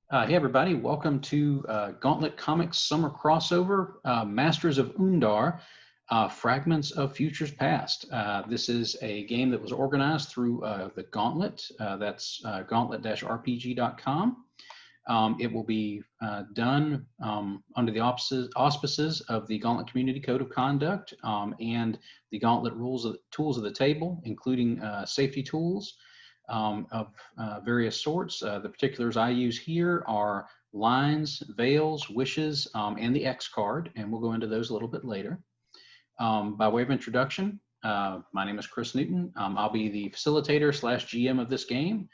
Hey everybody, welcome to Gauntlet Comics Summer Crossover, Masters of Umdaar, Fragments of Futures Past. This is a game that was organized through the Gauntlet, that's gauntlet-rpg.com. It will be done under the auspices of the Gauntlet Community Code of Conduct and the Gauntlet tools of the table, including safety tools of various sorts. The particulars I use here are lines, veils, wishes, and the X card, and we'll go into those a little bit later. By way of introduction, my name is Chris Newton. I'll be the facilitator / GM of this game,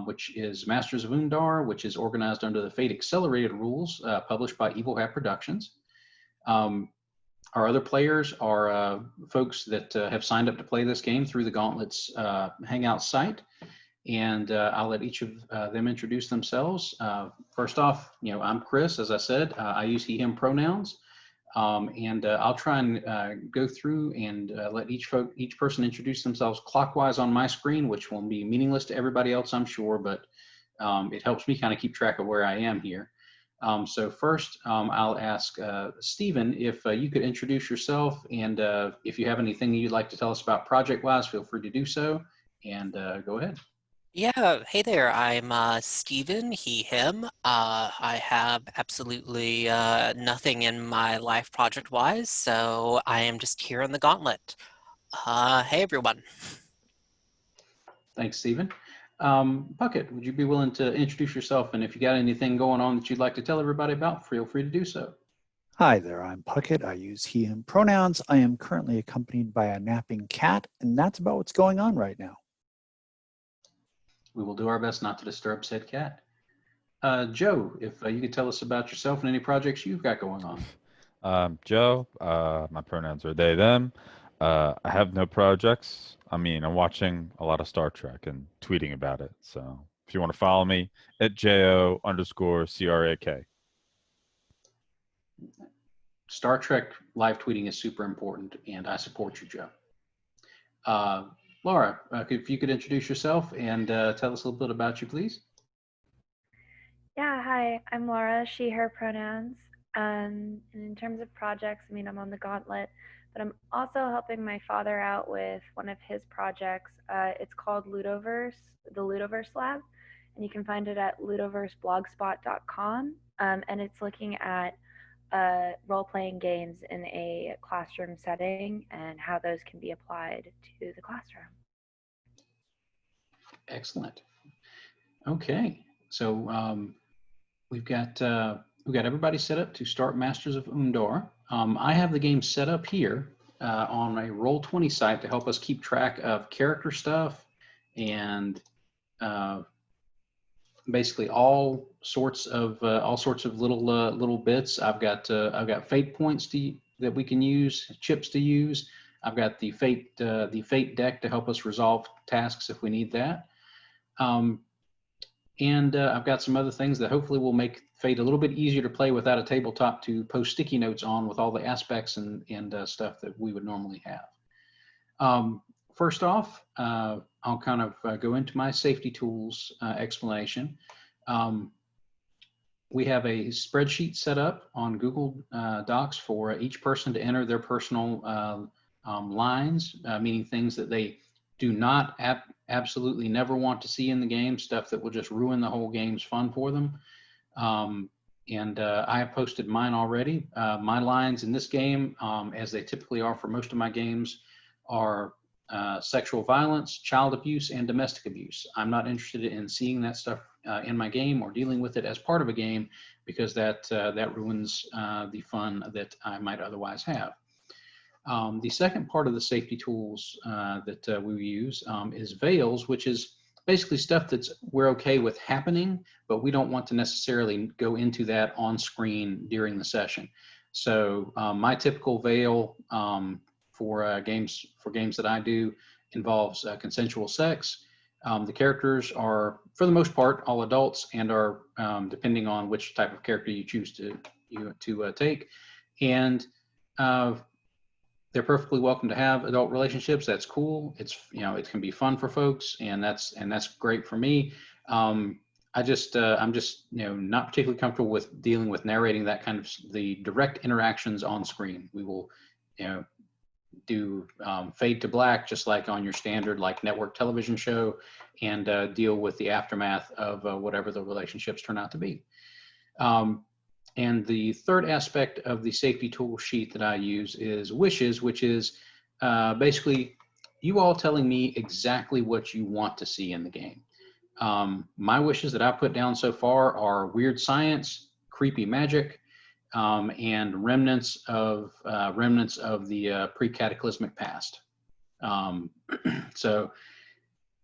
which is Masters of Umdaar, which is organized under the Fate Accelerated rules published by Evil Hat Productions. Our other players are folks that have signed up to play this game through the Gauntlet's Hangout site, and I'll let each of them introduce themselves. First off, I'm Chris, as I said. I use he, him pronouns, and I'll try and go through and let each person introduce themselves clockwise on my screen, which will be meaningless to everybody else, I'm sure, but it helps me kind of keep track of where I am here. So first, I'll ask Stephen if you could introduce yourself, and if you have anything you'd like to tell us about project-wise, feel free to do so, and go ahead. Yeah, hey there, I'm Steven, he, him. I have absolutely nothing in my life project-wise, so I am just here in the Gauntlet. Hey everyone. Thanks, Stephen. Puckett, would you be willing to introduce yourself, and if you got anything going on that you'd like to tell everybody about, feel free to do so. Hi there, I'm Puckett. I use he, him pronouns. I am currently accompanied by a napping cat, and that's about what's going on right now. We will do our best not to disturb said cat. Joe, if you could tell us about yourself and any projects you've got going on. Joe, my pronouns are they, them. I have no projects. I mean, I'm watching a lot of Star Trek and tweeting about it. So if you want to follow me, at JO_CRAK. Star Trek live tweeting is super important, and I support you, Joe. Laura, if you could introduce yourself and tell us a little bit about you, please. Yeah, hi, I'm Laura, she, her pronouns. And in terms of projects, I mean, I'm on the Gauntlet, but I'm also helping my father out with one of his projects. It's called Ludoverse, the Ludoverse Lab, and you can find it at ludoverseblogspot.com. And it's looking at role-playing games in a classroom setting and how those can be applied to the classroom. Excellent. Okay, so we've got everybody set up to start Masters of Umdaar. I have the game set up here on a Roll20 site to help us keep track of character stuff and basically all sorts of little bits. I've got fate points that we can use, chips to use. I've got the fate deck to help us resolve tasks if we need that. And I've got some other things that hopefully will make Fate a little bit easier to play without a tabletop to post sticky notes on with all the aspects and stuff that we would normally have. First off, I'll kind of go into my safety tools explanation. We have a spreadsheet set up on Google Docs for each person to enter their personal lines, meaning things that they do not absolutely never want to see in the game, stuff that will just ruin the whole game's fun for them. And I have posted mine already. My lines in this game, as they typically are for most of my games, are sexual violence, child abuse, and domestic abuse. I'm not interested in seeing that stuff in my game or dealing with it as part of a game, because that ruins the fun that I might otherwise have. The second part of the safety tools that we use is veils, which is basically stuff that's we're okay with happening, but we don't want to necessarily go into that on screen during the session. So my typical veil for games that I do involves consensual sex. The characters are, for the most part, all adults and are depending on which type of character you choose to take, and they're perfectly welcome to have adult relationships. That's cool. It's, it can be fun for folks, and that's great for me. I'm just not particularly comfortable with dealing with narrating that kind of the direct interactions on screen. We will do fade to black just like on your standard like network television show, and deal with the aftermath of whatever the relationships turn out to be. And the third aspect of the safety tool sheet that I use is wishes, which is basically you all telling me exactly what you want to see in the game. My wishes that I put down so far are weird science, creepy magic, and remnants of the pre-cataclysmic past. So,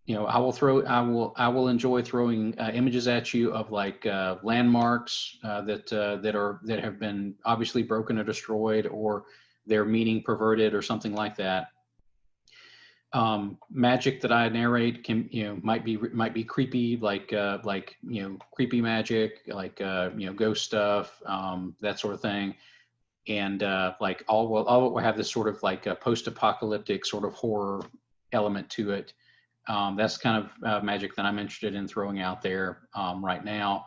I will enjoy throwing images at you of like landmarks that have been obviously broken or destroyed, or their meaning perverted or something like that. Magic that I narrate can might be creepy, like creepy magic, like ghost stuff, that sort of thing, and like all will have this sort of like a post-apocalyptic sort of horror element to it. That's kind of magic that I'm interested in throwing out there right now.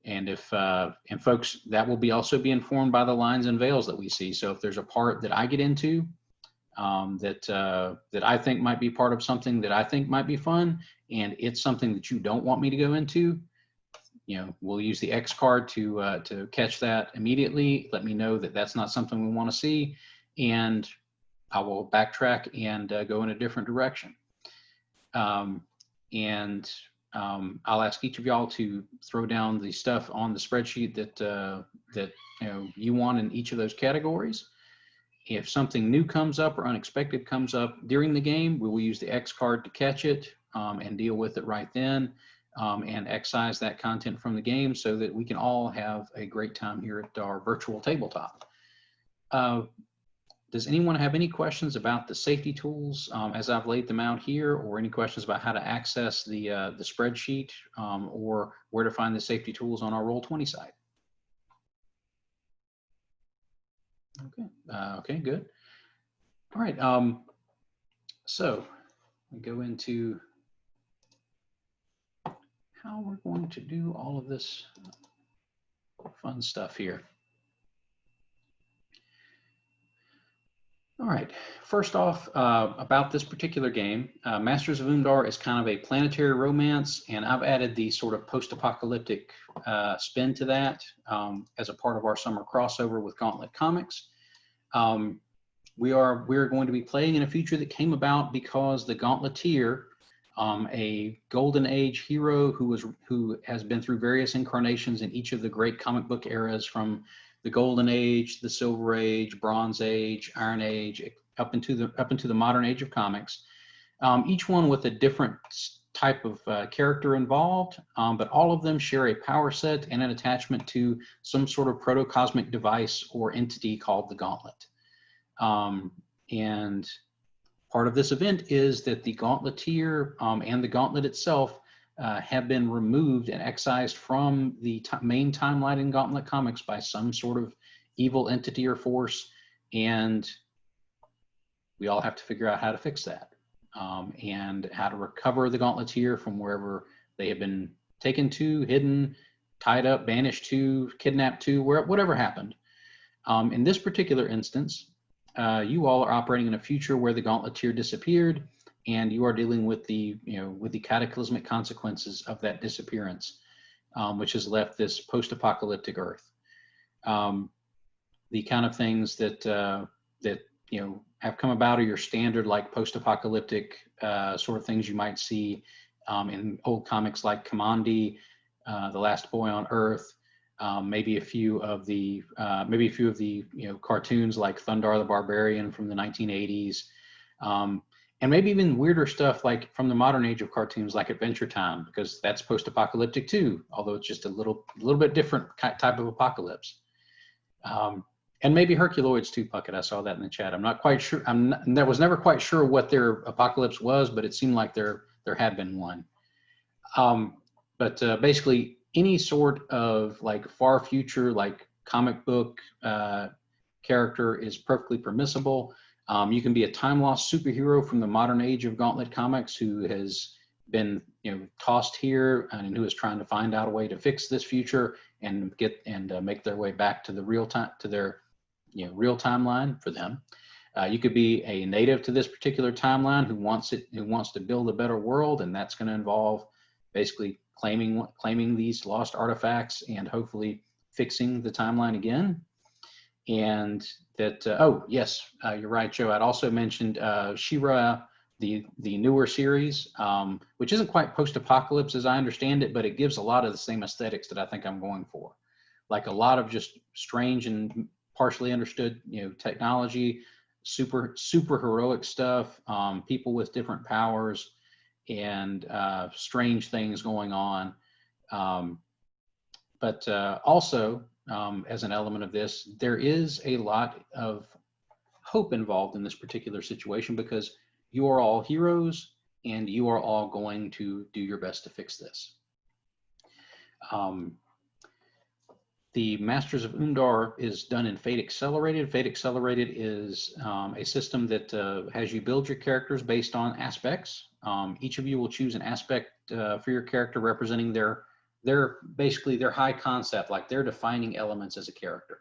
And and folks, that will also be informed by the lines and veils that we see. So if there's a part that I get into that I think might be part of something that I think might be fun, and it's something that you don't want me to go into, we'll use the X card to catch that immediately. Let me know that that's not something we want to see, and I will backtrack and go in a different direction. I'll ask each of y'all to throw down the stuff on the spreadsheet that you want in each of those categories. If something new comes up or unexpected comes up during the game, we will use the X card to catch it and deal with it right then, and excise that content from the game so that we can all have a great time here at our virtual tabletop. Does anyone have any questions about the safety tools as I've laid them out here, or any questions about how to access the spreadsheet or where to find the safety tools on our Roll20 site? Okay. Okay, good. All right. So we go into how we're going to do all of this fun stuff here. All right. First off, about this particular game, Masters of Umdaar is kind of a planetary romance, and I've added the sort of post-apocalyptic spin to that as a part of our summer crossover with Gauntlet Comics. We're going to be playing in a future that came about because the Gauntleteer, a golden age hero who has been through various incarnations in each of the great comic book eras, from the Golden Age, the Silver Age, Bronze Age, Iron Age, up into the modern age of comics. Each one with a different type of character involved, but all of them share a power set and an attachment to some sort of protocosmic device or entity called the Gauntlet. And part of this event is that the Gauntleteer and the Gauntlet itself have been removed and excised from the main timeline in Gauntlet Comics by some sort of evil entity or force, and we all have to figure out how to fix that and how to recover the Gauntleteer from wherever they have been taken to, hidden, tied up, banished to, kidnapped to, whatever happened. In this particular instance, you all are operating in a future where the Gauntleteer disappeared, and you are dealing with the cataclysmic consequences of that disappearance, which has left this post-apocalyptic Earth. The kind of things that have come about are your standard like post-apocalyptic sort of things you might see in old comics like Commandi, The Last Boy on Earth, maybe a few of the cartoons like Thundar the Barbarian from the 1980s. And maybe even weirder stuff like from the modern age of cartoons like Adventure Time, because that's post-apocalyptic too, although it's just a little bit different type of apocalypse. And maybe Herculoids too, Puckett. I saw that in the chat. I'm not quite sure. I was never quite sure what their apocalypse was, but it seemed like there had been one. But basically, any sort of like far future, like comic book character is perfectly permissible. You can be a time lost superhero from the modern age of Gauntlet Comics who has been tossed here and who is trying to find out a way to fix this future and make their way back to the real time, to their real timeline for them. You could be a native to this particular timeline who wants to build a better world, and that's going to involve basically claiming these lost artifacts and hopefully fixing the timeline again. And that oh yes, you're right, Joe. I'd also mentioned She-Ra, the newer series, which isn't quite post-apocalypse as I understand it, but it gives a lot of the same aesthetics that I think I'm going for, like a lot of just strange and partially understood technology, super heroic stuff, people with different powers, and strange things going on. But also, as an element of this, there is a lot of hope involved in this particular situation, because you are all heroes and you are all going to do your best to fix this. The Masters of Umdaar is done in Fate Accelerated. Fate Accelerated is a system that has you build your characters based on aspects. Each of you will choose an aspect for your character representing basically their high concept, like their defining elements as a character.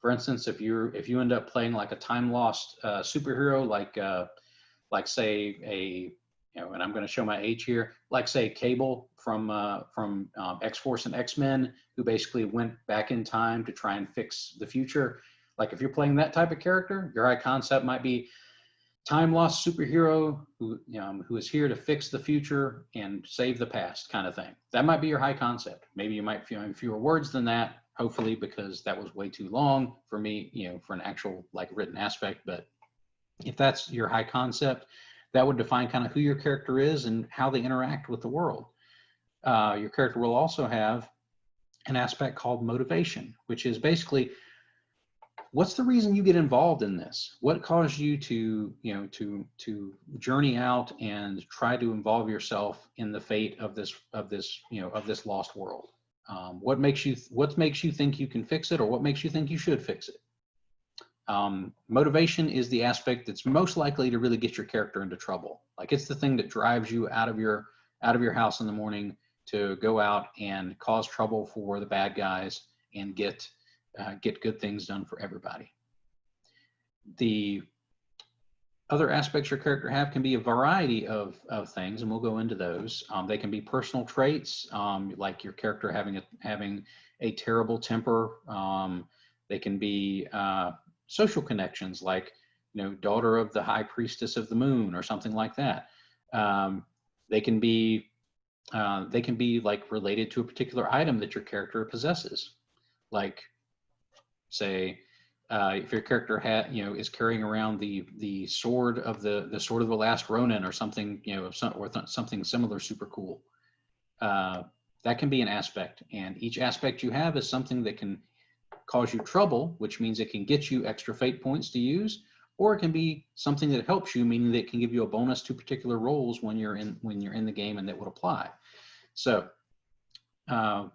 For instance, if you end up playing like a time lost superhero, like say and I'm going to show my age here, like say Cable from X-Force and X-Men, who basically went back in time to try and fix the future. Like if you're playing that type of character, your high concept might be time lost superhero who is here to fix the future and save the past, kind of thing. That might be your high concept. Maybe you might feel fewer words than that, hopefully, because that was way too long for me, for an actual like written aspect. But if that's your high concept, that would define kind of who your character is and how they interact with the world. Your character will also have an aspect called motivation, which is basically, what's the reason you get involved in this? What caused you to journey out and try to involve yourself in the fate of this lost world? What makes you think you can fix it, or what makes you think you should fix it? Motivation is the aspect that's most likely to really get your character into trouble. Like it's the thing that drives you out of your house in the morning to go out and cause trouble for the bad guys and get good things done for everybody. The other aspects your character have can be a variety of things, and we'll go into those. They can be personal traits, like your character having a terrible temper. They can be social connections, like daughter of the high priestess of the moon or something like that. They can be like related to a particular item that your character possesses, like say if your character is carrying around the sword of the sword of the last Ronin or something, something similar super cool. That can be an aspect, and each aspect you have is something that can cause you trouble, which means it can get you extra fate points to use, or it can be something that helps you, meaning that it can give you a bonus to particular roles when you're in the game, and that would apply. So to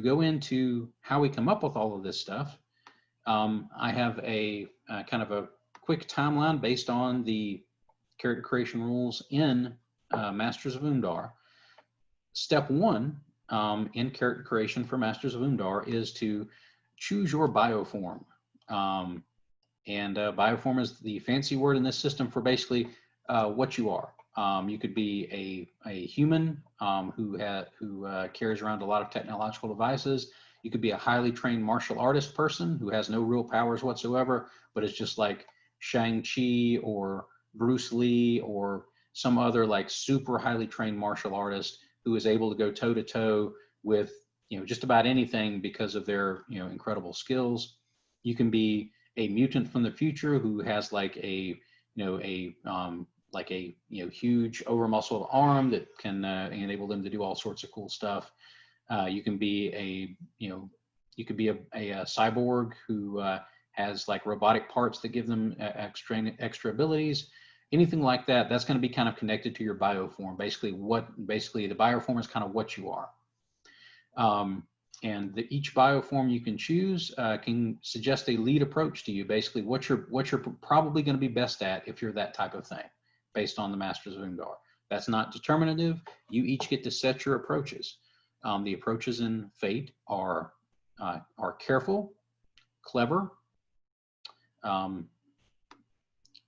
go into how we come up with all of this stuff, I have a kind of a quick timeline based on the character creation rules in Masters of Umdaar. Step 1 in character creation for Masters of Umdaar is to choose your bioform. And bioform is the fancy word in this system for basically what you are. You could be a human who carries around a lot of technological devices. You could be a highly trained martial artist person who has no real powers whatsoever, but it's just like Shang-Chi or Bruce Lee or some other like super highly trained martial artist who is able to go toe to toe with just about anything because of their incredible skills. You can be a mutant from the future who has like a huge over-muscled arm that can enable them to do all sorts of cool stuff. You can be a cyborg who has like robotic parts that give them extra abilities. Anything like that, that's going to be kind of connected to your bioform. Basically the bioform is kind of what you are. And each bioform you can choose can suggest a lead approach to you, basically what you're probably going to be best at if you're that type of thing, based on the Masters of Umdaar. That's not determinative. You each get to set your approaches. The approaches in Fate are careful, clever, and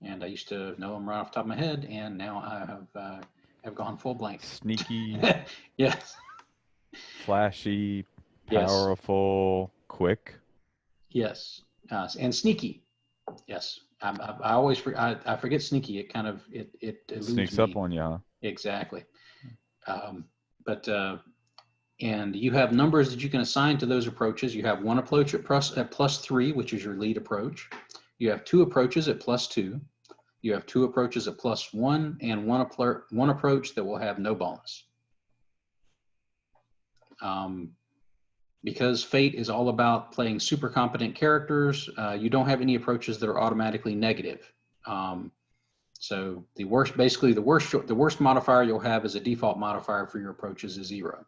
I used to know them right off the top of my head, and now I have gone full blank. Sneaky, Yes. flashy, Yes. powerful, quick. Yes. And sneaky. Yes. I always I forget sneaky. It kind of it eludes Sneaks me. up on you, huh? Exactly. And you have numbers that you can assign to those approaches. You have one approach at +3, which is your lead approach. You have two approaches at +2. You have two approaches at +1, and one approach that will have no bonus. Because Fate is all about playing super competent characters, you don't have any approaches that are automatically negative. So the worst modifier you'll have as a default modifier for your approaches is 0.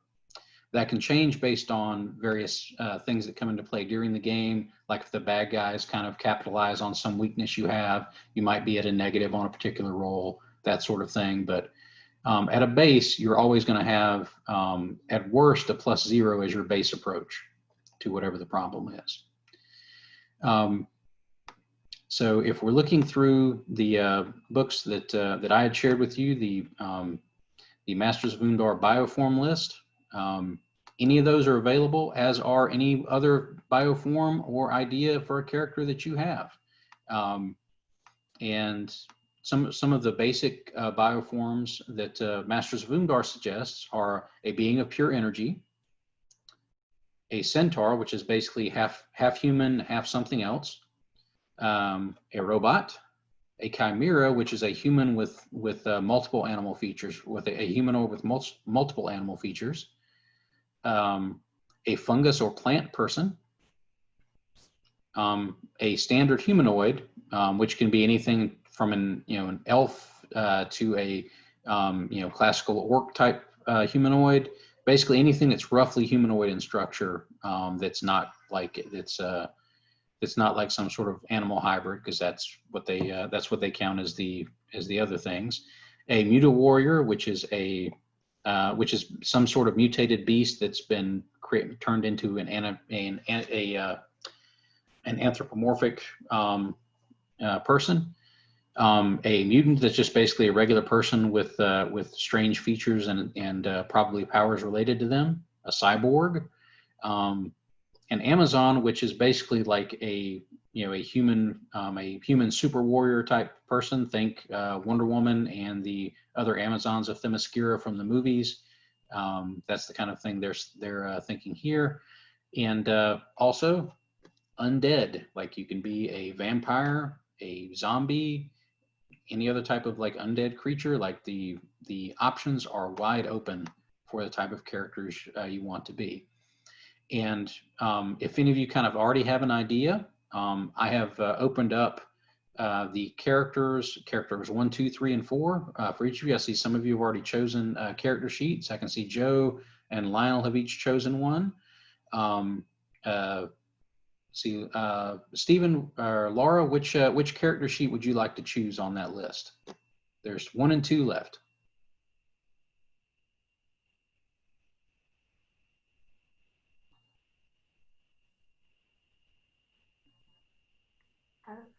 That can change based on various things that come into play during the game. Like if the bad guys kind of capitalize on some weakness you have, you might be at a negative on a particular roll, that sort of thing. But at a base, you're always going to have, at worst, a +0 as your base approach to whatever the problem is. So if we're looking through the books that I had shared with you, the Masters of Umdaar Bioform list, any of those are available, as are any other bioform or idea for a character that you have. And some of the basic bioforms that Masters of Umdaar suggests are a being of pure energy, a centaur, which is basically half human, half something else, a robot, a chimera, which is a human with multiple animal features, with a humanoid with multiple animal features, a fungus or plant person, a standard humanoid, which can be anything from an elf to a classical orc type humanoid. Basically anything that's roughly humanoid in structure, that's not like some sort of animal hybrid, because that's what they count as the other things. A muta warrior, which is some sort of mutated beast that's been turned into an anthropomorphic person. A mutant that's just basically a regular person with strange features and probably powers related to them. A cyborg. An Amazon, which is basically like a human super warrior type person. Think Wonder Woman and the other Amazons of Themyscira from the movies. That's the kind of thing they're thinking here. And also undead, like you can be a vampire, a zombie, any other type of like undead creature. Like the options are wide open for the type of characters you want to be. And if any of you kind of already have an idea, I have opened up the characters 1, 2, 3, and 4 for each of you. I see some of you have already chosen character sheets. I can see Joe and Lionel have each chosen one. Stephen or Laura, which character sheet would you like to choose on that list? There's 1 and 2 left.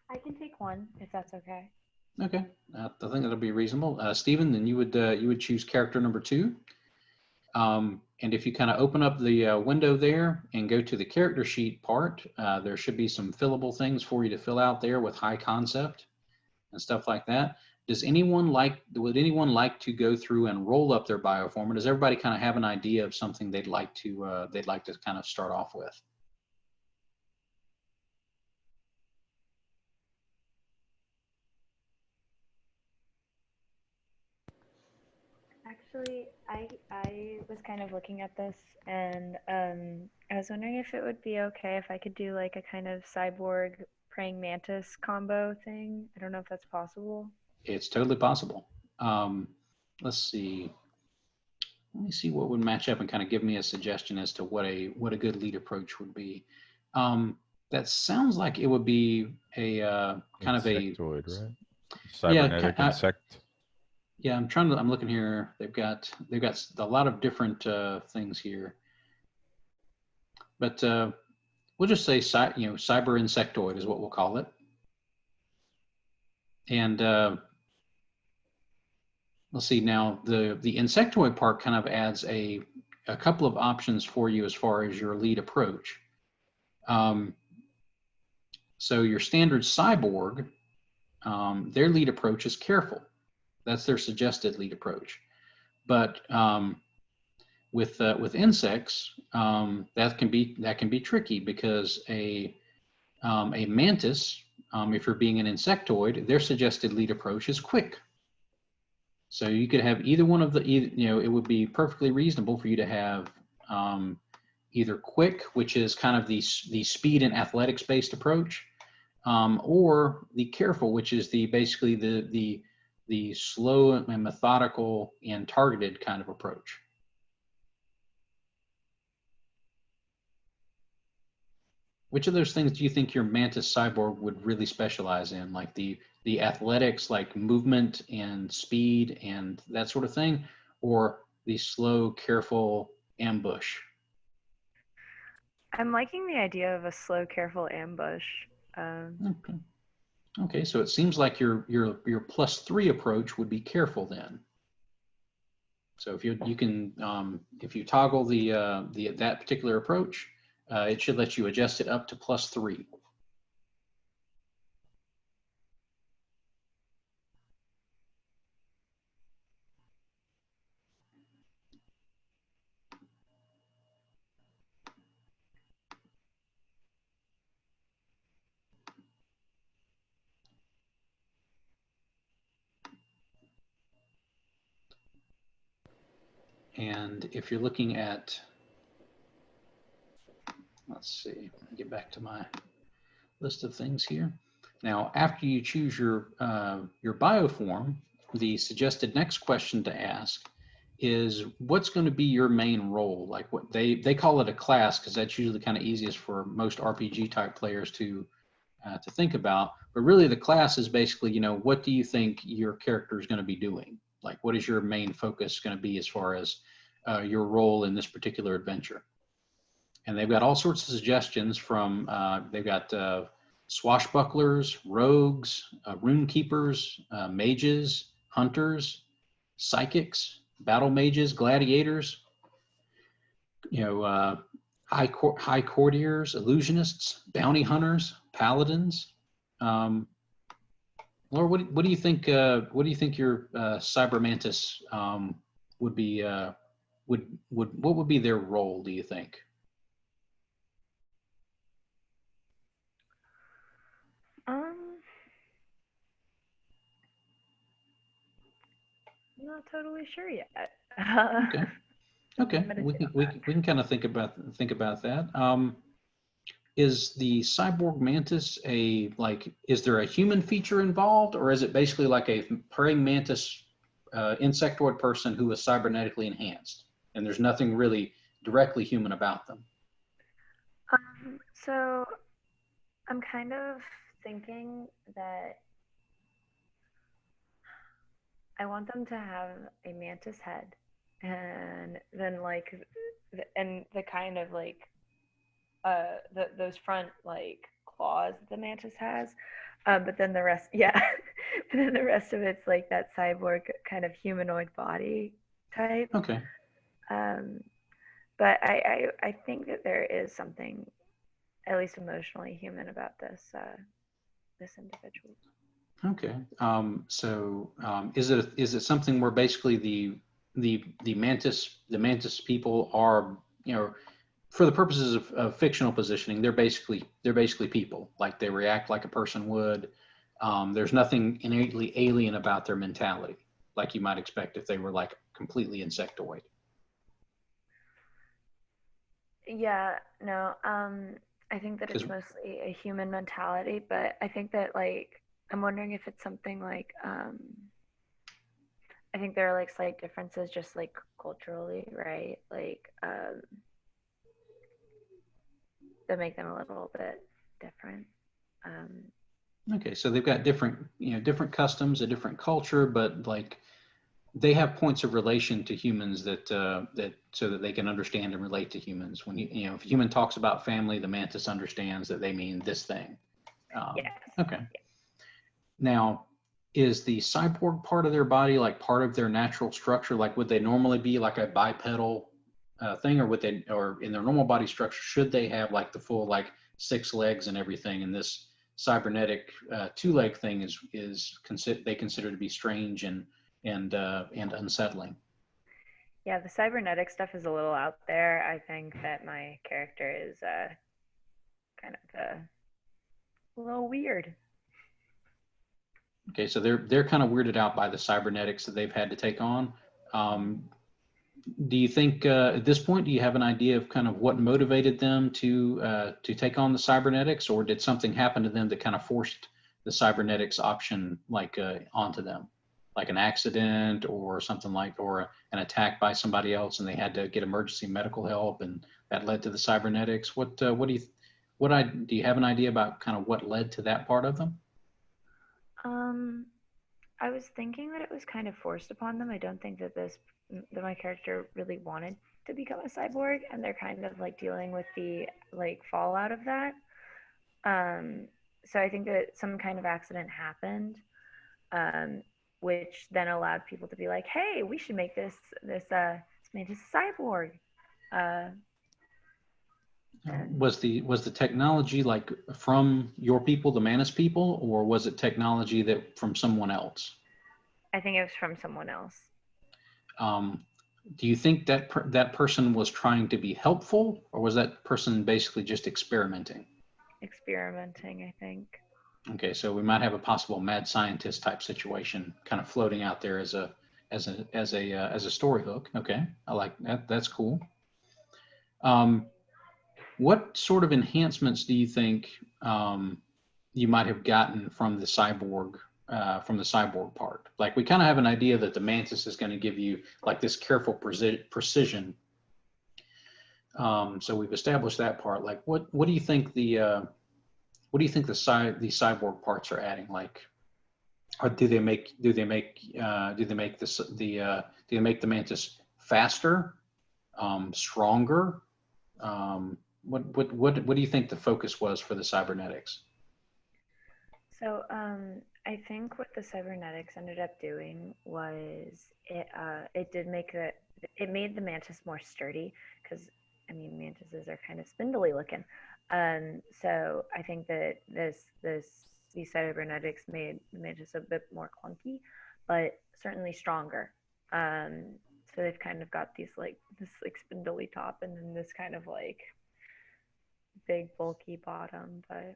I can take 1 if that's okay. Okay, I think that'll be reasonable. Stephen, then you would choose character number 2. And if you kind of open up the window there and go to the character sheet part, there should be some fillable things for you to fill out there with high concept and stuff like that. Would anyone like to go through and roll up their bioform? Or does everybody kind of have an idea of something they'd like to kind of start off with? Actually, I was kind of looking at this, and I was wondering if it would be okay if I could do like a kind of cyborg praying mantis combo thing. I don't know if that's possible. It's totally possible. Let's see. Let me see what would match up and kind of give me a suggestion as to what a good lead approach would be. That sounds like it would be a kind of a Insectoid, right? Cybernetic insect. Yeah, I'm looking here. They've got a lot of different things here, but we'll just say cyber insectoid is what we'll call it. And let's see now, the insectoid part kind of adds a couple of options for you as far as your lead approach. So your standard cyborg, their lead approach is careful. That's their suggested lead approach. But with insects, that can be tricky because a mantis, if you're being an insectoid, their suggested lead approach is quick. So you could have either one of the, it would be perfectly reasonable for you to have either quick, which is kind of the speed and athletics based approach, or the careful, which is basically the slow and methodical and targeted kind of approach. Which of those things do you think your mantis cyborg would really specialize in, like the athletics, like movement and speed and that sort of thing, or the slow, careful ambush? I'm liking the idea of a slow, careful ambush. Okay. Okay, so it seems like your +3 approach would be careful then. So if you can if you toggle that particular approach, it should let you adjust it up to +3. And if you're looking at, let's see, get back to my list of things here. Now, after you choose your bioform, the suggested next question to ask is, what's going to be your main role? Like, what they call it a class because that's usually kind of easiest for most RPG type players to think about. But really, the class is basically, what do you think your character is going to be doing? Like, what is your main focus going to be as far as your role in this particular adventure? And they've got all sorts of suggestions from, they've got swashbucklers, rogues, rune keepers, mages, hunters, psychics, battle mages, gladiators, high courtiers, illusionists, bounty hunters, paladins. Laura, what do you think? What do you think your cyber mantis would be? What would be their role? Do you think? I'm not totally sure yet. Okay. Okay. We can kind of think about that. Is the cyborg mantis is there a human feature involved, or is it basically like a praying mantis insectoid person who is cybernetically enhanced, and there's nothing really directly human about them? So I'm kind of thinking that I want them to have a mantis head, and then the kind of those front claws the mantis has, but then the rest, yeah, but then the rest of it's like that cyborg kind of humanoid body type. Okay. But I think that there is something at least emotionally human about this individual. Okay. Is it something where basically the mantis people are, for the purposes of fictional positioning, they're basically people, like they react like a person would. There's nothing innately alien about their mentality, like you might expect if they were like completely insectoid. Yeah, no, I think that it's mostly a human mentality, but I think that I'm wondering if it's something like I think there are slight differences just culturally, right? That make them a little bit different. Okay, so they've got different customs, a different culture, but they have points of relation to humans that so that they can understand and relate to humans. When if a human talks about family, the mantis understands that they mean this thing. Yes. Okay. Now, is the cyborg part of their body like part of their natural structure? Like, would they normally be like a bipedal thing, or or in their normal body structure, should they have like the full like 6 legs and everything? And this cybernetic 2-leg thing they consider to be strange and unsettling. Yeah, the cybernetic stuff is a little out there. I think that my character is kind of a little weird. Okay, so they're kind of weirded out by the cybernetics that they've had to take on. Do you think at this point, do you have an idea of kind of what motivated them to take on the cybernetics, or did something happen to them that kind of forced the cybernetics option like onto them, like an accident or something like, or an attack by somebody else, and they had to get emergency medical help, and that led to the cybernetics? What do you have an idea about kind of what led to that part of them? I was thinking that it was kind of forced upon them. I don't think that my character really wanted to become a cyborg, and they're kind of like dealing with the like fallout of that. So I think that some kind of accident happened, which then allowed people to be like, "Hey, we should make this mantis a cyborg." Was the technology like from your people, the Manus people, or was it technology that from someone else? I think it was from someone else. Do you think that that person was trying to be helpful, or was that person basically just experimenting? Experimenting, I think. Okay, so we might have a possible mad scientist type situation kind of floating out there as a story hook. Okay, I like that. That's cool. What sort of enhancements do you think you might have gotten from the cyborg part? Like, we kind of have an idea that the mantis is going to give you like this careful precision. So we've established that part. Like, what do you think the cyborg parts are adding? Like, or do they make the mantis faster, stronger? What do you think the focus was for the cybernetics? So I think what the cybernetics ended up doing was it made the mantis more sturdy, because I mean mantises are kind of spindly looking. So I think that these cybernetics made the mantis a bit more clunky, but certainly stronger. So they've kind of got this like spindly top, and then this kind of like big bulky bottom. But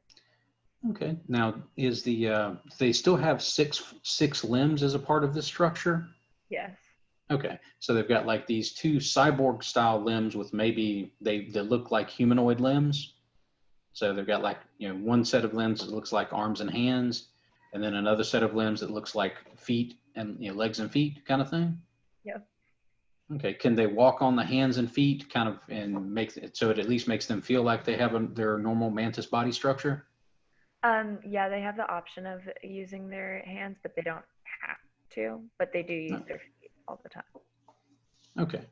Okay. Now, they still have six limbs as a part of this structure? yes. Okay. So they've got like these 2 cyborg style limbs with maybe they look like humanoid limbs. So they've got like, one set of limbs that looks like arms and hands, and then another set of limbs that looks like feet and legs and feet kind of thing. Yep. Okay. Can they walk on the hands and feet kind of and make it so it at least makes them feel like they have their normal mantis body structure? Yeah, they have the option of using their hands, but they don't have to, but they do use their feet all the time. Okay.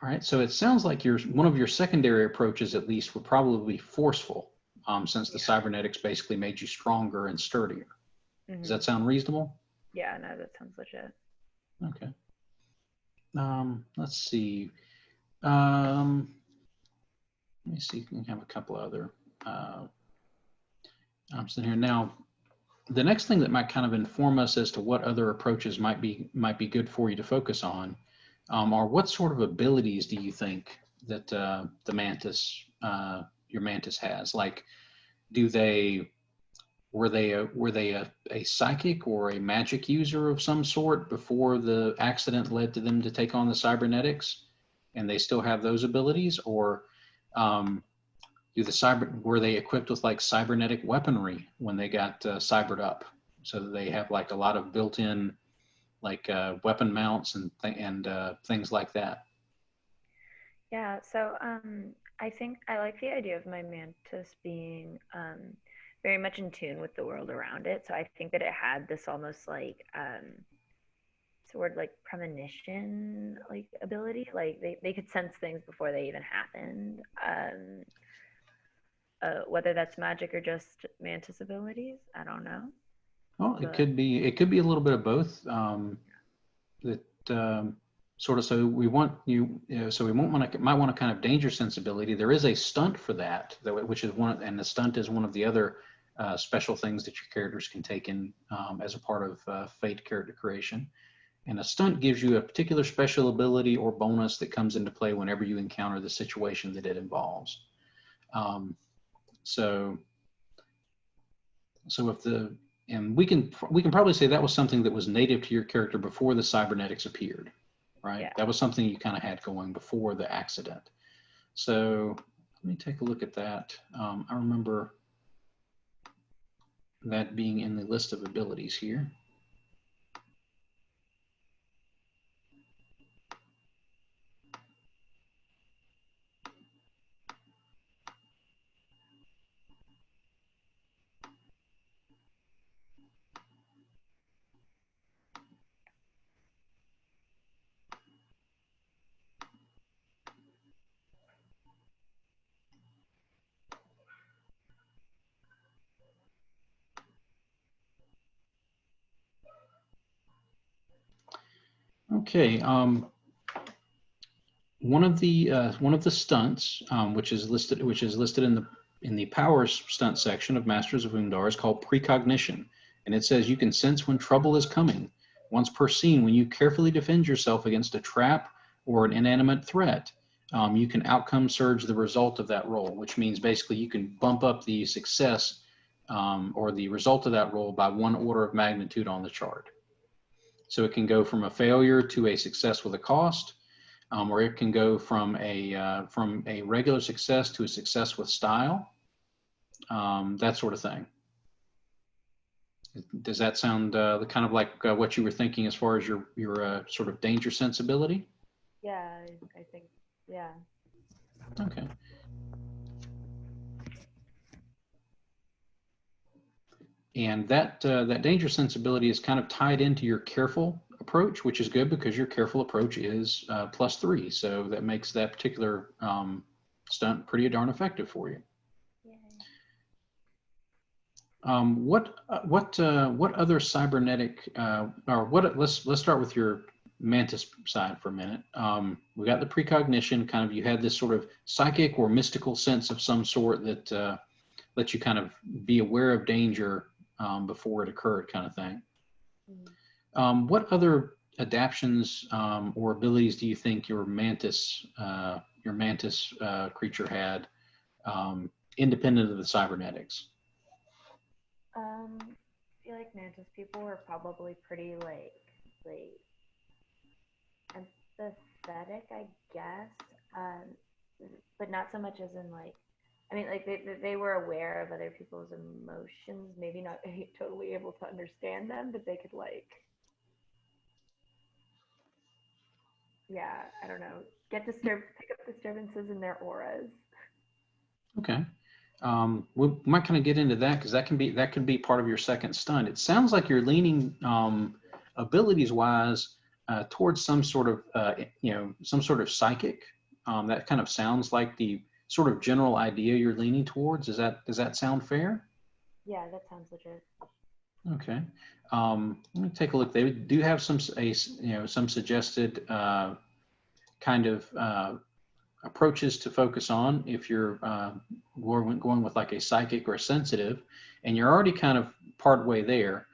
All right. So it sounds like one of your secondary approaches, at least, would probably be forceful, since the cybernetics basically made you stronger and sturdier. Does that sound reasonable? Yeah, no, that sounds legit. Okay. Let's see. Let me see if we can have a couple other options here. Now, the next thing that might kind of inform us as to what other approaches might be good for you to focus on are what sort of abilities do you think that the mantis, your mantis has? Like, were they a psychic or a magic user of some sort before the accident led to them to take on the cybernetics, and they still have those abilities? Or were they equipped with like cybernetic weaponry when they got cybered up, so that they have like a lot of built-in like weapon mounts and things like that? Yeah, so I think I like the idea of my mantis being very much in tune with the world around it. So I think that it had this almost like sort of like premonition like ability. Like they could sense things before they even happened. Whether that's magic or just mantis abilities, I don't know. Well, But it could be a little bit of both. That sort of, so we want so we might want a kind of danger sensibility. There is a stunt for that, which is one, and the stunt is one of the other special things that your characters can take in as a part of Fate character creation. And a stunt gives you a particular special ability or bonus that comes into play whenever you encounter the situation that it involves. So if and we can probably say that was something that was native to your character before the cybernetics appeared, right? Yeah. That was something you kind of had going before the accident. So let me take a look at that. I remember that being in the list of abilities here. Okay, one of the stunts, which is listed in the powers stunt section of Masters of Umdaar, is called precognition, and it says you can sense when trouble is coming. Once per scene, when you carefully defend yourself against a trap or an inanimate threat, you can outcome surge the result of that roll, which means basically you can bump up the success or the result of that roll by 1 order of magnitude on the chart. So it can go from a failure to a success with a cost, or it can go from a regular success to a success with style, that sort of thing. Does that sound kind of like what you were thinking as far as your sort of danger sensibility? yeah, I think, yeah. Okay. And that danger sensibility is kind of tied into your careful approach, which is good because your careful approach is +3. So that makes that particular stunt pretty darn effective for you. What other cybernetic let's start with your mantis side for a minute. We got the precognition, kind of, you had this sort of psychic or mystical sense of some sort that lets you kind of be aware of danger before it occurred, kind of thing. What other adaptions or abilities do you think your mantis creature had, independent of the cybernetics? I feel like mantis people are probably pretty like empathetic, I guess, but not so much as in like, I mean, like they were aware of other people's emotions, maybe not totally able to understand them, but they could like, yeah, I don't know, pick up disturbances in their auras. Okay. We might kind of get into that because that can be part of your second stunt. It sounds like you're leaning abilities wise towards some sort of psychic. That kind of sounds like the sort of general idea you're leaning towards. Does that sound fair? Yeah, that sounds legit. Okay. Let me take a look. They do have some suggested kind of approaches to focus on if you're going with like a psychic or a sensitive, and you're already kind of part way there.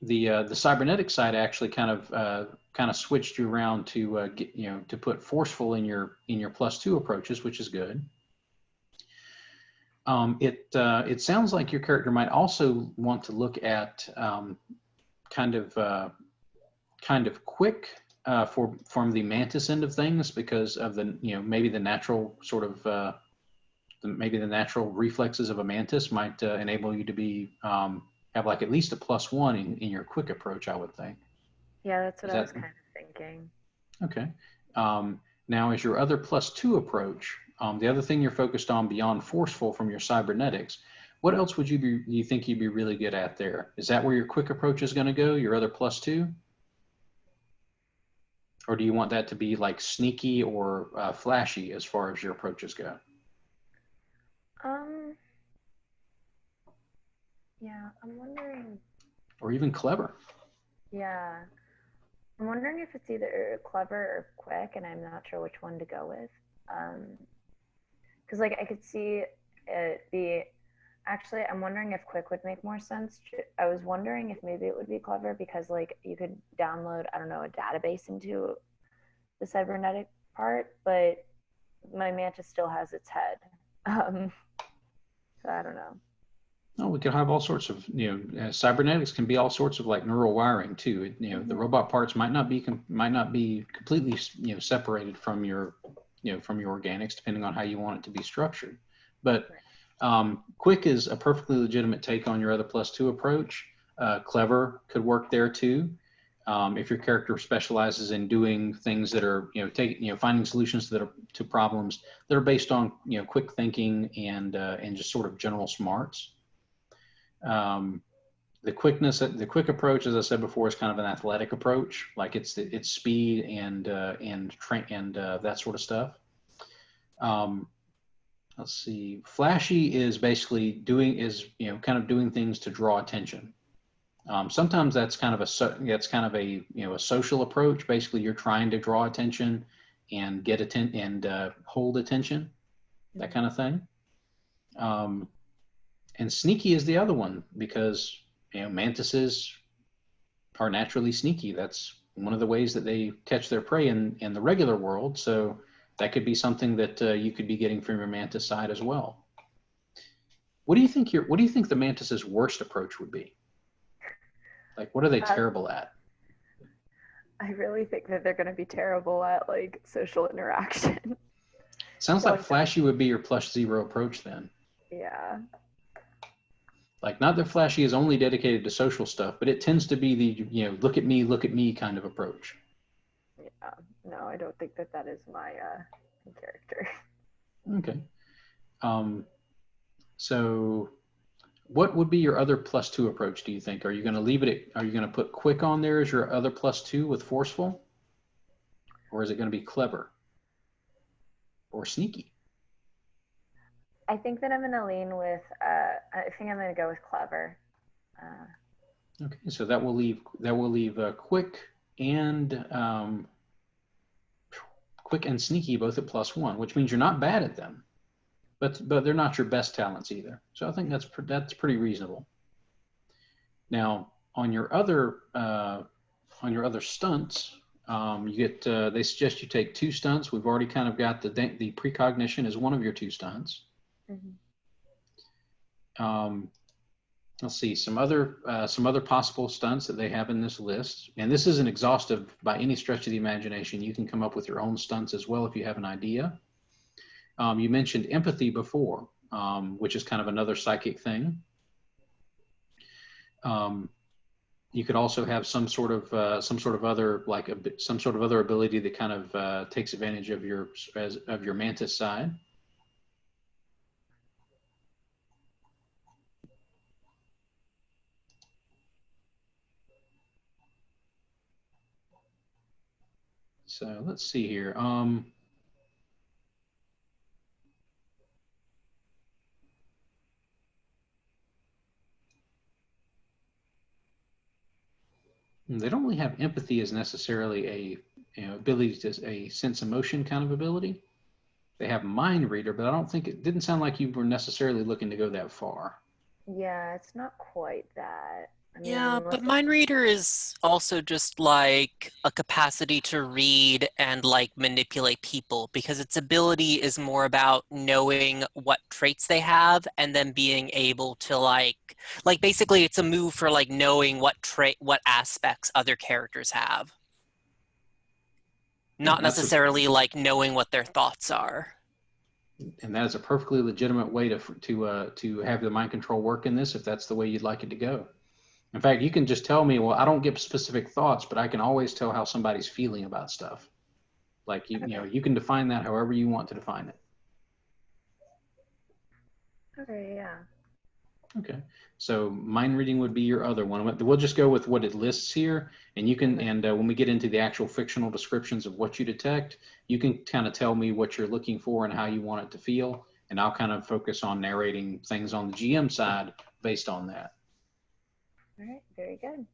The cybernetic side actually kind of switched you around to to put forceful in your +2 approaches, which is good. It sounds like your character might also want to look at kind of quick from the mantis end of things, because of the maybe the natural sort of maybe the natural reflexes of a mantis might enable you to be have like at least a +1 in your quick approach, I would think. Yeah, that's what I was kind of thinking. Okay. Now, as your other +2 approach, the other thing you're focused on beyond forceful from your cybernetics, What else would you think you'd be really good at there? Is that where your quick approach is going to go, your other +2? Or do you want that to be like sneaky or flashy as far as your approaches go? Yeah, I'm wondering. Or even clever? Yeah, I'm wondering if it's either clever or quick, and I'm not sure which one to go with. Because like I could see it be. Actually, I'm wondering if quick would make more sense. I was wondering if maybe it would be clever because like you could download, I don't know, a database into the cybernetic part, but my mantis still has its head. So I don't know. Oh, we could have all sorts of, cybernetics can be all sorts of like neural wiring too. The robot parts might not be completely, separated from your organics, depending on how you want it to be structured. But quick is a perfectly legitimate take on your other +2 approach. Clever could work there too. If your character specializes in doing things that are, finding solutions to problems that are based on, quick thinking and just sort of general smarts. The quick approach, as I said before, is kind of an athletic approach. Like it's speed and that sort of stuff. Let's see. Flashy is basically kind of doing things to draw attention. Sometimes that's kind of a social approach. Basically, you're trying to draw attention and get attention and hold attention, that kind of thing. And sneaky is the other one because mantises are naturally sneaky. That's one of the ways that they catch their prey in the regular world. So that could be something that you could be getting from your mantis side as well. What do you think the mantis's worst approach would be? Like, what are they terrible at? I really think that they're going to be terrible at like social interaction. Sounds like flashy would be your +0 approach then. Yeah. Like, not that flashy is only dedicated to social stuff, but it tends to be the, look at me kind of approach. Yeah. No, I don't think that is my character. Okay. So what would be your other +2 approach, do you think? Are you going to leave it are you going to put quick on there as your other +2 with forceful? Or is it going to be clever? Or sneaky? I think that I'm going to lean with, I think I'm going to go with clever. Okay, so that will leave quick and sneaky both at +1, which means you're not bad at them, but they're not your best talents either. So I think that's pretty reasonable. Now on your other stunts, you get they suggest you take 2 stunts. We've already kind of got the precognition as one of your 2 stunts. Let's see some other possible stunts that they have in this list, and this isn't exhaustive by any stretch of the imagination. You can come up with your own stunts as well if you have an idea. You mentioned empathy before, which is kind of another psychic thing. You could also have some sort of other ability that kind of takes advantage of your mantis side. So let's see here. They don't really have empathy as necessarily ability to a sense emotion kind of ability. They have mind reader, but I don't think it didn't sound like you were necessarily looking to go that far. Yeah, it's not quite that. I mean, Yeah, but mind reader is also just like a capacity to read and like manipulate people, because its ability is more about knowing what traits they have and then being able to like basically it's a move for like knowing what aspects other characters have. Not necessarily like knowing what their thoughts are. And that is a perfectly legitimate way to have the mind control work in this if that's the way you'd like it to go. In fact, you can just tell me, well, I don't get specific thoughts, but I can always tell how somebody's feeling about stuff. Like, you can define that however you want to define it. Okay, yeah. Okay, so mind reading would be your other one. We'll just go with what it lists here, and you can, and when we get into the actual fictional descriptions of what you detect, you can kind of tell me what you're looking for and how you want it to feel, and I'll kind of focus on narrating things on the GM side based on that. All right, very good.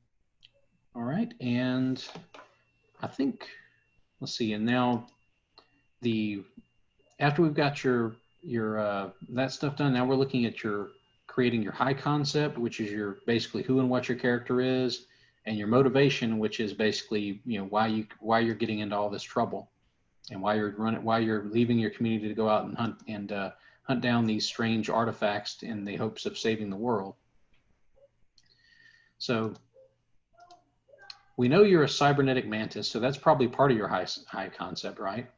All right, and I think, let's see, and now after we've got your that stuff done, now we're looking at creating your high concept, which is your basically who and what your character is, and your motivation, which is basically, you know, why you're getting into all this trouble, and why you're leaving your community to go out and hunt down these strange artifacts in the hopes of saving the world. So we know you're a cybernetic mantis, so that's probably part of your high concept, right?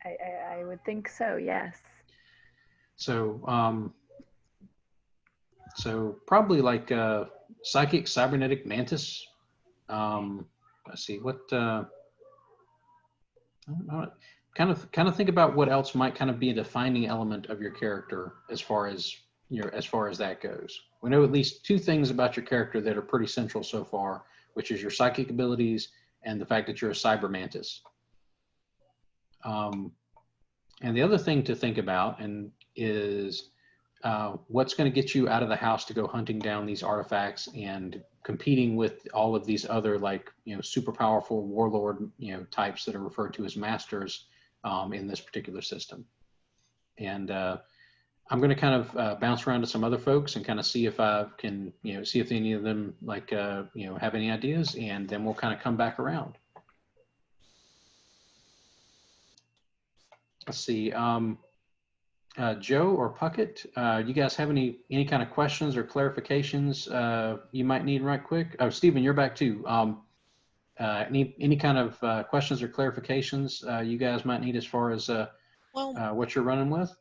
I would think so, yes. So so probably like psychic cybernetic mantis. Let's see what I don't know, kind of think about what else might kind of be a defining element of your character as far as that goes. We know at least two things about your character that are pretty central so far, which is your psychic abilities and the fact that you're a cyber mantis. And the other thing to think about is what's going to get you out of the house to go hunting down these artifacts and competing with all of these other, like, you know, super powerful warlord, you know, types that are referred to as masters in this particular system. And I'm going to kind of bounce around to some other folks and kind of see if I can, you know, see if any of them like, you know, have any ideas, and then we'll kind of come back around. Let's see. Joe or Puckett, you guys have any kind of questions or clarifications you might need right quick? Oh, Stephen, you're back too. Any kind of questions or clarifications you guys might need as far as what you're running with?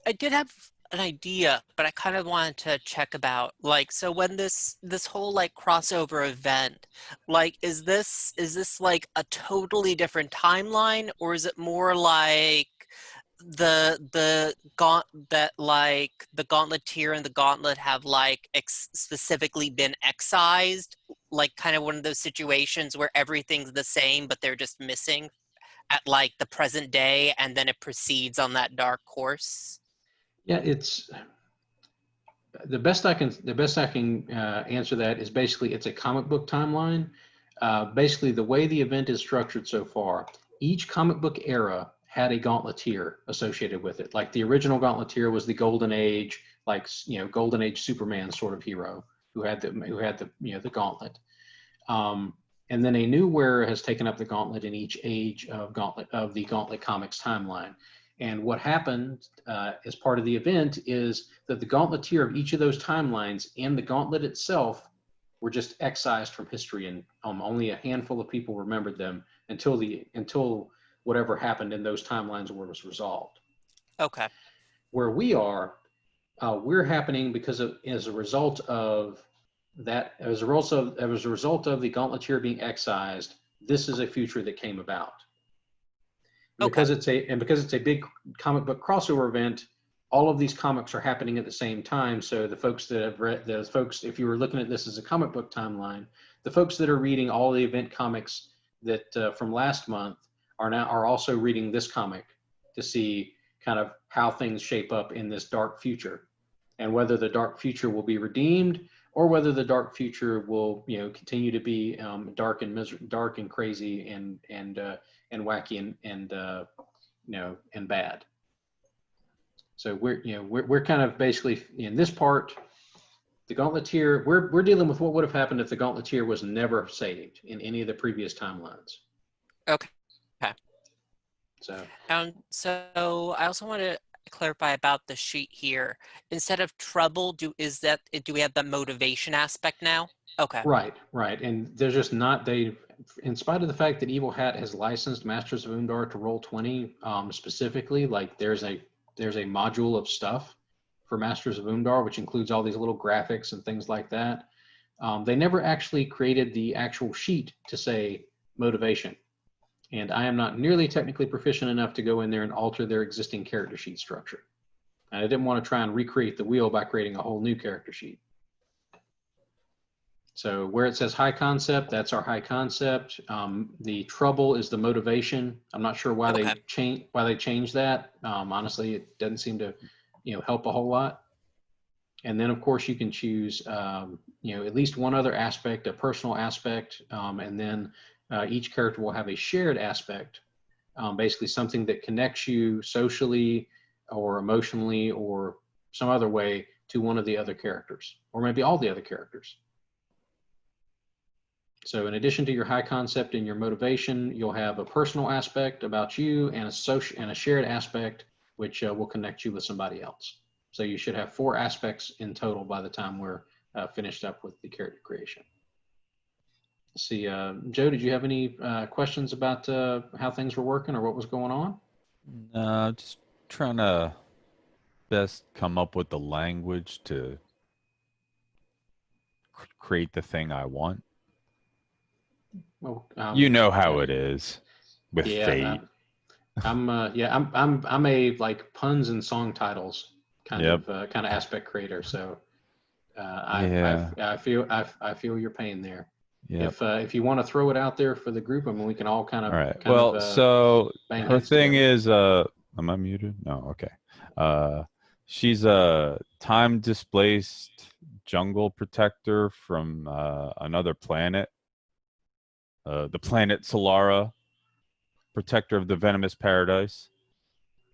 I did have an idea, but I kind of wanted to check about, like, so when this whole like crossover event, like, is this like a totally different timeline, or is it more like the Gauntleteer and the Gauntlet have like specifically been excised, like kind of one of those situations where everything's the same but they're just missing at like the present day, and then it proceeds on that dark course? Yeah, it's the best I can answer that is basically it's a comic book timeline. Basically, the way the event is structured so far, each comic book era had a Gauntleteer associated with it. Like the original Gauntleteer was the Golden Age, like, you know, Golden Age Superman sort of hero who had the you know, the Gauntlet. And then a new wearer has taken up the Gauntlet in each age of the Gauntlet comics timeline. And what happened as part of the event is that the Gauntleteer of each of those timelines and the Gauntlet itself were just excised from history, and only a handful of people remembered them until whatever happened in those timelines was resolved. Okay. Where we are, we're happening because as a result of that, as a result of the Gauntleteer being excised, this is a future that came about. Because it's a big comic book crossover event, all of these comics are happening at the same time. So the folks that have read, if you were looking at this as a comic book timeline, the folks that are reading all the event comics that from last month are also reading this comic to see kind of how things shape up in this dark future, and whether the dark future will be redeemed or whether the dark future will, you know, continue to be dark and crazy and wacky and you know, and bad. So we're kind of basically in this part, the Gauntleteer, we're dealing with what would have happened if the Gauntleteer was never saved in any of the previous timelines. Okay. So so I also want to clarify about the sheet here. Instead of trouble, do we have the motivation aspect now? Okay. Right. And there's just not, in spite of the fact that Evil Hat has licensed Masters of Umdaar to Roll20 specifically, like there's a module of stuff for Masters of Umdaar, which includes all these little graphics and things like that. They never actually created the actual sheet to say motivation. And I am not nearly technically proficient enough to go in there and alter their existing character sheet structure. And I didn't want to try and recreate the wheel by creating a whole new character sheet. So where it says high concept, that's our high concept. The trouble is the motivation. I'm not sure why Okay. they changed that. Honestly, it doesn't seem to, help a whole lot. And then of course you can choose, at least one other aspect, a personal aspect, and then each character will have a shared aspect, basically something that connects you socially or emotionally or some other way to one of the other characters, or maybe all the other characters. So in addition to your high concept and your motivation, you'll have a personal aspect about you and a shared aspect, which will connect you with somebody else. So you should have 4 aspects in total by the time we're finished up with the character creation. Let's see, Joe, did you have any questions about how things were working or what was going on? Just trying to best come up with the language to create the thing I want. Well, You know how it is with fate. I'm a like puns and song titles kind of aspect creator. So I feel your pain there. Yep. If you want to throw it out there for the group, I mean, we can all kind of. All right. So her thing together. Is, am I muted? No. Okay. She's a time displaced jungle protector from another planet. The planet Solara, protector of the venomous paradise.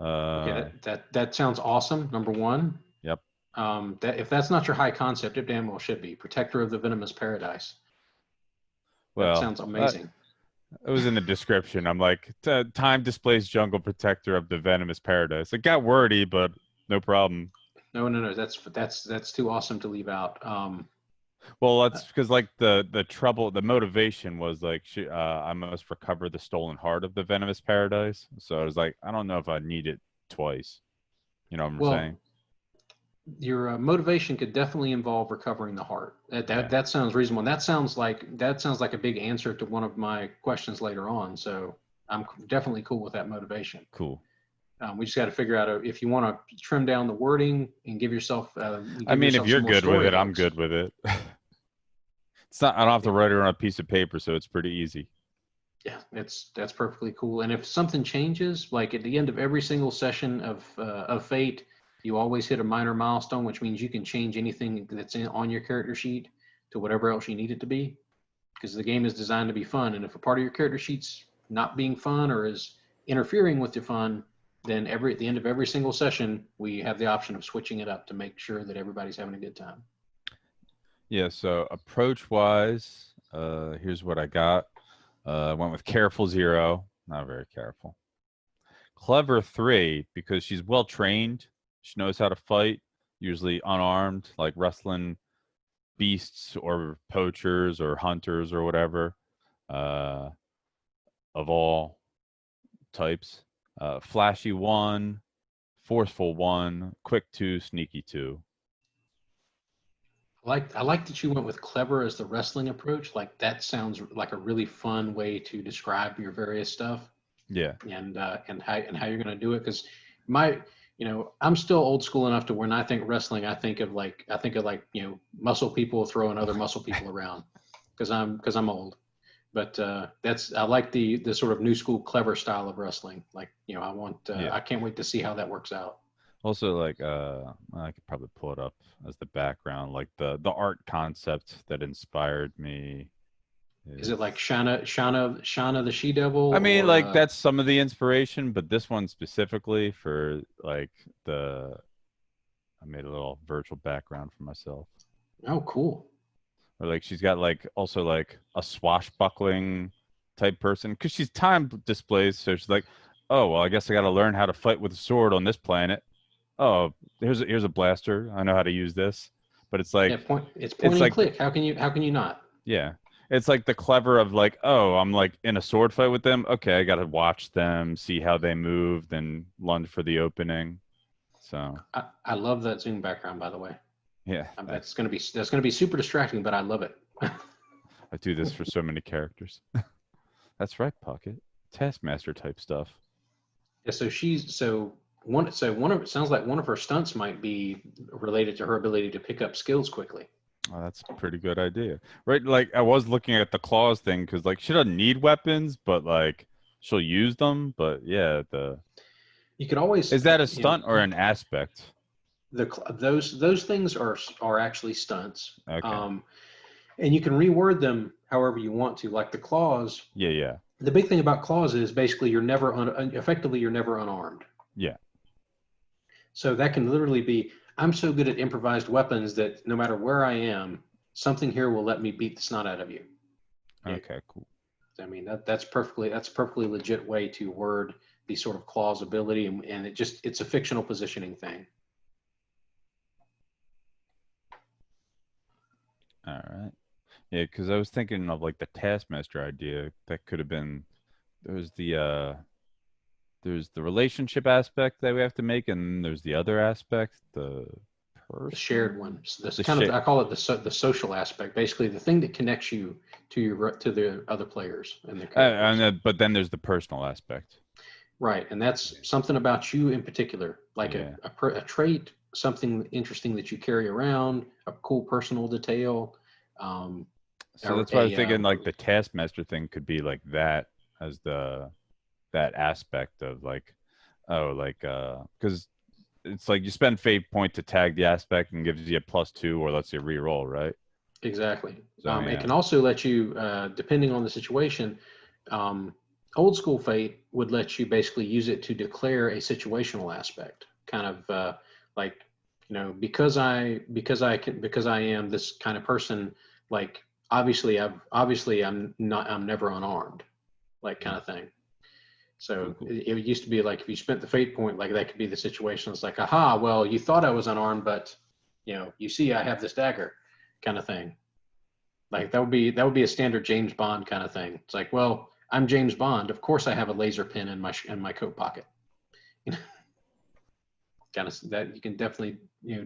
Okay, that sounds awesome. Number one. Yep. If that's not your high concept, it damn well should be protector of the venomous paradise. Well, that sounds amazing. It was in the description. I'm like, time displaced jungle protector of the venomous paradise. It got wordy, but no problem. No. That's too awesome to leave out. Well, that's because like the motivation was like I must recover the stolen heart of the venomous paradise. So I was like, I don't know if I need it twice. You know what I'm saying? Your motivation could definitely involve recovering the heart. That sounds reasonable. And that sounds like a big answer to one of my questions later on. So I'm definitely cool with that motivation. Cool. We just got to figure out if you want to trim down the wording and give yourself. If you're good with it, I'm good with it. It's not. I don't have to write it on a piece of paper, so it's pretty easy. Yeah, that's perfectly cool. And if something changes, like at the end of every single session of Fate, you always hit a minor milestone, which means you can change anything that's on your character sheet to whatever else you need it to be, because the game is designed to be fun. And if a part of your character sheet's not being fun or is interfering with your fun, then at the end of every single session, we have the option of switching it up to make sure that everybody's having a good time. Yeah, so approach-wise, here's what I got. I went with Careful 0, not very careful. Clever 3, because she's well-trained. She knows how to fight, usually unarmed, like wrestling beasts or poachers or hunters or whatever, of all types. Flashy 1, Forceful 1, Quick 2, Sneaky 2. I like that you went with clever as the wrestling approach. Like that sounds like a really fun way to describe your various stuff. Yeah. And how you're going to do it, because I'm still old school enough to when I think wrestling, I think of like muscle people throwing other muscle people around, because I'm old. But I like the sort of new school clever style of wrestling. Like I can't wait to see how that works out. Also, like I could probably pull it up as the background, like the art concept that inspired me. Is it like Shauna the She-Devil? I mean, like that's some of the inspiration, but this one specifically for like I made a little virtual background for myself. Oh, cool. Or like she's got like also like a swashbuckling type person, because she's time displaced, so she's like, oh well, I guess I got to learn how to fight with a sword on this planet. Oh, here's a blaster. I know how to use this. But it's like it's point and click. How can you not? Yeah. It's like the clever of like, oh, I'm like in a sword fight with them. Okay, I got to watch them, see how they move, then lunge for the opening. So I love that Zoom background, by the way. Yeah. That's gonna be super distracting, but I love it. I do this for so many characters. That's right, Pocket. Taskmaster type stuff. Yeah, so it sounds like one of her stunts might be related to her ability to pick up skills quickly. Oh, that's a pretty good idea, right? Like I was looking at the claws thing because like she doesn't need weapons, but like she'll use them. But yeah, You could always is that a stunt or an aspect? those things are actually stunts. Okay. And you can reword them however you want to. Like the claws. Yeah, yeah, The big thing about claws is basically you're never effectively you're never unarmed. yeah. So that can literally be, I'm so good at improvised weapons that no matter where I am, something here will let me beat the snot out of you. Okay, cool. I mean, that's a perfectly legit way to word the sort of claws ability, and it's a fictional positioning thing. All right. Yeah, because I was thinking of like the Taskmaster idea. That could have been there's the relationship aspect that we have to make, and there's the other aspect, the The shared person. one. So that's The kind of, shit. I call it the social aspect, basically the thing that connects you to the other players and their characters. But then there's the personal aspect. Right, and that's something about you in particular, like Yeah. a trait, something interesting that you carry around, a cool personal detail. So that's why I was thinking like the Taskmaster thing could be like that as that aspect of like, oh, like because it's like you spend fate point to tag the aspect and gives you a +2 or lets you re-roll, right? Exactly. So It yeah. can also let you, depending on the situation, old school fate would let you basically use it to declare a situational aspect, kind of like, because I am this kind of person, like I'm never unarmed, like kind of thing. So Cool. it used to be like if you spent the fate point, like that could be the situation. It's like, aha, well, you thought I was unarmed, but you see, I have this dagger, kind of thing. Like that would be a standard James Bond kind of thing. It's like, well, I'm James Bond. Of course, I have a laser pen in my coat pocket. Kind of that you can definitely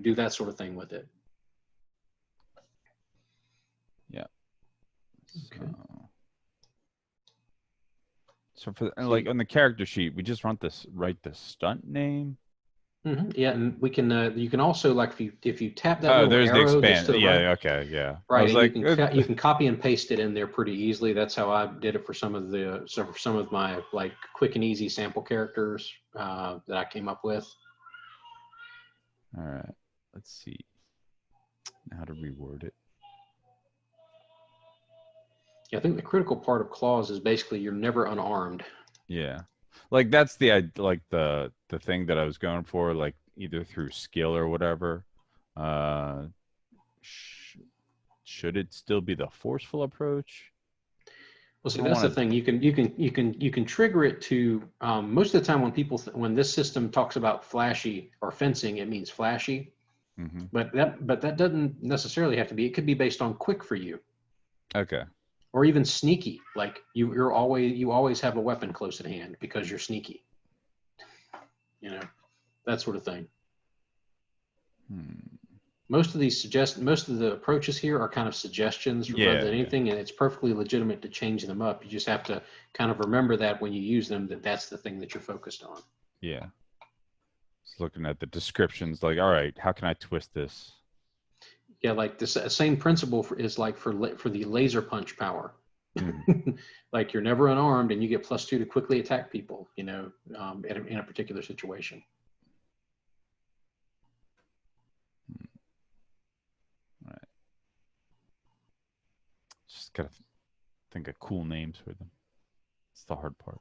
do that sort of thing with it. Yeah. Okay. So for like on the character sheet, we just write the stunt name. Mm-hmm. Yeah, and we can. You can also, like, if you tap that Oh, little there's the arrow that's expand. to the Yeah. right, Okay. Yeah. I right, was and like, you can copy and paste it in there pretty easily. That's how I did it for some of my like quick and easy sample characters that I came up with. all right. Let's see how to reword it. Yeah, I think the critical part of claws is basically you're never unarmed. Yeah, like that's the thing that I was going for, like either through skill or whatever. Uh, should it still be the forceful approach? Well, see, that's the thing. You can trigger it to most of the time when when this system talks about flashy or fencing, it means flashy. Mm-hmm. But that doesn't necessarily have to be. It could be based on quick for you. Okay. Or even sneaky, like you always have a weapon close at hand because you're sneaky. That sort of thing. Most of the approaches here are kind of suggestions rather than anything, and it's perfectly legitimate to change them up. You just have to kind of remember that when you use them, that's the thing that you're focused on. Yeah. Just looking at the descriptions, like, all right, how can I twist this? Yeah, like the same principle is like for the laser punch power. Like you're never unarmed, and you get +2 to quickly attack people. In a particular situation. Right. Just gotta think of cool names for them. It's the hard part.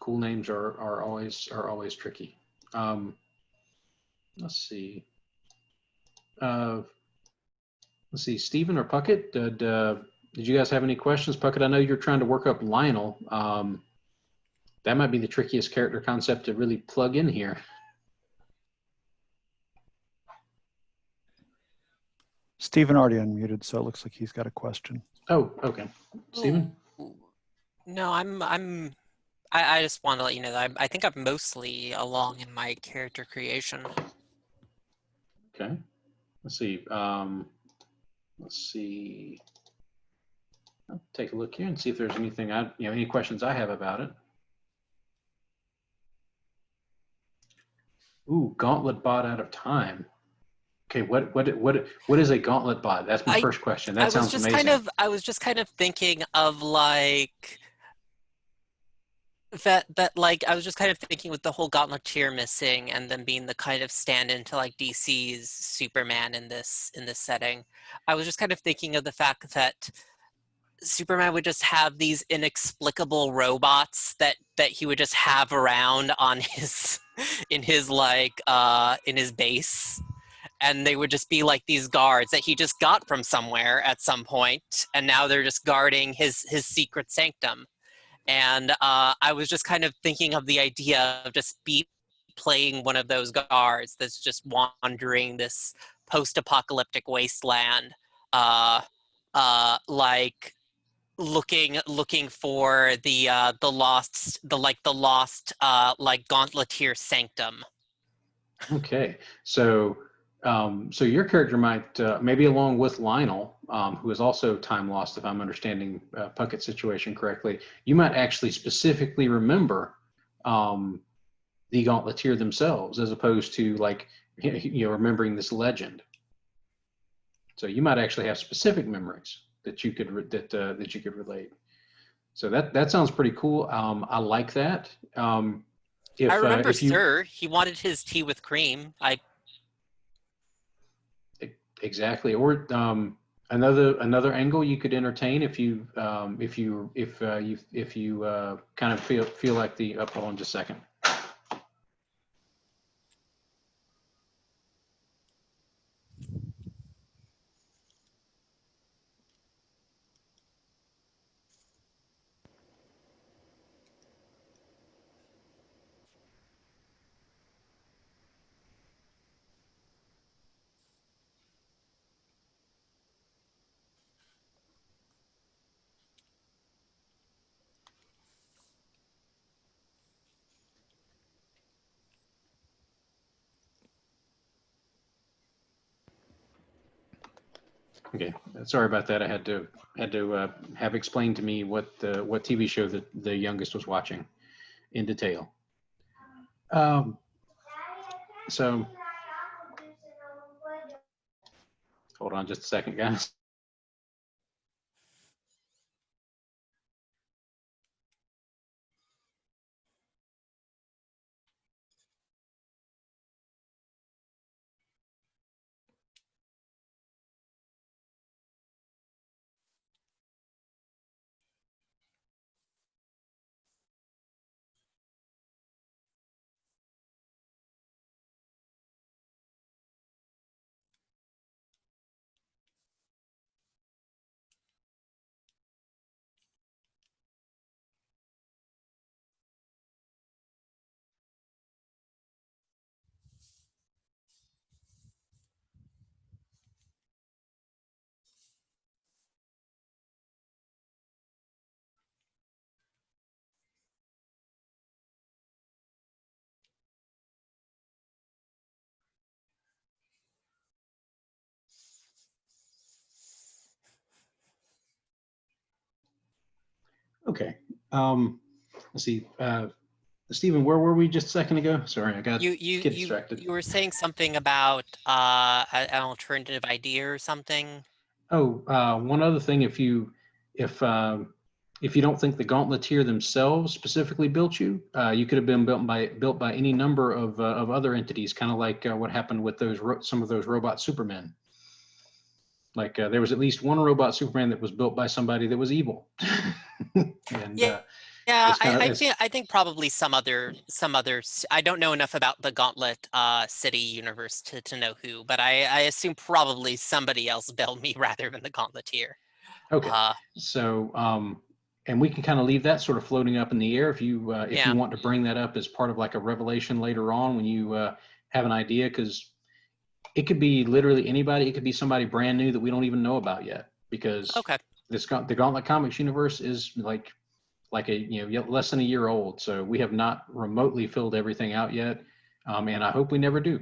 Cool names are always tricky. Let's see. Let's see, Stephen or Puckett, did you guys have any questions? Puckett, I know you're trying to work up Lionel. That might be the trickiest character concept to really plug in here. Stephen already unmuted, so it looks like he's got a question. Oh, okay. Stephen? No, I just want to let you know that I think I'm mostly along in my character creation. Okay. Let's see. I'll take a look here and see if there's anything any questions I have about it. Ooh, Gauntlet bot out of time. Okay, what is a Gauntlet bot? That's my first question. That sounds amazing. I was just kind of thinking of like that like I was just kind of thinking with the whole Gauntleteer missing and then being the kind of stand-in to like DC's Superman in this setting. I was just kind of thinking of the fact that Superman would just have these inexplicable robots that he would just have around on his in his base, and they would just be like these guards that he just got from somewhere at some point, and now they're just guarding his secret sanctum. And I was just kind of thinking of the idea of just playing one of those guards that's just wandering this post-apocalyptic wasteland, like looking for the lost like Gauntleteer sanctum. Okay, so so your character might maybe along with Lionel, who is also time lost, if I'm understanding Puckett's situation correctly, you might actually specifically remember the Gauntleteer themselves, as opposed to like remembering this legend. So you might actually have specific memories that you could that you could relate. So that sounds pretty cool. I like that. I remember if you Sir, he wanted his tea with cream. Exactly, or another angle you could entertain if you kind of feel like the hold on just a second. Okay, sorry about that. I had to have explained to me what TV show that the youngest was watching in detail. So hold on just a second, guys. Okay. Let's see. Stephen, where were we just a second ago? Sorry, I got get distracted. You were saying something about an alternative idea or something. Oh, one other thing, if you don't think the Gauntleteer themselves specifically built you, you could have been built by any number of other entities, kind of like what happened with some of those robot Supermen. Like there was at least one robot Superman that was built by somebody that was evil. And I think probably some others. I don't know enough about the Gauntlet city universe to know who, but I assume probably somebody else built me rather than the Gauntleteer. Okay, so and we can kind of leave that sort of floating up in the air if you want to bring that up as part of like a revelation later on when you have an idea, because it could be literally anybody. It could be somebody brand new that we don't even know about yet, because the Gauntlet Comics universe is like a less than a year old. So we have not remotely filled everything out yet, and I hope we never do.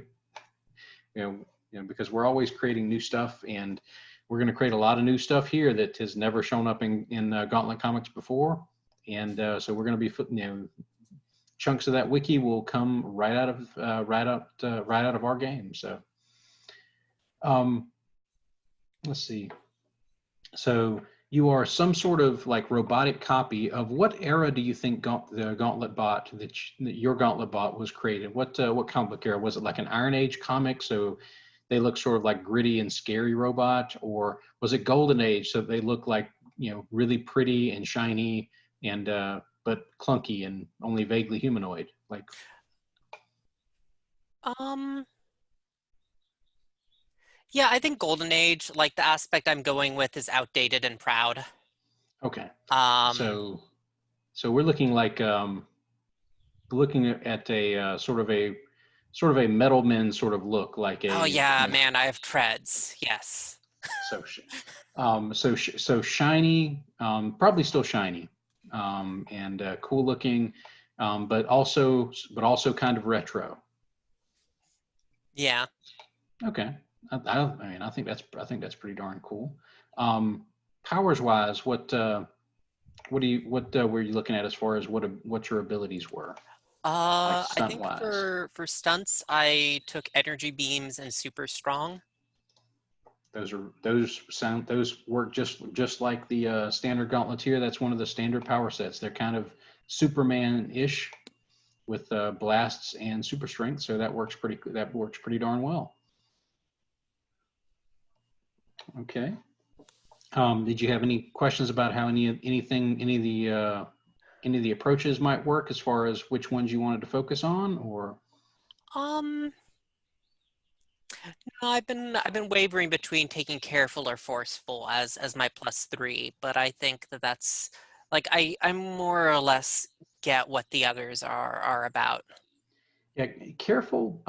Because we're always creating new stuff, and we're going to create a lot of new stuff here that has never shown up in Gauntlet Comics before, and so we're going to be chunks of that wiki will come right out of our game. So let's see. So you are some sort of like robotic copy of what era do you think the Gauntlet bot that your Gauntlet bot was created? What comic book era was it? Like an Iron Age comic, so they look sort of like gritty and scary robot, or was it Golden Age, so they look like, you know, really pretty and shiny and but clunky and only vaguely humanoid? Like, Yeah, I think Golden Age, like the aspect I'm going with is outdated and proud. okay, Um, so we're looking like looking at a sort of a metal men sort of look, like oh a, yeah, you know, man, I have treads. Yes. so shiny, probably still shiny, and cool looking, but also kind of retro. Yeah. Okay, I mean, I think that's pretty darn cool. Powers wise, what were you looking at as far as what your abilities were, like I stunt think wise? for stunts, I took energy beams and super strong. Those work just like the standard Gauntletier. That's one of the standard power sets. They're kind of Superman-ish with blasts and super strength, so that works pretty darn well. Okay. Did you have any questions about how any of the approaches might work, as far as which ones you wanted to focus on, or? No, I've been wavering between taking careful or forceful as my +3, but I think that's like I more or less get what the others are about. Yeah, careful.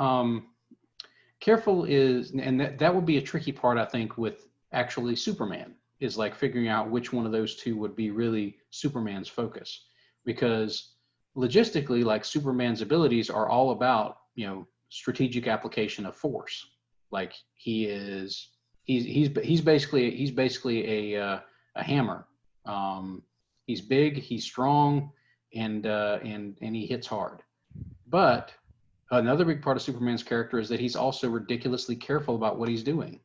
Careful is, and that would be a tricky part, I think, with actually Superman, is like figuring out which one of those two would be really Superman's focus, because logistically, like, Superman's abilities are all about, you know, strategic application of force. Like, he's basically a hammer. He's big, he's strong, and he hits hard. But another big part of Superman's character is that he's also ridiculously careful about what he's doing.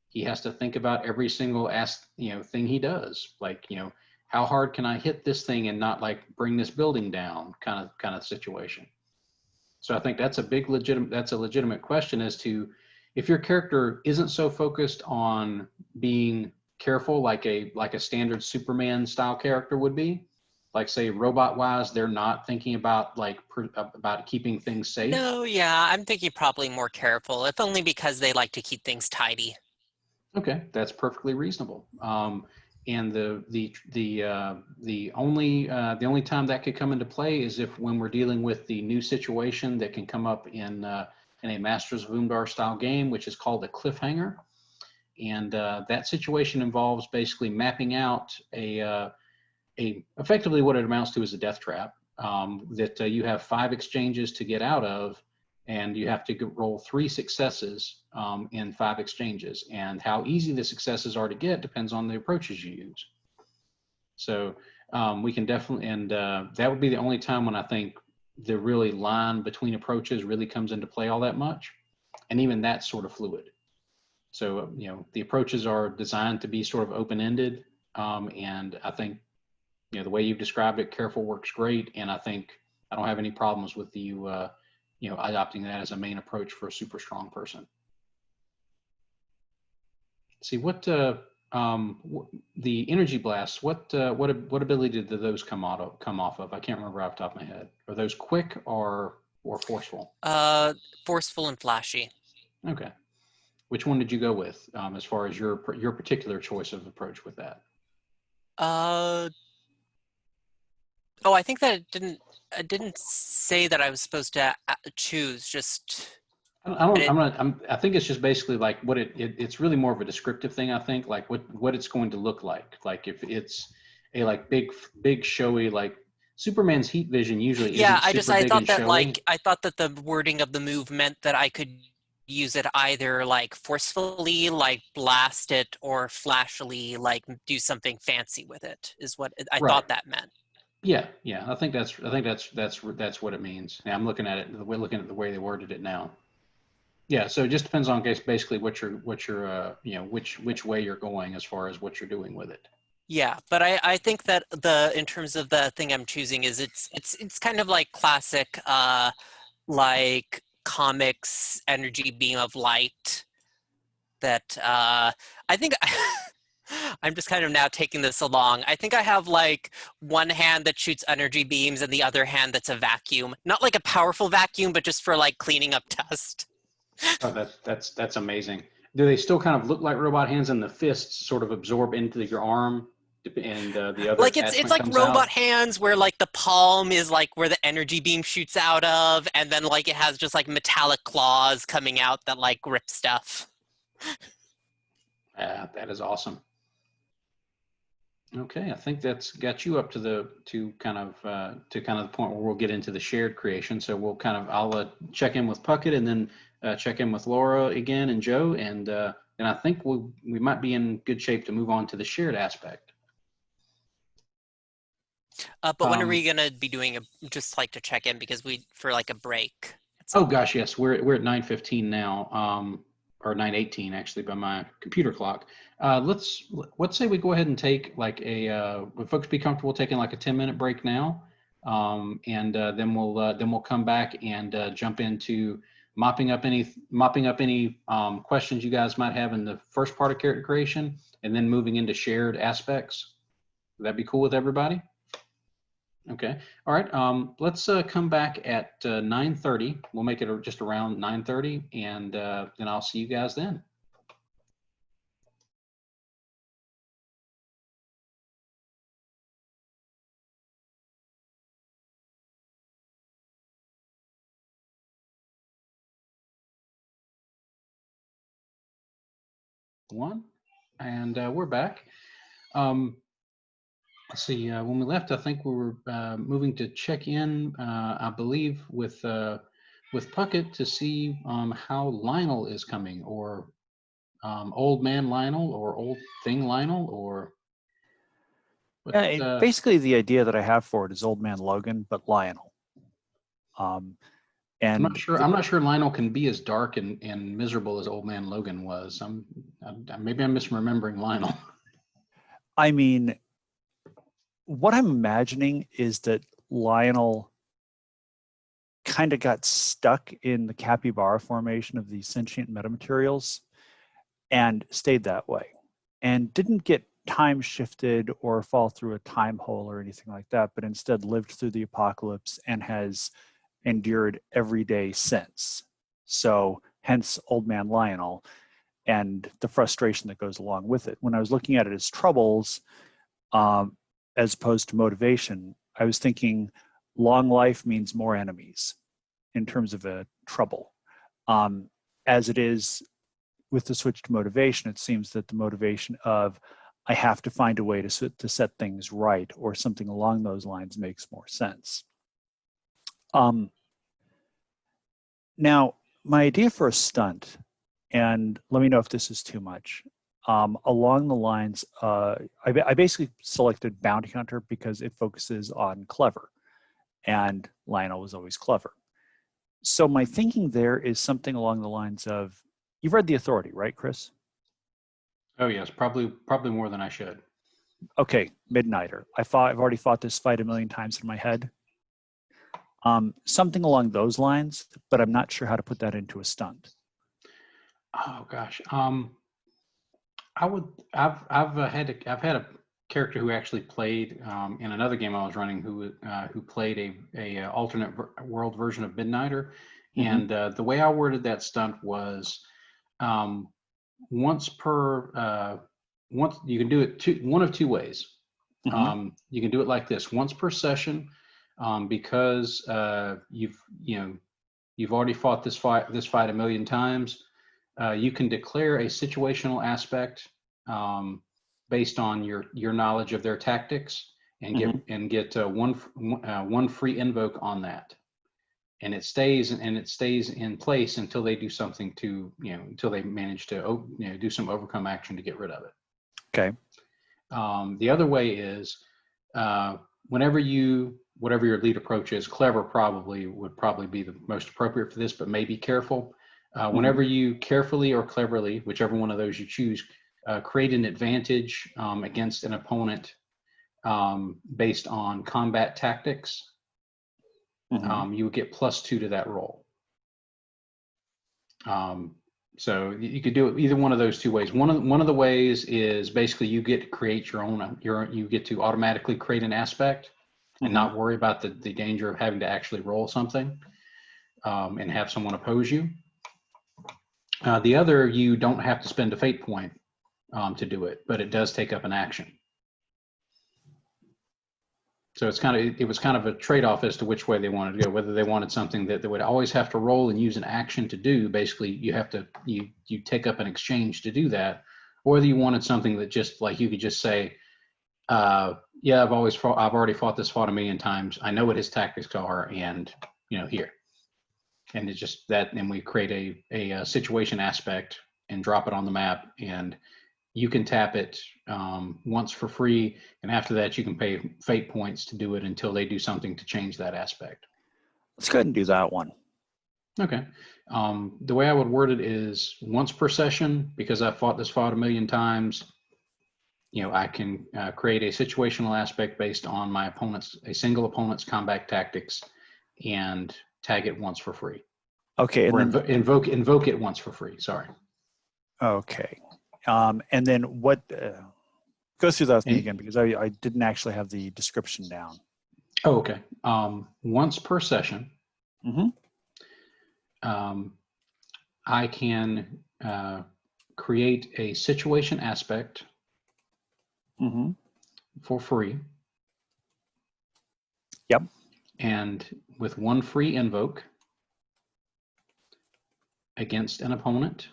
He has to think about every single thing he does. Like, you know, how hard can I hit this thing and not like bring this building down, kind of situation. So I think that's a legitimate question, as to if your character isn't so focused on being careful like a standard Superman style character would be. Like, say, robot wise, they're not thinking about about keeping things safe. No, yeah, I'm thinking probably more careful, if only because they like to keep things tidy. Okay, that's perfectly reasonable. And the only time that could come into play is if, when we're dealing with the new situation that can come up in a Masters of Umdaar style game, which is called a cliffhanger. And that situation involves basically mapping out effectively what it amounts to is a death trap, that you have 5 exchanges to get out of, and you have to roll 3 successes in 5 exchanges. And how easy the successes are to get depends on the approaches you use. So we can definitely, and that would be the only time when I think the really line between approaches really comes into play all that much. And even that's sort of fluid. So, you know, the approaches are designed to be sort of open-ended. And I think, you know, the way you've described it, careful works great. And I think I don't have any problems with you, adopting that as a main approach for a super strong person. See, the energy blasts, what ability did those come off of? I can't remember off the top of my head. Are those quick or forceful? Forceful and flashy. Okay. Which one did you go with, as far as your particular choice of approach with that? Oh, I think that it didn't say that I was supposed to choose. Just I think it's just basically like what it's really more of a descriptive thing. I think, like, what it's going to look like. Like, if it's a like big showy, like Superman's heat vision usually yeah. isn't super big and showy. I thought that the wording of the move meant that I could use it either like forcefully, like blast it, or flashily, like do something fancy with it. Is what I Right. thought that meant. Yeah, yeah. I think that's what it means. Yeah, I'm looking at it the way they worded it now. Yeah, so it just depends on basically what you're which way you're going as far as what you're doing with it. Yeah, but I think that in terms of the thing I'm choosing is it's kind of like classic like comics energy beam of light that I think I'm just kind of now taking this along. I think I have like one hand that shoots energy beams and the other hand that's a vacuum. Not like a powerful vacuum, but just for like cleaning up dust. Oh, that's amazing. Do they still kind of look like robot hands, and the fists sort of absorb into your arm, and the other Like it's attachment like comes robot out? hands where like the palm is like where the energy beam shoots out of, and then like it has just like metallic claws coming out that like grip stuff. That is awesome. Okay, I think that's got you up to the kind of the point where we'll get into the shared creation. So I'll check in with Puckett, and then check in with Laura again and Joe, and I think we might be in good shape to move on to the shared aspect. But when are we gonna be doing just like to check in because for like a break? Oh gosh, yes, we're at 9:15 now, or 9:18 actually by my computer clock. Let's say we go ahead and take like would folks be comfortable taking like a 10-minute break now, and then we'll come back and jump into mopping up any questions you guys might have in the first part of character creation, and then moving into shared aspects. Would that be cool with everybody? Okay. All right. Let's come back at 9:30. We'll make it just around 9:30, and then I'll see you guys then. And we're back. Let's see. When we left, I think we were moving to check in, I believe, with Puckett to see how Lionel is coming, or old man Lionel, or old thing Lionel, or what? Basically, the idea that I have for it is Old Man Logan, but Lionel. And I'm not sure Lionel can be as dark and miserable as Old Man Logan was. Maybe I'm misremembering Lionel. I mean, what I'm imagining is that Lionel kind of got stuck in the capybara formation of these sentient metamaterials and stayed that way, and didn't get time shifted or fall through a time hole or anything like that, but instead lived through the apocalypse and has endured every day since. So hence Old Man Lionel and the frustration that goes along with it. When I was looking at it as troubles, as opposed to motivation, I was thinking long life means more enemies in terms of a trouble. As it is with the switch to motivation, it seems that the motivation of I have to find a way to set things right or something along those lines makes more sense. Now, my idea for a stunt, and let me know if this is too much, along the lines, I basically selected Bounty Hunter because it focuses on clever, and Lionel was always clever. So my thinking there is something along the lines of, you've read The Authority, right, Chris? Oh yes, probably more than I should. Okay, Midnighter. I've already fought this fight a million times in my head. Something along those lines, but I'm not sure how to put that into a stunt. Oh gosh, I've had a character who actually played in another game I was running who played a alternate world version of Midnighter, and the way I worded that stunt was once you can do it one of two ways. You can do it like this: once per session, because you've already fought this fight a million times. You can declare a situational aspect based on your knowledge of their tactics, and get one free invoke on that, and it stays in place until they do something until they manage to do some overcome action to get rid of it. Okay. The other way is whatever your lead approach is, clever would probably be the most appropriate for this, but maybe careful. Whenever you carefully or cleverly, whichever one of those you choose, create an advantage against an opponent based on combat tactics, you would get +2 to that roll. So you could do it either one of those two ways. One of the ways is basically you get to create you get to automatically create an aspect and not worry about the danger of having to actually roll something and have someone oppose you. The other, you don't have to spend a fate point to do it, but it does take up an action. So it was kind of a trade-off as to which way they wanted to go, whether they wanted something that they would always have to roll and use an action to do. Basically, you take up an exchange to do that, or whether you wanted something that just like you could just say, yeah, I've already fought this fight a million times. I know what his tactics are, and here. And it's just that, and we create a situation aspect and drop it on the map, and you can tap it once for free, and after that you can pay fate points to do it until they do something to change that aspect. Let's go ahead and do that one. Okay. The way I would word it is once per session, because I've fought this fight a million times, I can create a situational aspect based on a single opponent's combat tactics and tag it once for free. Okay. Or invoke it once for free. Sorry. Okay. And then what, go through that with me again, because I didn't actually have the description down. Oh, okay. Once per session, I can create a situation aspect for free. Yep. And with one free invoke against an opponent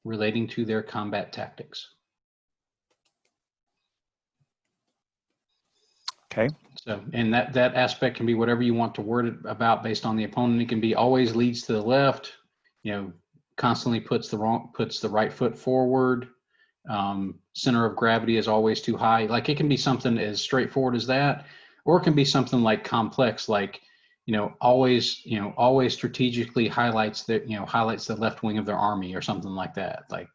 relating to their combat tactics. Okay. So, and that aspect can be whatever you want to word it about based on the opponent. It can be always leads to the left, constantly puts the right foot forward. Center of gravity is always too high. Like it can be something as straightforward as that, or it can be something like complex, like always strategically highlights the left wing of their army or something like that. Like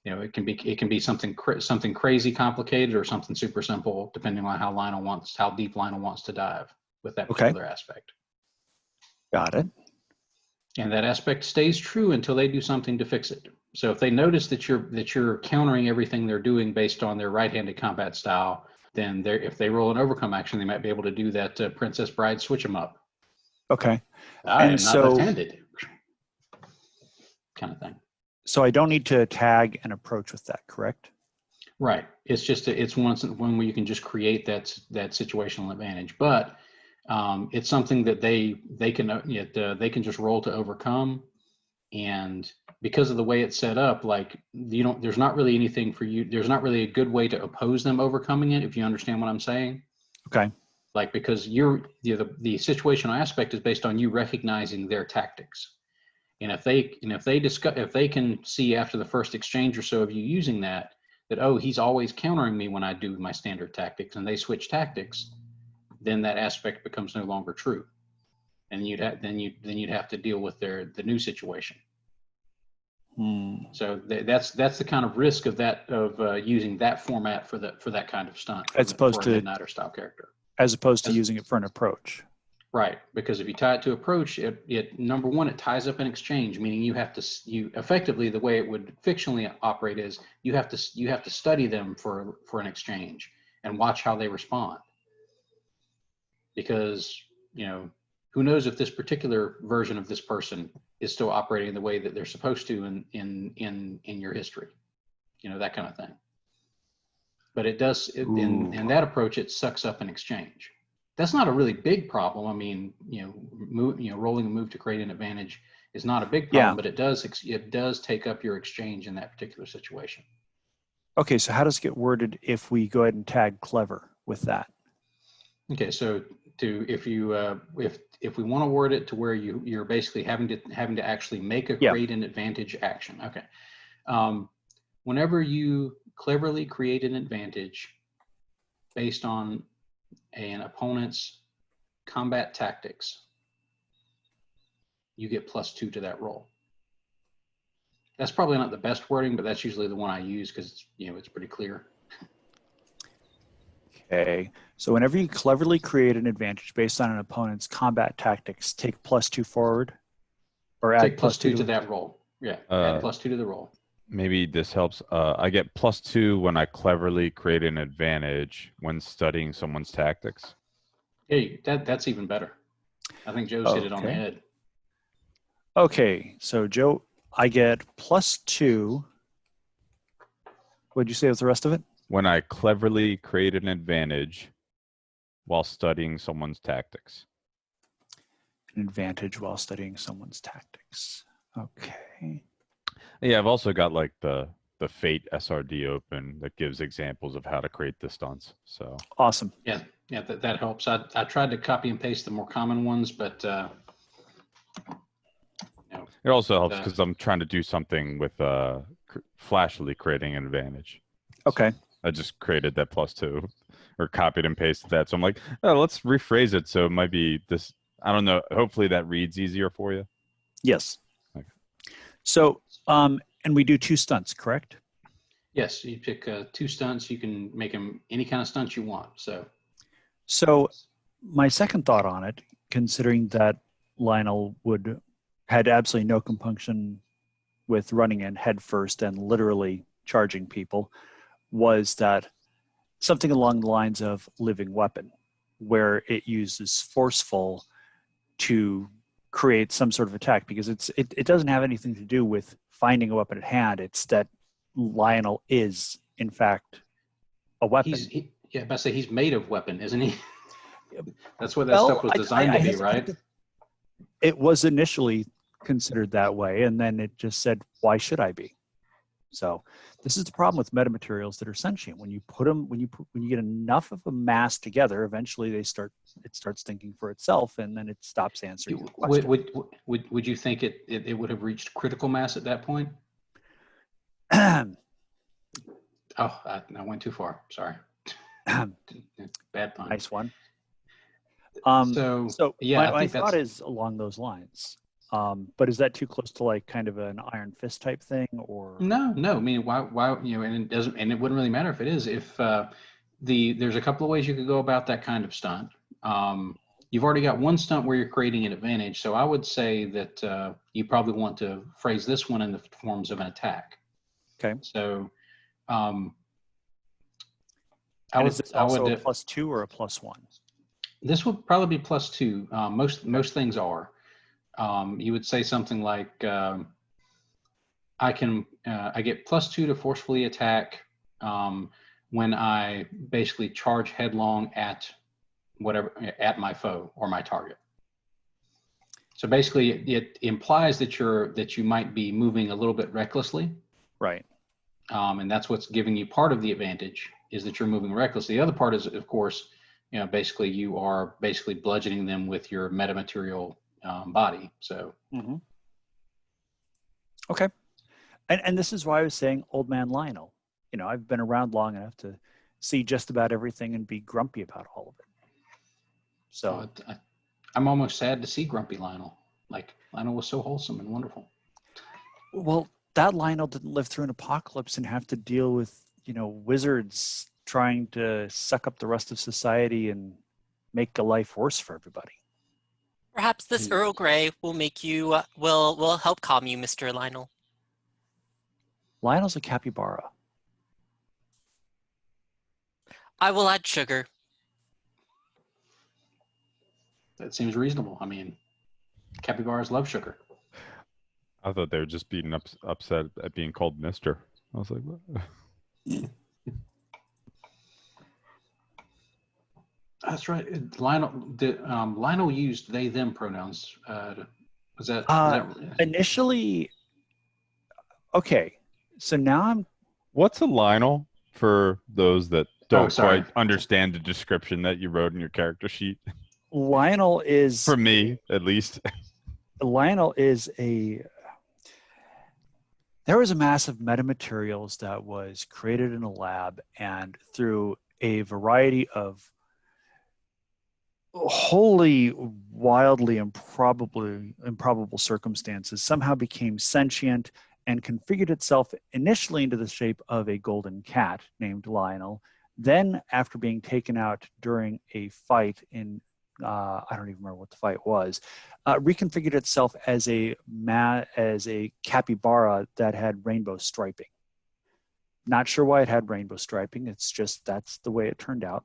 it can be something crazy complicated or something super simple, depending on how deep Lionel wants to dive with that particular aspect. Got it. And that aspect stays true until they do something to fix it. So if they notice that you're countering everything they're doing based on their right-handed combat style, then if they roll an overcome action, they might be able to do that Princess Bride switch them up. Okay. I am not left-handed kind of thing. So I don't need to tag an approach with that, correct? Right. It's just it's one where you can just create that situational advantage, but it's something that they can just roll to overcome, and because of the way it's set up, like there's not really anything for you. There's not really a good way to oppose them overcoming it, if you understand what I'm saying. Okay. Like because the situational aspect is based on you recognizing their tactics, and if they can see after the first exchange or so of you using that oh, he's always countering me when I do my standard tactics, and they switch tactics, then that aspect becomes no longer true, and you'd have to deal with the new situation. So that's the kind of risk of using that format for that kind of stunt, as opposed to a Midnighter style character, as opposed to using it for an approach. Right, because if you tie it to approach, it number one, it ties up an exchange, meaning you effectively, the way it would fictionally operate is you have to study them for an exchange and watch how they respond, because who knows if this particular version of this person is still operating the way that they're supposed to in your history, that kind of thing. But it does, in that approach, it sucks up an exchange. That's not a really big problem. I mean, rolling a move to create an advantage is not a big problem, but it does take up your exchange in that particular situation. Okay, so how does it get worded if we go ahead and tag clever with that? Okay, so if we want to word it to where you're basically having to actually make a create an advantage action. Okay, whenever you cleverly create an advantage based on an opponent's combat tactics, you get +2 to that roll. That's probably not the best wording, but that's usually the one I use because it's pretty clear. Okay. So whenever you cleverly create an advantage based on an opponent's combat tactics, take +2 forward, or add Take +2 to to that roll. Yeah, add +2 to the roll. Maybe this helps. I get +2 when I cleverly create an advantage when studying someone's tactics. Hey, that's even better. I think Joe's hit it on the Okay. head. Okay. So Joe, I get +2. What'd you say was the rest of it? When I cleverly create an advantage while studying someone's tactics. An advantage while studying someone's tactics. Okay. Yeah, I've also got like the Fate SRD open that gives examples of how to create the stunts. So Awesome. Yeah, that helps. I tried to copy and paste the more common ones, but it also helps because I'm trying to do something with flashily creating an advantage. Okay. I just created that +2 or copied and pasted that. So I'm like, oh, let's rephrase it. So it might be this. I don't know. Hopefully that reads easier for you. Yes. Okay. So, and we do 2 stunts, correct? yes, you pick 2 stunts. You can make them any kind of stunts you want. So my second thought on it, considering that Lionel had absolutely no compunction with running in head first and literally charging people, was that something along the lines of living weapon, where it uses forceful to create some sort of attack, because it doesn't have anything to do with finding a weapon at hand. It's that Lionel is in fact a weapon. But I say he's made of weapon, isn't he? That's what that stuff was designed to be, right? It was initially considered that way, and then it just said, why should I be? So this is the problem with metamaterials that are sentient. When you put them, when you get enough of a mass together, eventually it starts thinking for itself, and then it stops answering your question. Would you think it would have reached critical mass at that point? Oh, I went too far. Sorry. Bad pun. Nice one. So yeah, my thought is along those lines. But is that too close to like kind of an Iron Fist type thing, or no? I mean, why and it wouldn't really matter if it is. If there's a couple of ways you could go about that kind of stunt. You've already got one stunt where you're creating an advantage, so I would say that you probably want to phrase this one in the forms of an attack. Okay. So is this also a +2 or a +1? This would probably be +2. Most things are. You would say something like, I get +2 to forcefully attack when I basically charge headlong at my foe or my target. So basically, it implies that you might be moving a little bit recklessly, right? And that's what's giving you part of the advantage, is that you're moving recklessly. The other part is, of course, basically you are basically bludgeoning them with your metamaterial body. So okay, and this is why I was saying old man Lionel. I've been around long enough to see just about everything and be grumpy about all of it. So I'm almost sad to see grumpy Lionel. Like, Lionel was so wholesome and wonderful. Well, that Lionel didn't live through an apocalypse and have to deal with wizards trying to suck up the rest of society and make a life worse for everybody. Perhaps this Earl Grey will make you will help calm you, Mr. Lionel. Lionel's a capybara. I will add sugar. That seems reasonable. I mean, capybaras love sugar. I thought they were just being upset at being called Mister. I was like, what? That's right. Lionel used they them pronouns. Was that initially? Okay, so now What's a Lionel for those that don't sorry. quite understand the description that you wrote in your character sheet? Lionel is, for me at least. Lionel is there was a mass of metamaterials that was created in a lab, and through a variety of wholly wildly improbable circumstances somehow became sentient and configured itself initially into the shape of a golden cat named Lionel. Then, after being taken out during a fight in, I don't even remember what the fight was, reconfigured itself as a capybara that had rainbow striping. Not sure why it had rainbow striping. It's just that's the way it turned out.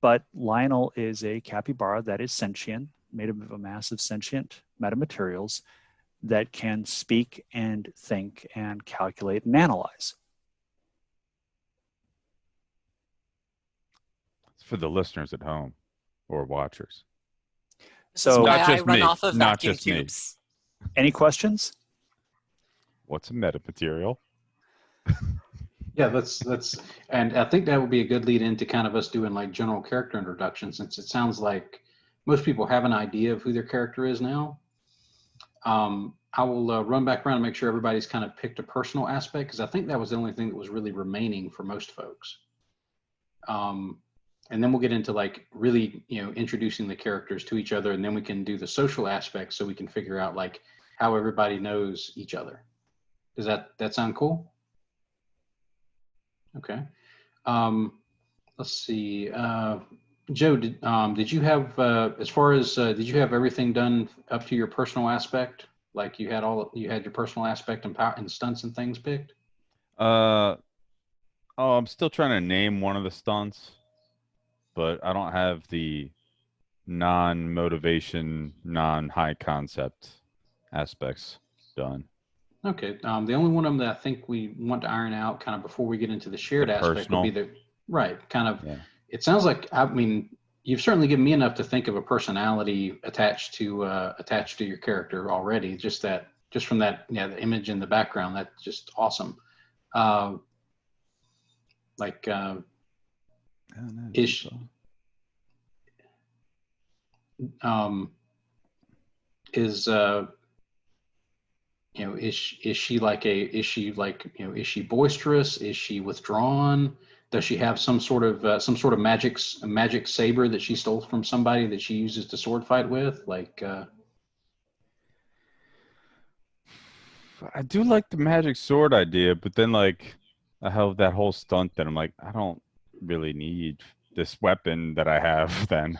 But Lionel is a capybara that is sentient, made of a mass of sentient metamaterials that can speak and think and calculate and analyze. It's for the listeners at home or watchers. This is So, why Not I just run me, off of not vacuum just me. tubes. any questions? What's a metamaterial? Yeah, and I think that would be a good lead into kind of us doing like general character introduction, since it sounds like most people have an idea of who their character is now. I will run back around and make sure everybody's kind of picked a personal aspect, because I think that was the only thing that was really remaining for most folks. And then we'll get into like really, introducing the characters to each other, and then we can do the social aspects so we can figure out like how everybody knows each other. Does that sound cool? Okay. Let's see. Joe, did you have as far as did you have everything done up to your personal aspect? Like you had your personal aspect and power and stunts and things picked? Oh, I'm still trying to name one of the stunts, but I don't have the non-motivation, non-high concept aspects done. Okay. The only one of them that I think we want to iron out kind of before we get into the shared The aspect would be personal? right, kind of. Yeah. It sounds like, I mean, you've certainly given me enough to think of a personality attached to your character already. Just from that, the image in the background, that's just awesome. Like, is is is she boisterous? Is she withdrawn? Does she have some sort of magic saber that she stole from somebody that she uses to sword fight with? Like, I do like the magic sword idea, but then like I have that whole stunt that I'm like, I don't really need this weapon that I have then.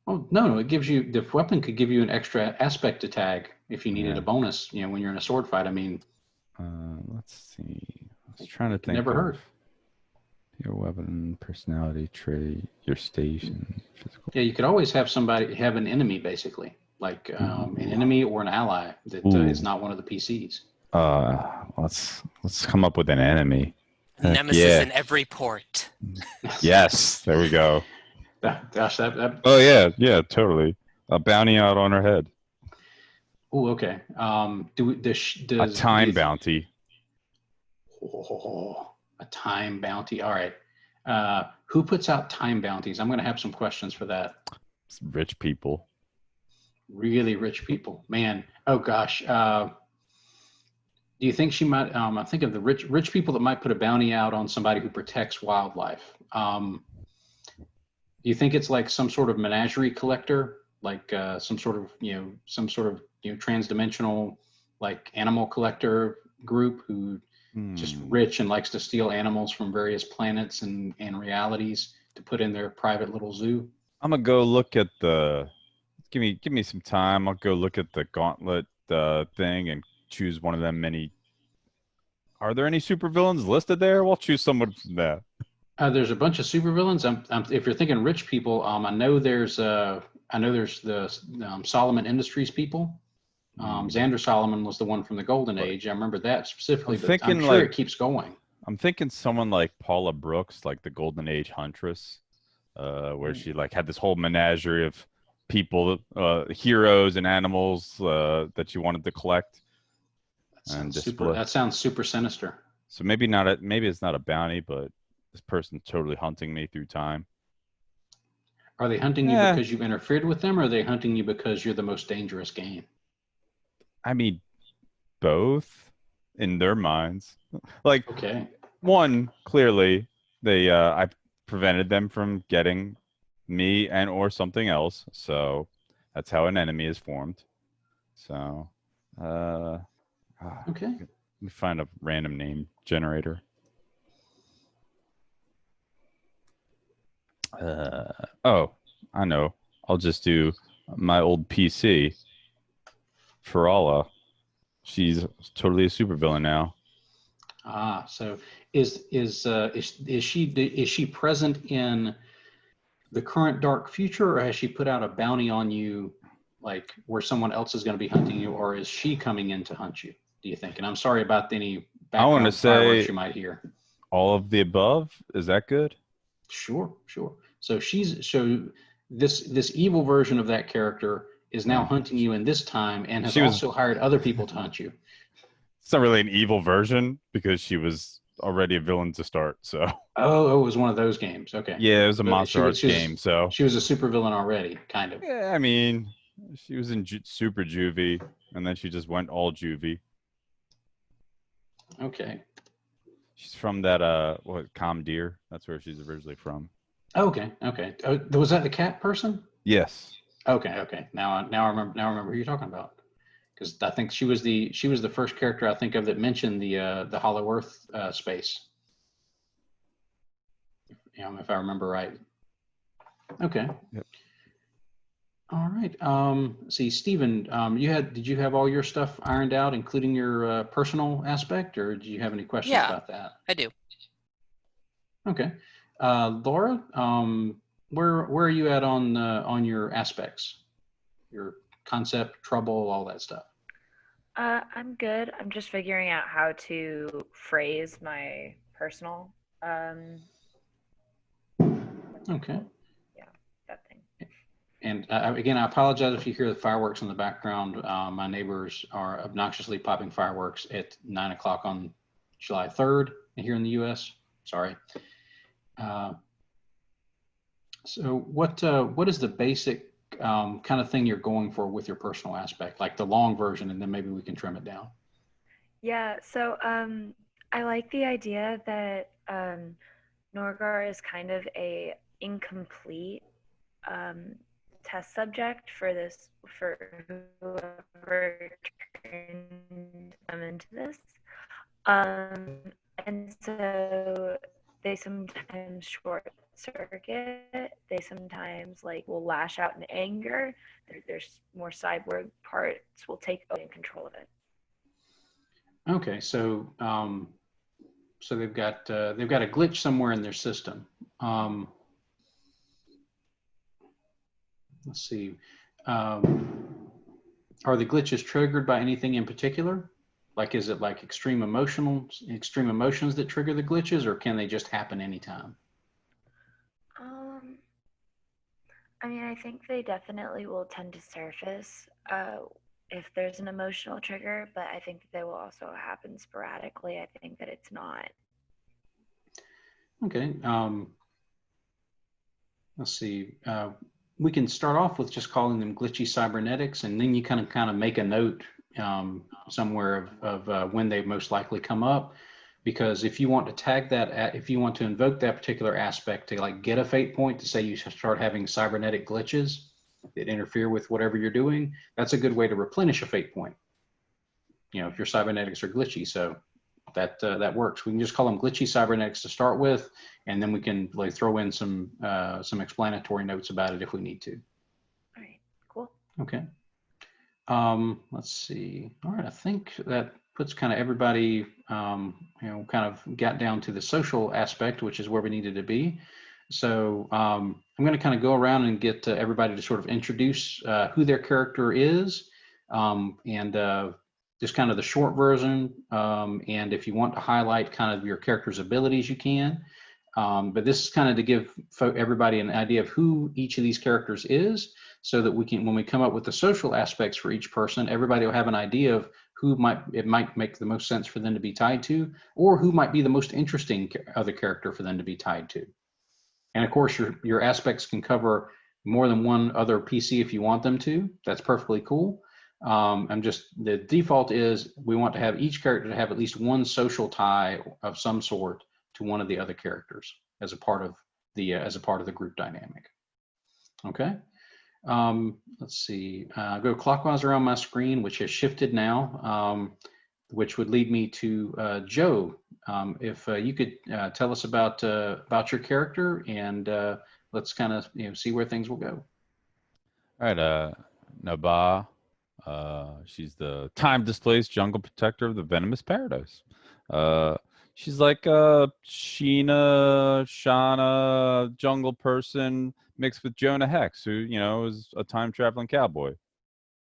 oh no, it gives you, the weapon could give you an extra aspect to tag if you needed Yeah. a bonus. When you're in a sword fight. I mean, Let's see. I was trying to it think never of hurt. your weapon, personality trait, your station, physical. Yeah, you could always have an enemy, basically, like an enemy or an ally that is not one of the PCs. Let's come up with an enemy. Heck Nemesis yeah. in every port. Yes, there we go. Gosh, that. Oh yeah, totally. A bounty out on her head. Oh, okay. A time bounty. Oh, a time bounty. All right. Who puts out time bounties? I'm going to have some questions for that. It's rich people. Really rich people, man. Oh gosh. Do you think she might? I think of the rich people that might put a bounty out on somebody who protects wildlife. Do you think it's like some sort of menagerie collector, like some sort of transdimensional like animal collector group who just rich and likes to steal animals from various planets and realities to put in their private little zoo? I'm gonna go look at the. Give me some time. I'll go look at the Gauntlet thing and choose one of them many. Are there any supervillains listed there? We'll choose someone from that. There's a bunch of supervillains. If you're thinking rich people, I know there's the Solomon Industries people. Xander Solomon was the one from the Golden Age. I remember that specifically, but I'm sure it keeps going. I'm thinking someone like Paula Brooks, like the Golden Age Huntress, where she like had this whole menagerie of people, heroes and animals that she wanted to collect and display. That sounds super sinister. So maybe it's not a bounty, but this person's totally hunting me through time. Are they hunting you because you've interfered with them, or are they hunting you because you're the most dangerous game? I mean, both in their minds. Like, okay. One, clearly, I prevented them from getting me and or something else. So that's how an enemy is formed. So, Okay. let me find a random name generator. Oh, I know. I'll just do my old PC, Farala. She's totally a supervillain now. Ah, so is she present in the current dark future, or has she put out a bounty on you, like where someone else is going to be hunting you, or is she coming in to hunt you? Do you think? And I'm sorry about any I want to background fireworks say you might hear. all of the above. Is that good? Sure, sure. So this evil version of that character is now Yeah. hunting you in this time and has She was. also hired other people to hunt you. It's not really an evil version because she was already a villain to start. So Oh, it was one of those games. Okay. yeah, it was a So Monster Arts game. So she was a supervillain already, kind of. yeah, I mean, she was in Super Juvie, and then she just went all Juvie. Okay. She's from that Comdeer. That's where she's originally from. Okay. Okay. Was that the cat person? Yes. Okay. Okay. Now I remember who you're talking about, because I think she was the first character I think of that mentioned the Hollow Earth space. If I remember right. Okay. Yep. All right. See, Stephen, did you have all your stuff ironed out, including your personal aspect, or do you have any questions Yeah, about that? I do. Okay. Laura, where are you at on your aspects, your concept, trouble, all that stuff? I'm good. I'm just figuring out how to phrase my personal Okay. yeah, that thing. And again, I apologize if you hear the fireworks in the background. My neighbors are obnoxiously popping fireworks at 9 o'clock on July 3rd here in the U.S. Sorry. So what is the basic kind of thing you're going for with your personal aspect, like the long version, and then maybe we can trim it down? Yeah, so I like the idea that Norgar is kind of a incomplete test subject for whoever turned them into this. And so they sometimes short circuit. They sometimes will lash out in anger. There's more cyborg parts will take over control of it. Okay, so so they've got a glitch somewhere in their system. Let's see. Are the glitches triggered by anything in particular? Like, is it like extreme emotions that trigger the glitches, or can they just happen anytime? I mean, I think they definitely will tend to surface if there's an emotional trigger, but I think they will also happen sporadically. I think that it's not. Okay. Let's see. We can start off with just calling them glitchy cybernetics, and then you kind of make a note somewhere of when they most likely come up. Because if you want to tag that, if you want to invoke that particular aspect to like get a fate point to say you start having cybernetic glitches that interfere with whatever you're doing, that's a good way to replenish a fate point. If your cybernetics are glitchy, so that works. We can just call them glitchy cybernetics to start with, and then we can throw in some explanatory notes about it if we need to. All right, cool. Okay. Let's see. All right, I think that puts kind of everybody, kind of got down to the social aspect, which is where we needed to be. So I'm going to kind of go around and get everybody to sort of introduce who their character is, and just kind of the short version. And if you want to highlight kind of your character's abilities, you can. But this is kind of to give everybody an idea of who each of these characters is, so that we can, when we come up with the social aspects for each person, everybody will have an idea of who it might make the most sense for them to be tied to, or who might be the most interesting other character for them to be tied to. And of course, your aspects can cover more than one other PC if you want them to. That's perfectly cool. The default is we want to have each character to have at least one social tie of some sort to one of the other characters as a part of the group dynamic. Okay. Let's see. Go clockwise around my screen, which has shifted now, which would lead me to Joe. If you could tell us about your character, and let's kind of see where things will go. All right, Naba. She's the time-displaced jungle protector of the venomous paradise. She's like a Shauna jungle person mixed with Jonah Hex, who is a time-traveling cowboy,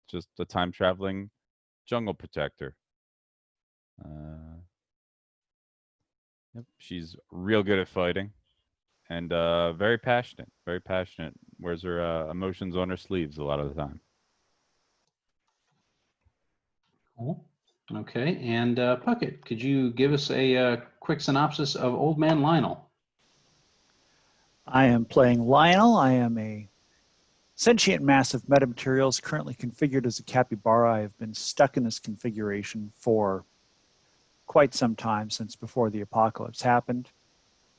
just a time-traveling jungle protector. Yep, she's real good at fighting and very passionate. Very passionate. Wears her emotions on her sleeves a lot of the time. Cool. Okay, and Puckett, could you give us a quick synopsis of Old Man Lionel? I am playing Lionel. I am a sentient mass of metamaterials currently configured as a capybara. I have been stuck in this configuration for quite some time, since before the apocalypse happened.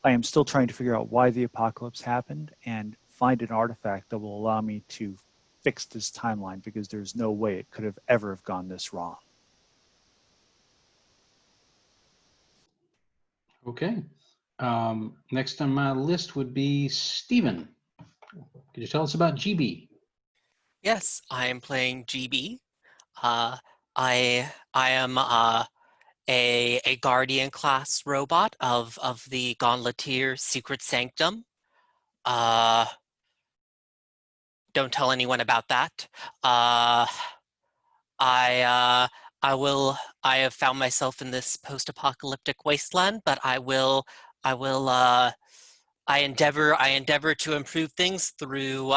I am still trying to figure out why the apocalypse happened and find an artifact that will allow me to fix this timeline, because there's no way it could have ever have gone this wrong. Okay. Next on my list would be Stephen. Could you tell us about GB? Yes, I am playing GB. I am a Guardian class robot of the Gauntleteer Secret Sanctum. Don't tell anyone about that. I have found myself in this post-apocalyptic wasteland, but I endeavor to improve things through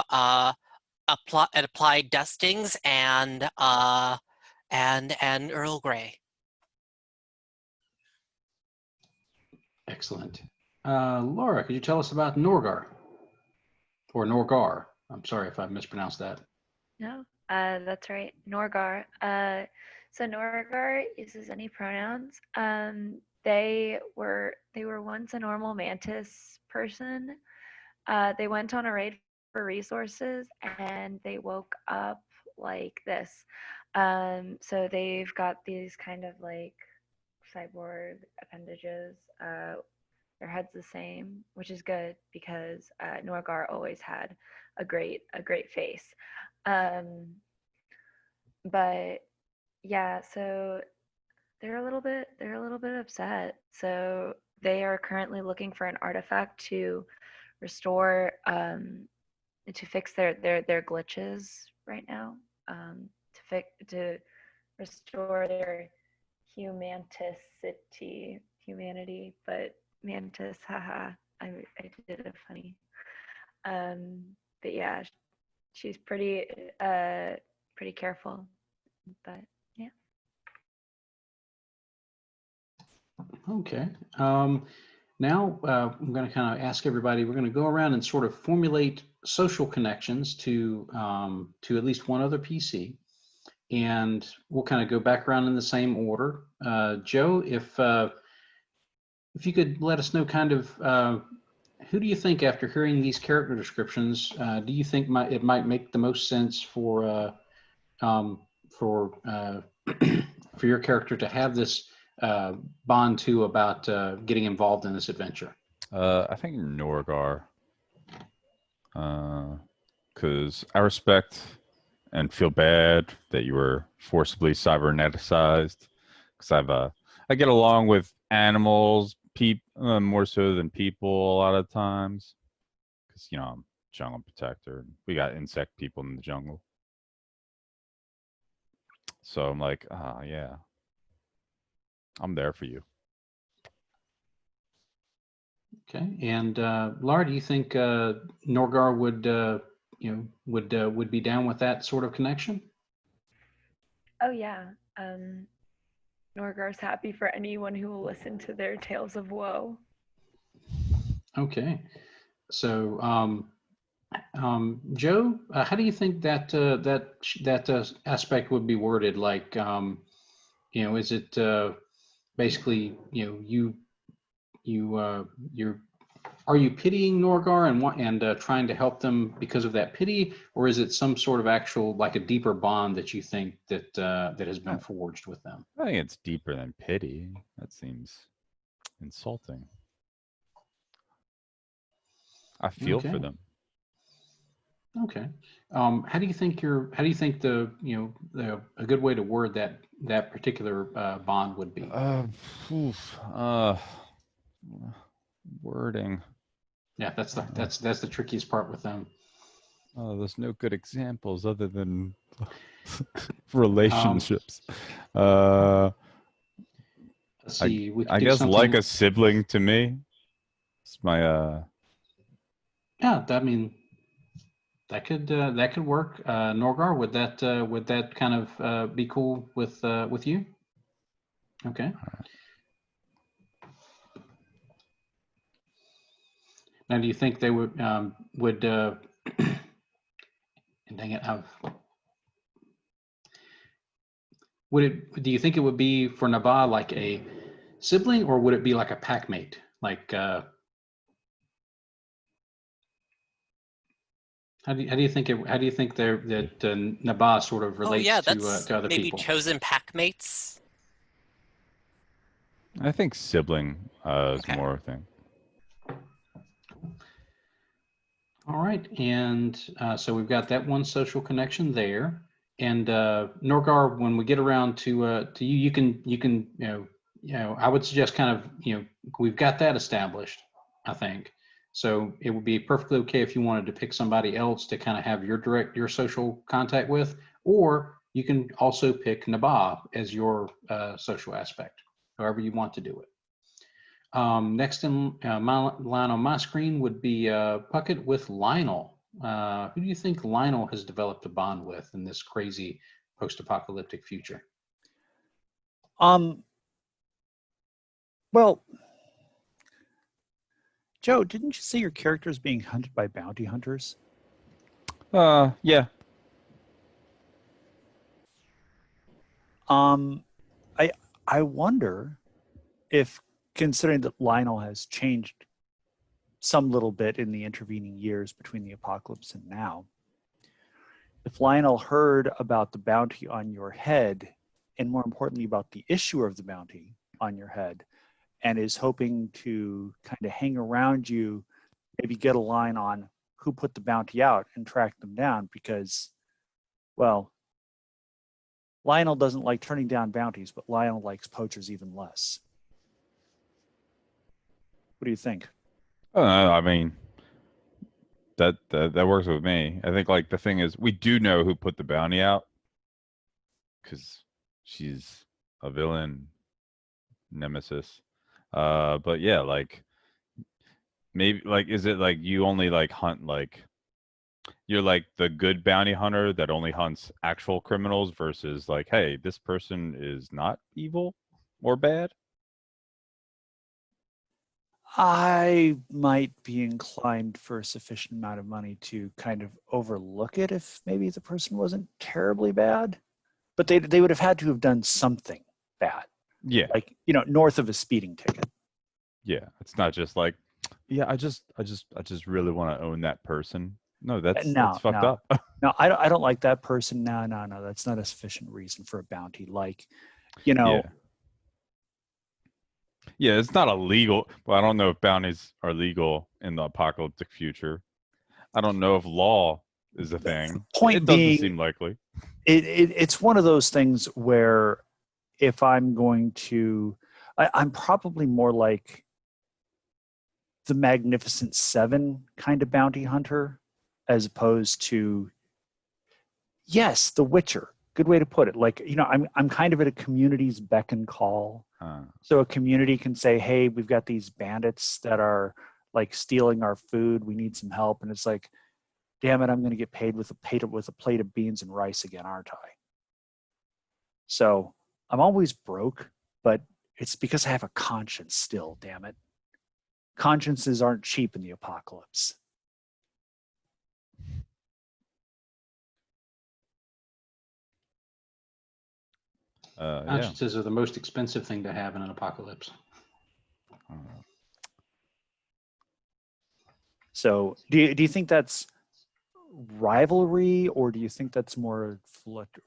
applied dustings and Earl Grey. Excellent. Laura, could you tell us about Norgar? Or Norgar. I'm sorry if I mispronounced that. No, that's right. Norgar. So Norgar uses any pronouns. They were once a normal mantis person. They went on a raid for resources and they woke up like this. So they've got these kind of like cyborg appendages. Their head's the same, which is good because Norgar always had a great face. But yeah, so they're a little bit upset. So they are currently looking for an artifact to restore to fix their glitches right now. To restore their humanity, but mantis, haha. I did a funny. But yeah, she's pretty careful, but yeah. Okay. Now I'm going to kind of ask everybody, we're going to go around and sort of formulate social connections to at least one other PC. And we'll kind of go back around in the same order. Joe, if you could let us know kind of who do you think, after hearing these character descriptions, do you think it might make the most sense for for your character to have this bond to about getting involved in this adventure? I think Norgar, because I respect and feel bad that you were forcibly cyberneticized. Because I get along with animals, more so than people a lot of times. Because I'm jungle protector. We got insect people in the jungle, so I'm like, yeah, I'm there for you. Okay, and Laura, do you think Norgar would be down with that sort of connection? Oh yeah. Norgar's happy for anyone who will listen to their tales of woe. Okay, so Joe, how do you think that aspect would be worded? Like, is it basically you're Are you pitying Norgar and trying to help them because of that pity, or is it some sort of actual, like a deeper bond that you think that that has been forged with them? I think it's deeper than pity. That seems insulting. I feel for Okay. them. Okay. How do you think a good way to word that particular bond would be? Oof, wording. Yeah, that's the trickiest part with them. There's no good examples other than relationships. Let's see. We could I do guess something. like a sibling to me. It's my Yeah, I mean, that could work. Norgar, would that kind of be cool with you? Okay. Now, do you think they would dang it, do you think it would be for Nabaa like a sibling, or would it be like a packmate? Like, how do you think that Nabaa sort of Oh relates yeah, to that's other maybe people? chosen packmates. I think sibling is Okay. more a thing. All right, and so we've got that one social connection there. And Norgar, when we get around to you, you can I would suggest kind of we've got that established, I think. So it would be perfectly okay if you wanted to pick somebody else to kind of have your social contact with, or you can also pick Nabab as your social aspect, however you want to do it. Next in my line on my screen would be Puckett with Lionel. Who do you think Lionel has developed a bond with in this crazy post-apocalyptic future? Well, Joe, didn't you say your character is being hunted by bounty hunters? Yeah. I wonder if, considering that Lionel has changed some little bit in the intervening years between the apocalypse and now, if Lionel heard about the bounty on your head, and more importantly about the issuer of the bounty on your head, and is hoping to kind of hang around you, maybe get a line on who put the bounty out and track them down, because, well, Lionel doesn't like turning down bounties, but Lionel likes poachers even less. What do you think? I don't know. I mean, that works with me. I think like the thing is, we do know who put the bounty out because she's a villain nemesis. But yeah, like maybe like is it like you only like hunt like you're like the good bounty hunter that only hunts actual criminals versus like, hey, this person is not evil or bad? I might be inclined for a sufficient amount of money to kind of overlook it if maybe the person wasn't terribly bad. But they would have had to have done something bad. Yeah. Like, north of a speeding ticket. Yeah. It's not just like, yeah, I just really want to own that person. No, that's fucked up. No, I don't like that person. No, that's not a sufficient reason for a bounty. Like, Yeah. Yeah, it's not illegal. Well, I don't know if bounties are legal in the apocalyptic future. I don't know if law is a thing. Point It doesn't being, seem likely. It's one of those things where if I'm going to, I'm probably more like the Magnificent Seven kind of bounty hunter, as opposed to, yes, The Witcher. Good way to put it. Like, I'm kind of at a community's beck and call. So a community can say, hey, we've got these bandits that are like stealing our food. We need some help. And it's like, damn it, I'm going to get paid with a plate of beans and rice again, aren't I? So I'm always broke, but it's because I have a conscience still, damn it. Consciences aren't cheap in the apocalypse. Consciences are the most expensive thing to have in an apocalypse. So do you think that's rivalry, or do you think that's more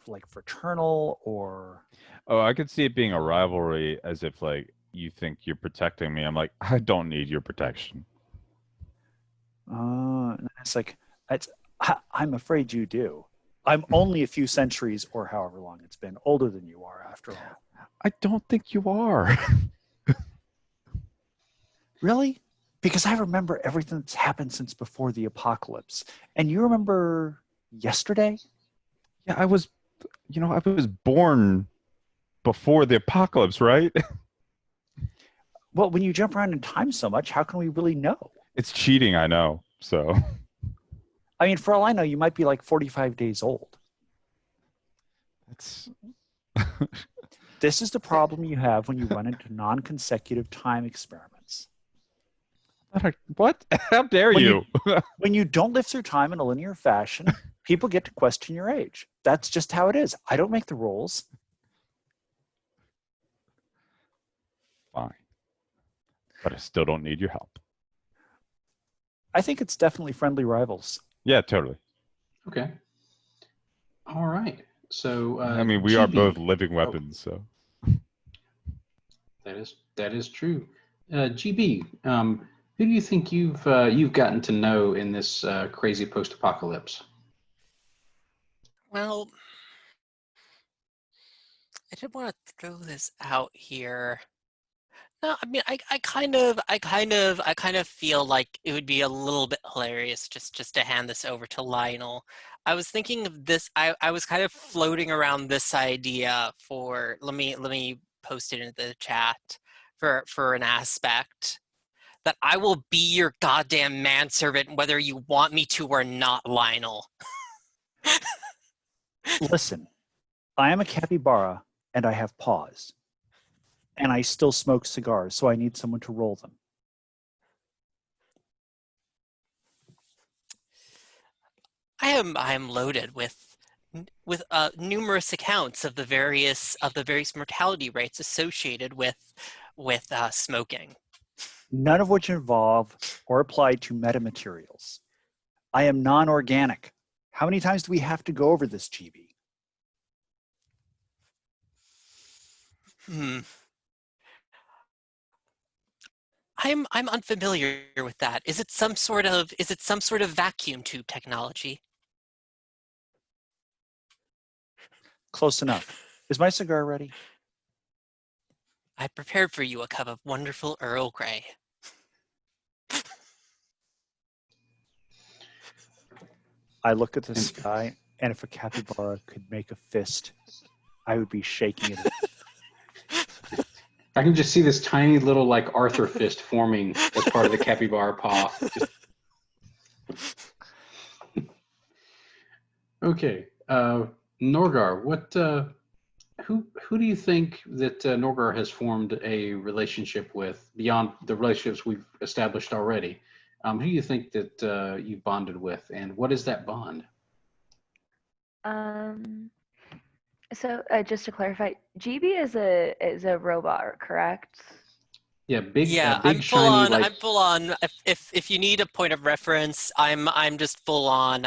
like fraternal, or? Oh, I could see it being a rivalry, as if like you think you're protecting me. I'm like, I don't need your protection. And it's like, I'm afraid you do. I'm only a few centuries, or however long it's been, older than you are, after all. I don't think you are. Really? Because I remember everything that's happened since before the apocalypse. And you remember yesterday? Yeah, I was born before the apocalypse, right? Well, when you jump around in time so much, how can we really know? It's cheating, I know. So I mean, for all I know, you might be like 45 days old. it's This is the problem you have when you run into non-consecutive time experiments. what? How dare When you? When you don't live through time in a linear fashion, people get to question your age. That's just how it is. I don't make the rules. Fine. But I still don't need your help. I think it's definitely friendly rivals. Yeah, totally. Okay. All right. So I mean, we are GB. both living weapons, so. That is true. GB, who do you think you've gotten to know in this crazy post-apocalypse? Well, I did want to throw this out here. No, I mean, I kind of feel like it would be a little bit hilarious just to hand this over to Lionel. I was thinking of this. I was kind of floating around this idea for. Let me post it into the chat for an aspect that I will be your goddamn manservant whether you want me to or not, Lionel. Listen, I am a capybara and I have paws. And I still smoke cigars, so I need someone to roll them. I am loaded with numerous accounts of the various mortality rates associated with smoking. None of which involve or apply to metamaterials. I am non-organic. How many times do we have to go over this, GB? I'm unfamiliar with that. Is it some sort of vacuum tube technology? Close enough. Is my cigar ready? I prepared for you a cup of wonderful Earl Grey. I look at the sky, and if a capybara could make a fist, I would be shaking it. I can just see this tiny little like Arthur fist forming as part of the capybara paw. Okay, Norgar, who do you think that Norgar has formed a relationship with beyond the relationships we've established already? Who do you think that you bonded with, and what is that bond? So just to clarify, GB is a robot, correct? Yeah, big, Yeah, big shiny like. I'm full on. If you need a point of reference, I'm just full on.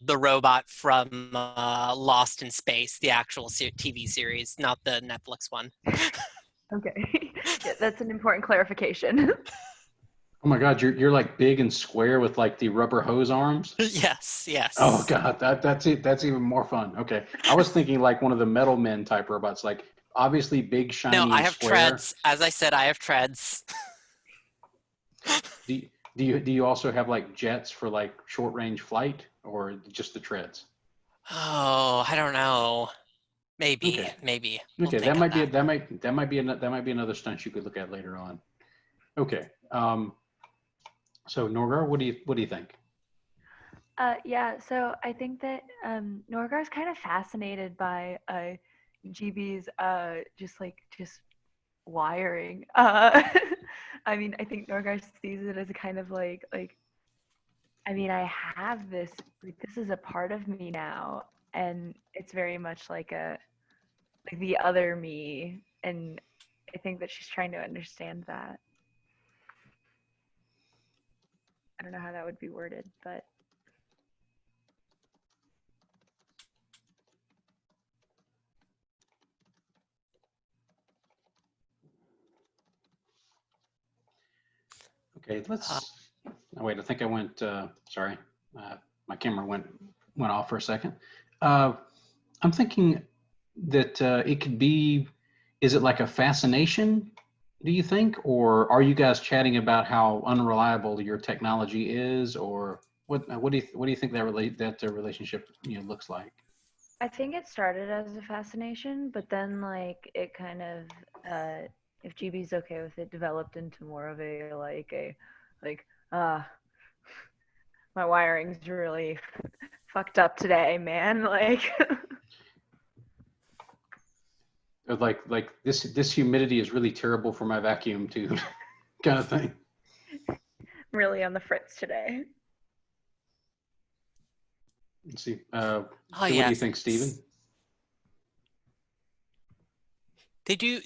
The robot from Lost in Space, the actual TV series, not the Netflix one. Okay, yeah, that's an important clarification. Oh my God, you're like big and square with like the rubber hose arms. Yes. Oh God, that's it. That's even more fun. Okay, I was thinking like one of the Metal Men type robots, like obviously big, shiny, No, I and have square. treads. As I said, I have treads. Do you also have like jets for like short range flight, or just the treads? Oh, I don't know. Maybe. Okay. We'll Okay, think that on might be that. that might be another stunt you could look at later on. Okay. So Norgar, what do you think? Yeah, so I think that Norgar's kind of fascinated by GB's just wiring. I mean, I think Norgar sees it as a kind of like I mean, I have this, like, this is a part of me now, and it's very much like the other me, and I think that she's trying to understand that. I don't know how that would be worded, but Okay, let's. Oh, wait, I think I went. Sorry, my camera went off for a second. I'm thinking that it could be. Is it like a fascination? Do you think, or are you guys chatting about how unreliable your technology is, or what? What do you think that relationship looks like? I think it started as a fascination, but then like it kind of, if GB's okay with it, developed into more of a like my wiring's really fucked up today, man. Like Like this humidity is really terrible for my vacuum tube, kind of thing. really on the fritz today. Let's see. Oh, So what do you yes. think, Stephen? They do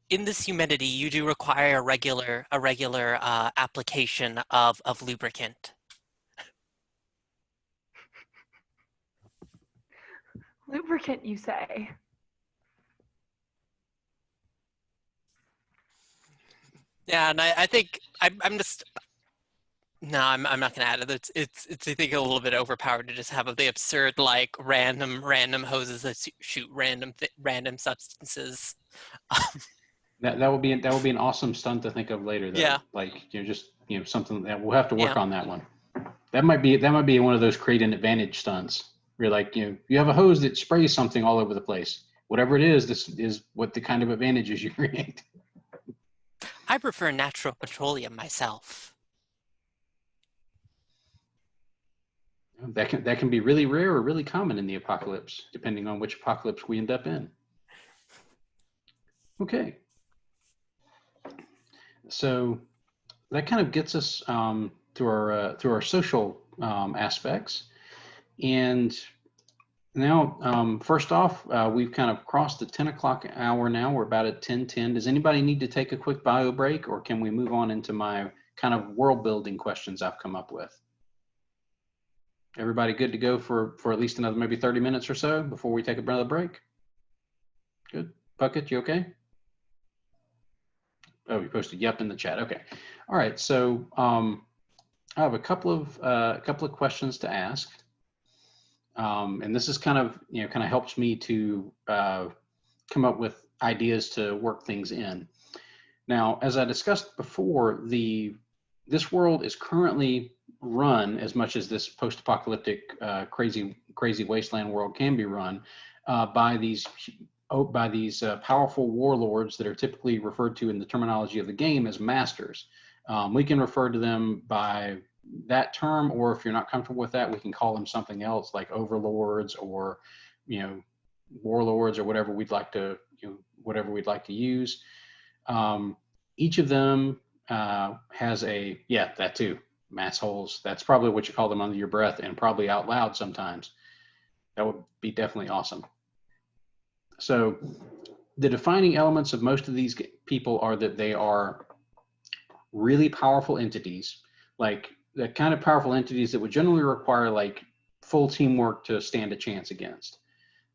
in this humidity. You do require a regular application of lubricant. Lubricant, you say? Yeah, and I think I'm just. No, I'm not gonna add it. It's I think a little bit overpowered to just have the absurd like random hoses that shoot random substances. That would be an awesome stunt to think of later, though. Yeah. Like just something that we'll have to work Yeah. on that one. That might be one of those create an advantage stunts. Where like you have a hose that sprays something all over the place. Whatever it is, this is what the kind of advantages you create. I prefer natural petroleum myself. That can be really rare or really common in the apocalypse, depending on which apocalypse we end up in. Okay. So that kind of gets us through our social aspects, and now first off, we've kind of crossed the 10 o'clock hour. Now we're about at 10:10. Does anybody need to take a quick bio break, or can we move on into my kind of world building questions I've come up with? Everybody good to go for at least another maybe 30 minutes or so before we take another break? Good. Bucket, you okay? Oh, you posted yep in the chat. Okay. All right. So I have a couple of questions to ask, and this is kind of helps me to come up with ideas to work things in. Now, as I discussed before, this world is currently run, as much as this post-apocalyptic crazy wasteland world can be run, by these powerful warlords that are typically referred to in the terminology of the game as masters. We can refer to them by that term, or if you're not comfortable with that, we can call them something else like overlords or warlords or whatever we'd like to use. Each of them has that too, mass holes. That's probably what you call them under your breath and probably out loud sometimes. That would be definitely awesome. So the defining elements of most of these people are that they are really powerful entities, like the kind of powerful entities that would generally require like full teamwork to stand a chance against.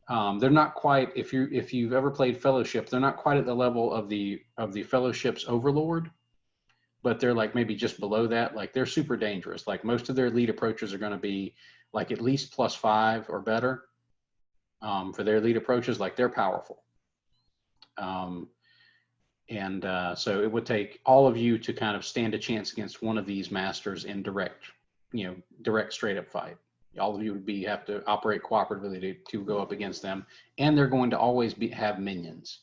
They're not quite, if you've ever played Fellowship, they're not quite at the level of the Fellowship's overlord, but they're like maybe just below that. Like they're super dangerous. Like most of their lead approaches are going to be like at least +5 or better for their lead approaches. Like they're powerful. So it would take all of you to kind of stand a chance against one of these masters in direct straight up fight. All of you would have to operate cooperatively to go up against them, and they're going to always have minions.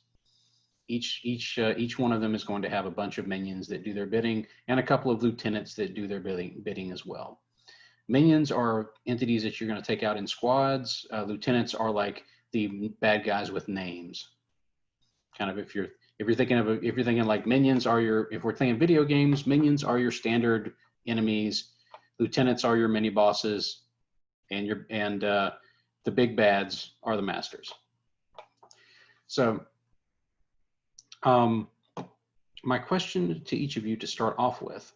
Each one of them is going to have a bunch of minions that do their bidding, and a couple of lieutenants that do their bidding as well. Minions are entities that you're going to take out in squads. Lieutenants are like the bad guys with names. Kind of if you're thinking like minions are if we're thinking video games, minions are your standard enemies. Lieutenants are your mini bosses, and the big bads are the masters. So my question to each of you to start off with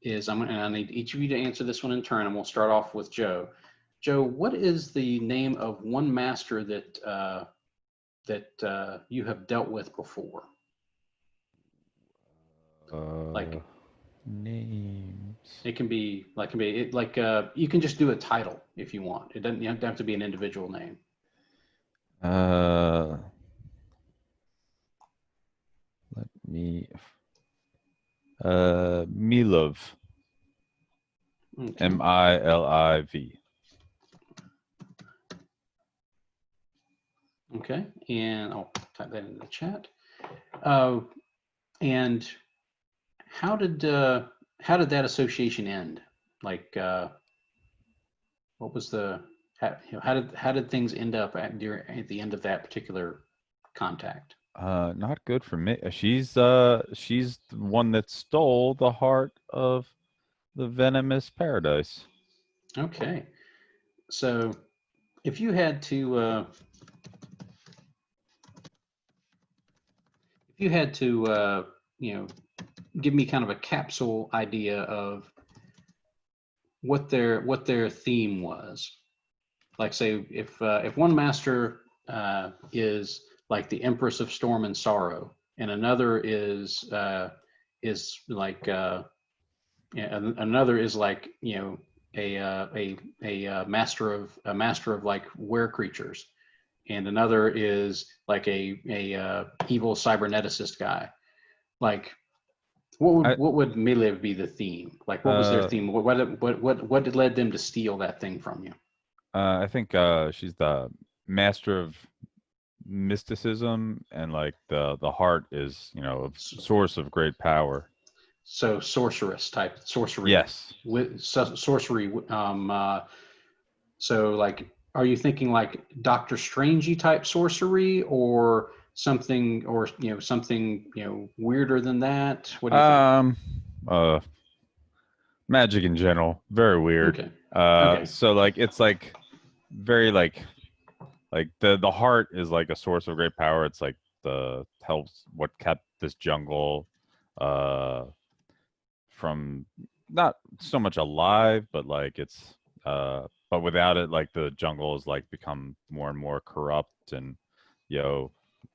is and I need each of you to answer this one in turn, and we'll start off with Joe. Joe, what is the name of one master that you have dealt with before? Like names. it can be you can just do a title if you want. It doesn't have to be an individual name. Let me. Milov. Okay. Miliv. Okay, and I'll type that in the chat. And how did that association end? Like, what was the how did things end up at the end of that particular contact? Not good for me. She's the one that stole the heart of the venomous paradise. Okay, so if you had to give me kind of a capsule idea of what their theme was. Like, say if one master is like the Empress of Storm and Sorrow, and another is like another is like a master of like were creatures, and another is like a evil cyberneticist guy. Like, what would Miliv be the theme? Like, what was their theme? What led them to steal that thing from you? I think she's the master of mysticism, and like the heart is a source of great power. So sorceress type sorcery. Yes. With sorcery. So like, are you thinking like Doctor Strangey type sorcery, or something, or something weirder than that? What do you think? Magic in general, very weird. Okay. Okay. So like it's like very like the heart is like a source of great power. It's like the helps what kept this jungle from not so much alive, but like it's but without it, like the jungle has like become more and more corrupt, and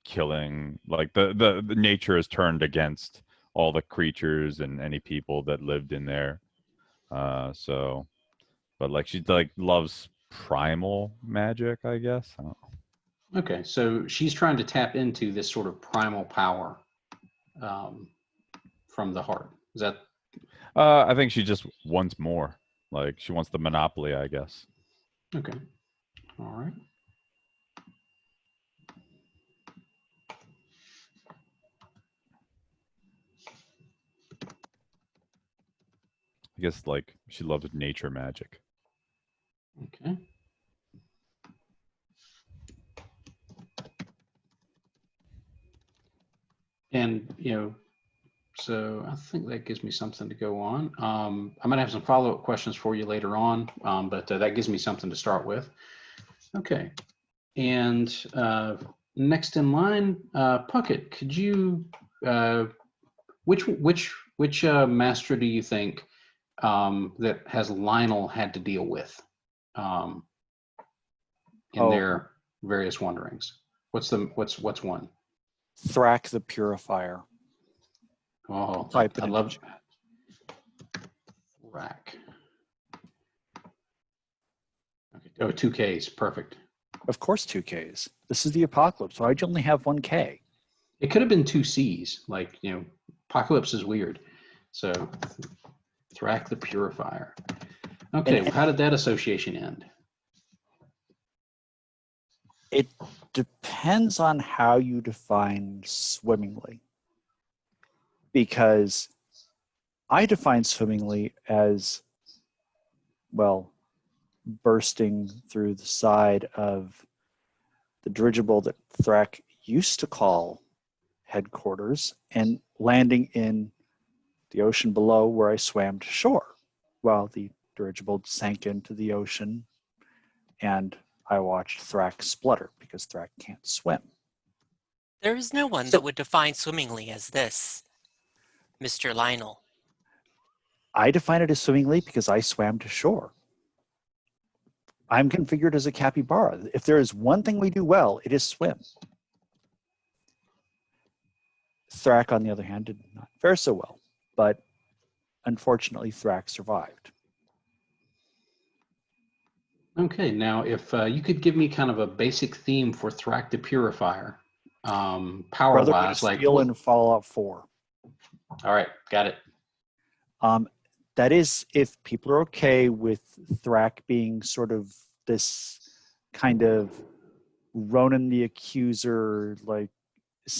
killing, like the nature is turned against all the creatures and any people that lived in there. So but like she like loves primal magic, I guess. I don't know. Okay, so she's trying to tap into this sort of primal power from the heart. Is that? I think she just wants more. Like she wants the monopoly, I guess. Okay. All right. I guess like she loves nature magic. Okay. And so I think that gives me something to go on. I'm gonna have some follow-up questions for you later on, but that gives me something to start with. Okay. And next in line, Puckett, could you which master do you think that has Lionel had to deal with in their various wanderings? What's one? Thrak the Purifier. Oh, Type it I into love chat. Thrak. Okay. Oh, 2 Ks, perfect. Of course, 2 Ks. This is the apocalypse. Why'd you only have 1 K? It could have been 2 Cs. Like, Apocalypse is weird. So, Thrak the Purifier. Okay, well, how did that association end? It depends on how you define swimmingly. Because I define swimmingly as, well, bursting through the side of the dirigible that Thrak used to call headquarters and landing in the ocean below, where I swam to shore while the dirigible sank into the ocean, and I watched Thrak splutter because Thrak can't swim. There is no one that would define swimmingly as this, Mr. Lionel. I define it as swimmingly because I swam to shore. I'm configured as a capybara. If there is one thing we do well, it is swim. Thrak, on the other hand, did not fare so well, but unfortunately, Thrak survived. Okay, now if you could give me kind of a basic theme for Thrak the Purifier, Brotherhood of power-wise, like Steel and Fallout 4. all right, got it. That is, if people are okay with Thrak being sort of this kind of Ronan the Accuser, like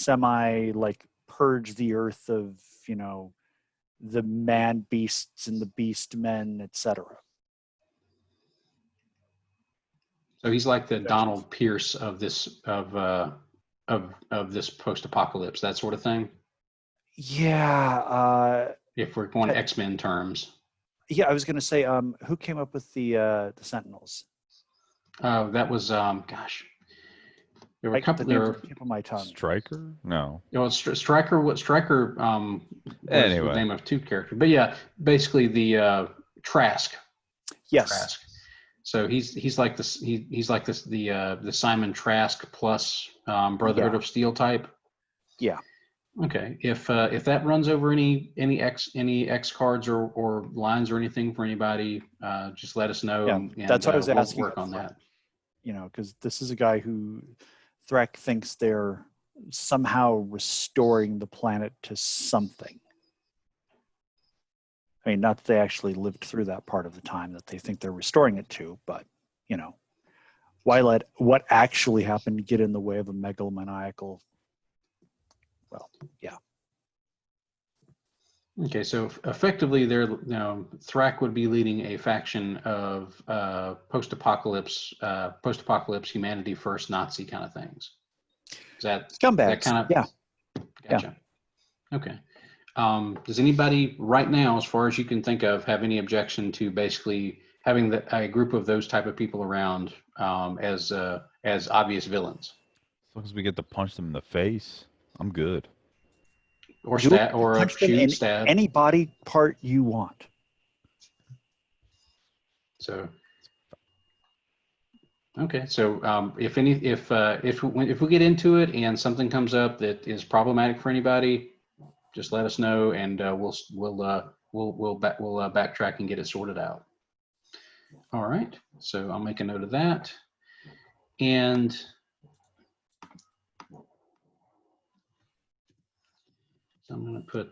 like purge the earth of, you know, the man beasts and the beast men, etc. So he's like the Donald Pierce of this of this post-apocalypse, that sort of thing. Yeah. If we're going X-Men terms. Yeah, I was going to say, who came up with the Sentinels? That was gosh. There were a couple. The There names were on the tip of my tongue. Striker? No. you know, Striker. What Striker? Was Anyway. the name of two characters, but yeah, basically the Trask. Yes. Trask. So he's like this. He's like this the Simon Trask plus Brotherhood of Steel type. Yeah. Okay. If that runs over any X cards or lines or anything for anybody, just let us know. Yeah, and that's what I was we'll asking. work on that. You know, because this is a guy who Thrak thinks they're somehow restoring the planet to something. I mean, not that they actually lived through that part of the time that they think they're restoring it to, but, you know, why let what actually happened get in the way of a megalomaniacal? Well, yeah. Okay, so effectively, Thrak would be leading a faction of post-apocalypse, humanity first, Nazi kind of things. Is that Scumbags? that kind of? Yeah. Gotcha. Yeah. Okay. Does anybody right now, as far as you can think of, have any objection to basically having a group of those type of people around as obvious villains? As long as we get to punch them in the face, I'm good. Or You stab, or punch them shoot, in stab. any body part you want. So, okay. So, if we get into it and something comes up that is problematic for anybody, just let us know, and we'll backtrack and get it sorted out. All right. So I'll make a note of that, and so I'm going to put.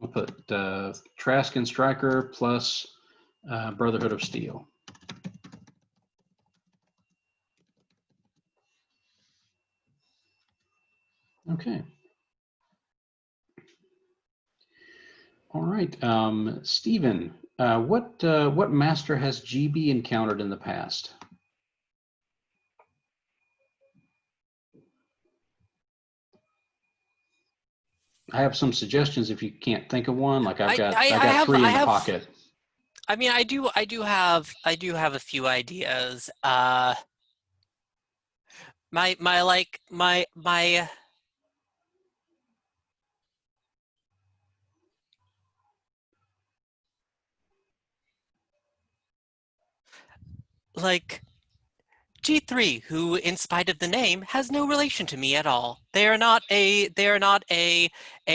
We'll put Trask and Striker plus Brotherhood of Steel. Okay. All right. Stephen, what master has GB encountered in the past? I have some suggestions if you can't think of one. Like I've got three in the pocket. I mean, I do have a few ideas. My like G3, who, in spite of the name, has no relation to me at all. They are not a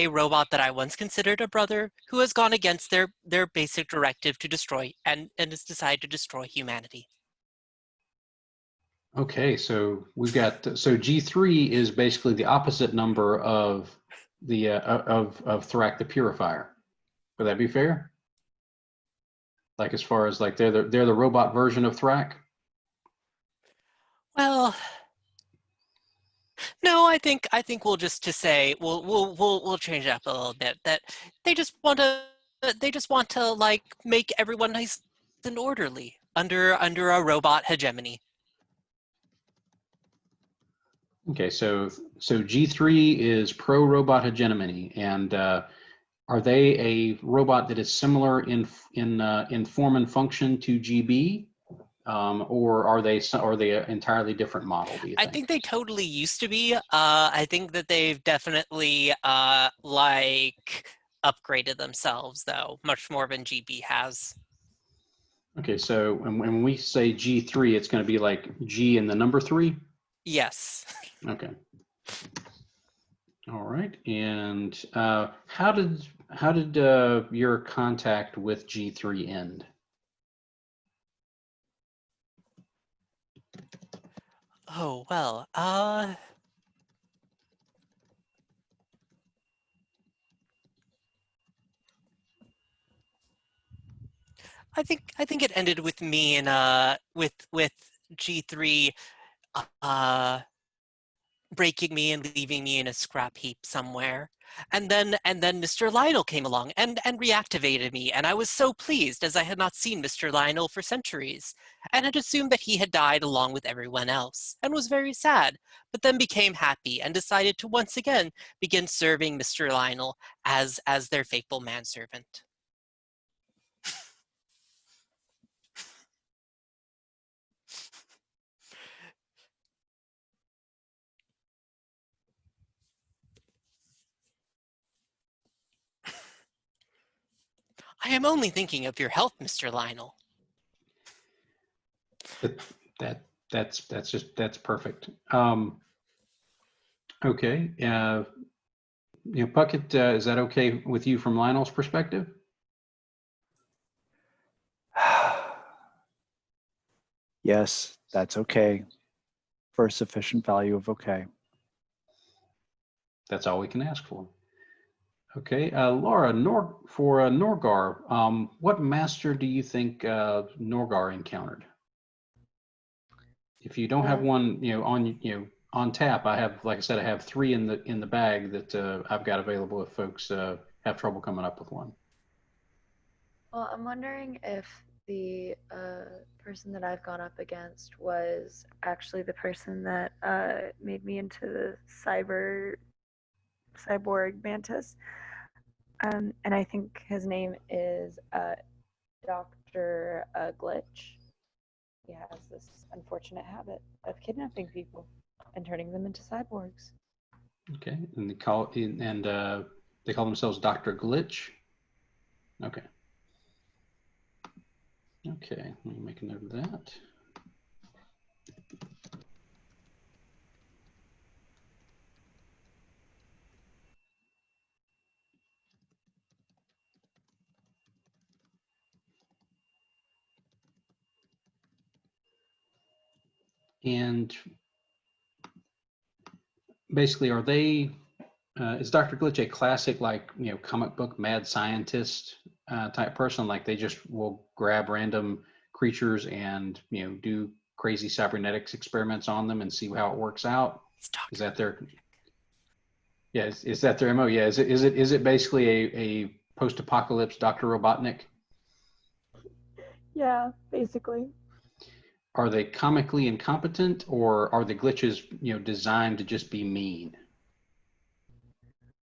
robot that I once considered a brother, who has gone against their basic directive to destroy and has decided to destroy humanity. Okay, so we've got G3 is basically the opposite number of the of Thrak the Purifier. Would that be fair? Like as far as like they're the robot version of Thrak? Well, no, I think we'll just to say we'll change it up a little bit. That they just want to like make everyone nice and orderly under a robot hegemony. Okay, so G3 is pro robot hegemony, and are they a robot that is similar in form and function to GB, or are they an entirely different model, do you I think? think they totally used to be. I think that they've definitely like upgraded themselves though, much more than GB has. Okay, so when we say G3, it's going to be like G and the number 3? Yes. Okay. All right. And how did your contact with G3 end? Oh, well, I think it ended with me and with G3 uh breaking me and leaving me in a scrap heap somewhere. And then Mr. Lionel came along and reactivated me, and I was so pleased as I had not seen Mr. Lionel for centuries, and had assumed that he had died along with everyone else, and was very sad, but then became happy and decided to once again begin serving Mr. Lionel as their faithful manservant. I am only thinking of your health, Mr. Lionel. That's perfect. Okay. Puckett, is that okay with you from Lionel's perspective? Yes, that's okay. For a sufficient value of okay. That's all we can ask for. Okay, Laura, for Norgar, what master do you think Norgar encountered? If you don't have one, on tap, I have, like I said, I have 3 in the bag that I've got available if folks have trouble coming up with one. Well, I'm wondering if the person that I've gone up against was actually the person that made me into the cyborg mantis. And I think his name is Dr. Glitch. He has this unfortunate habit of kidnapping people and turning them into cyborgs. Okay, and they call themselves Dr. Glitch. Okay. Okay, let me make a note of that. And basically, are they? Is Dr. Glitch a classic, like, comic book mad scientist type person? Like they just will grab random creatures and do crazy cybernetics experiments on them and see how it works out? Is that their? Yeah, is that their MO? Yeah, is it basically a post-apocalypse Dr. Robotnik? Yeah, basically. Are they comically incompetent, or are the glitches designed to just be mean?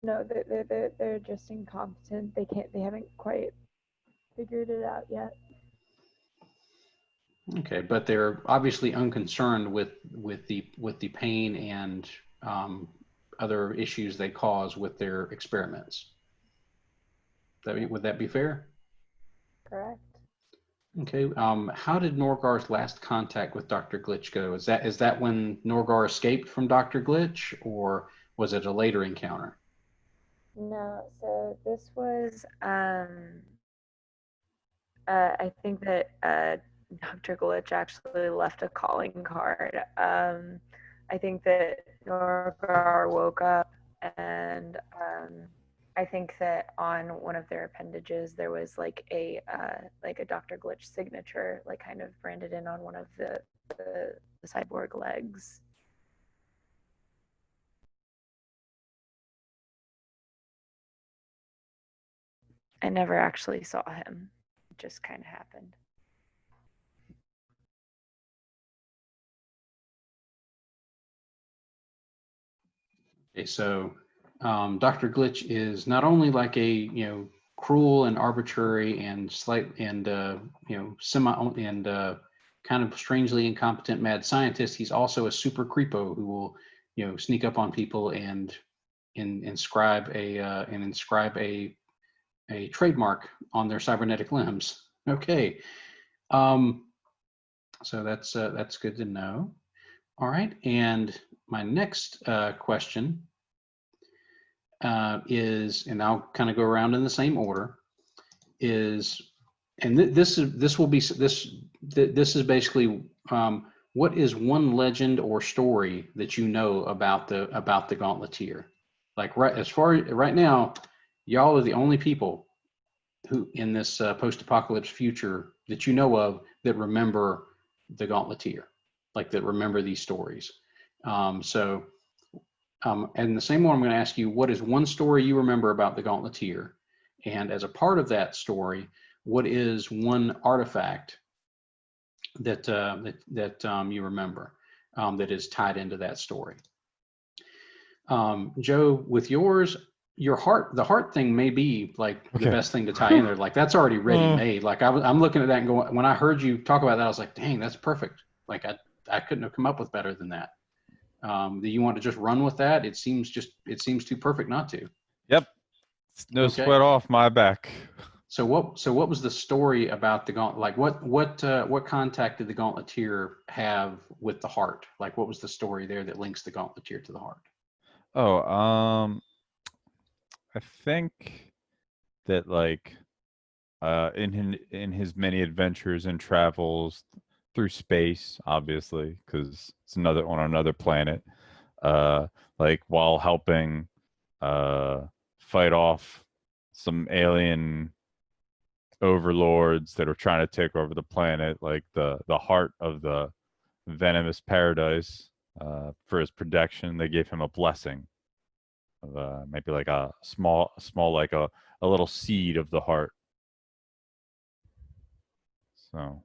No, they're just incompetent. They haven't quite figured it out yet. Okay, but they're obviously unconcerned with the pain and other issues they cause with their experiments. Would that be fair? Correct. Okay. How did Norgar's last contact with Dr. Glitch go? Is that when Norgar escaped from Dr. Glitch, or was it a later encounter? No, so this was I think that Dr. Glitch actually left a calling card. I think that Norgar woke up, and I think that on one of their appendages there was like a Dr. Glitch signature, like kind of branded in on one of the cyborg legs. I never actually saw him. It just kind of happened. Okay, so Dr. Glitch is not only like a cruel and arbitrary and slight and semi and kind of strangely incompetent mad scientist, he's also a super creepo who will, sneak up on people and inscribe a trademark on their cybernetic limbs. Okay. So that's good to know. All right, and my next question is, and I'll kind of go around in the same order, is, and this is basically what is one legend or story that you know about the Gauntleteer? Like right now, y'all are the only people who in this post-apocalypse future that you know of that remember the Gauntleteer, like that remember these stories. And the same one, I'm going to ask you, what is one story you remember about the Gauntleteer? And as a part of that story, what is one artifact that you remember that is tied into that story? Joe, with yours, the heart thing may be like the best thing to tie in there. Like that's already ready made. Like I'm looking at that and going, when I heard you talk about that, I was like, dang, that's perfect. Like I couldn't have come up with better than that. Do you want to just run with that? It seems too perfect not to. Yep. No sweat off my back. So what was the story about the Gauntlet? Like what contact did the Gauntleteer have with the heart? Like what was the story there that links the Gauntleteer to the heart? Oh, I think that like in his many adventures and travels through space, obviously, because it's on another planet, like while helping fight off some alien overlords that are trying to take over the planet, like the heart of the venomous paradise, for his protection, they gave him a blessing of maybe like a small like a little seed of the heart. So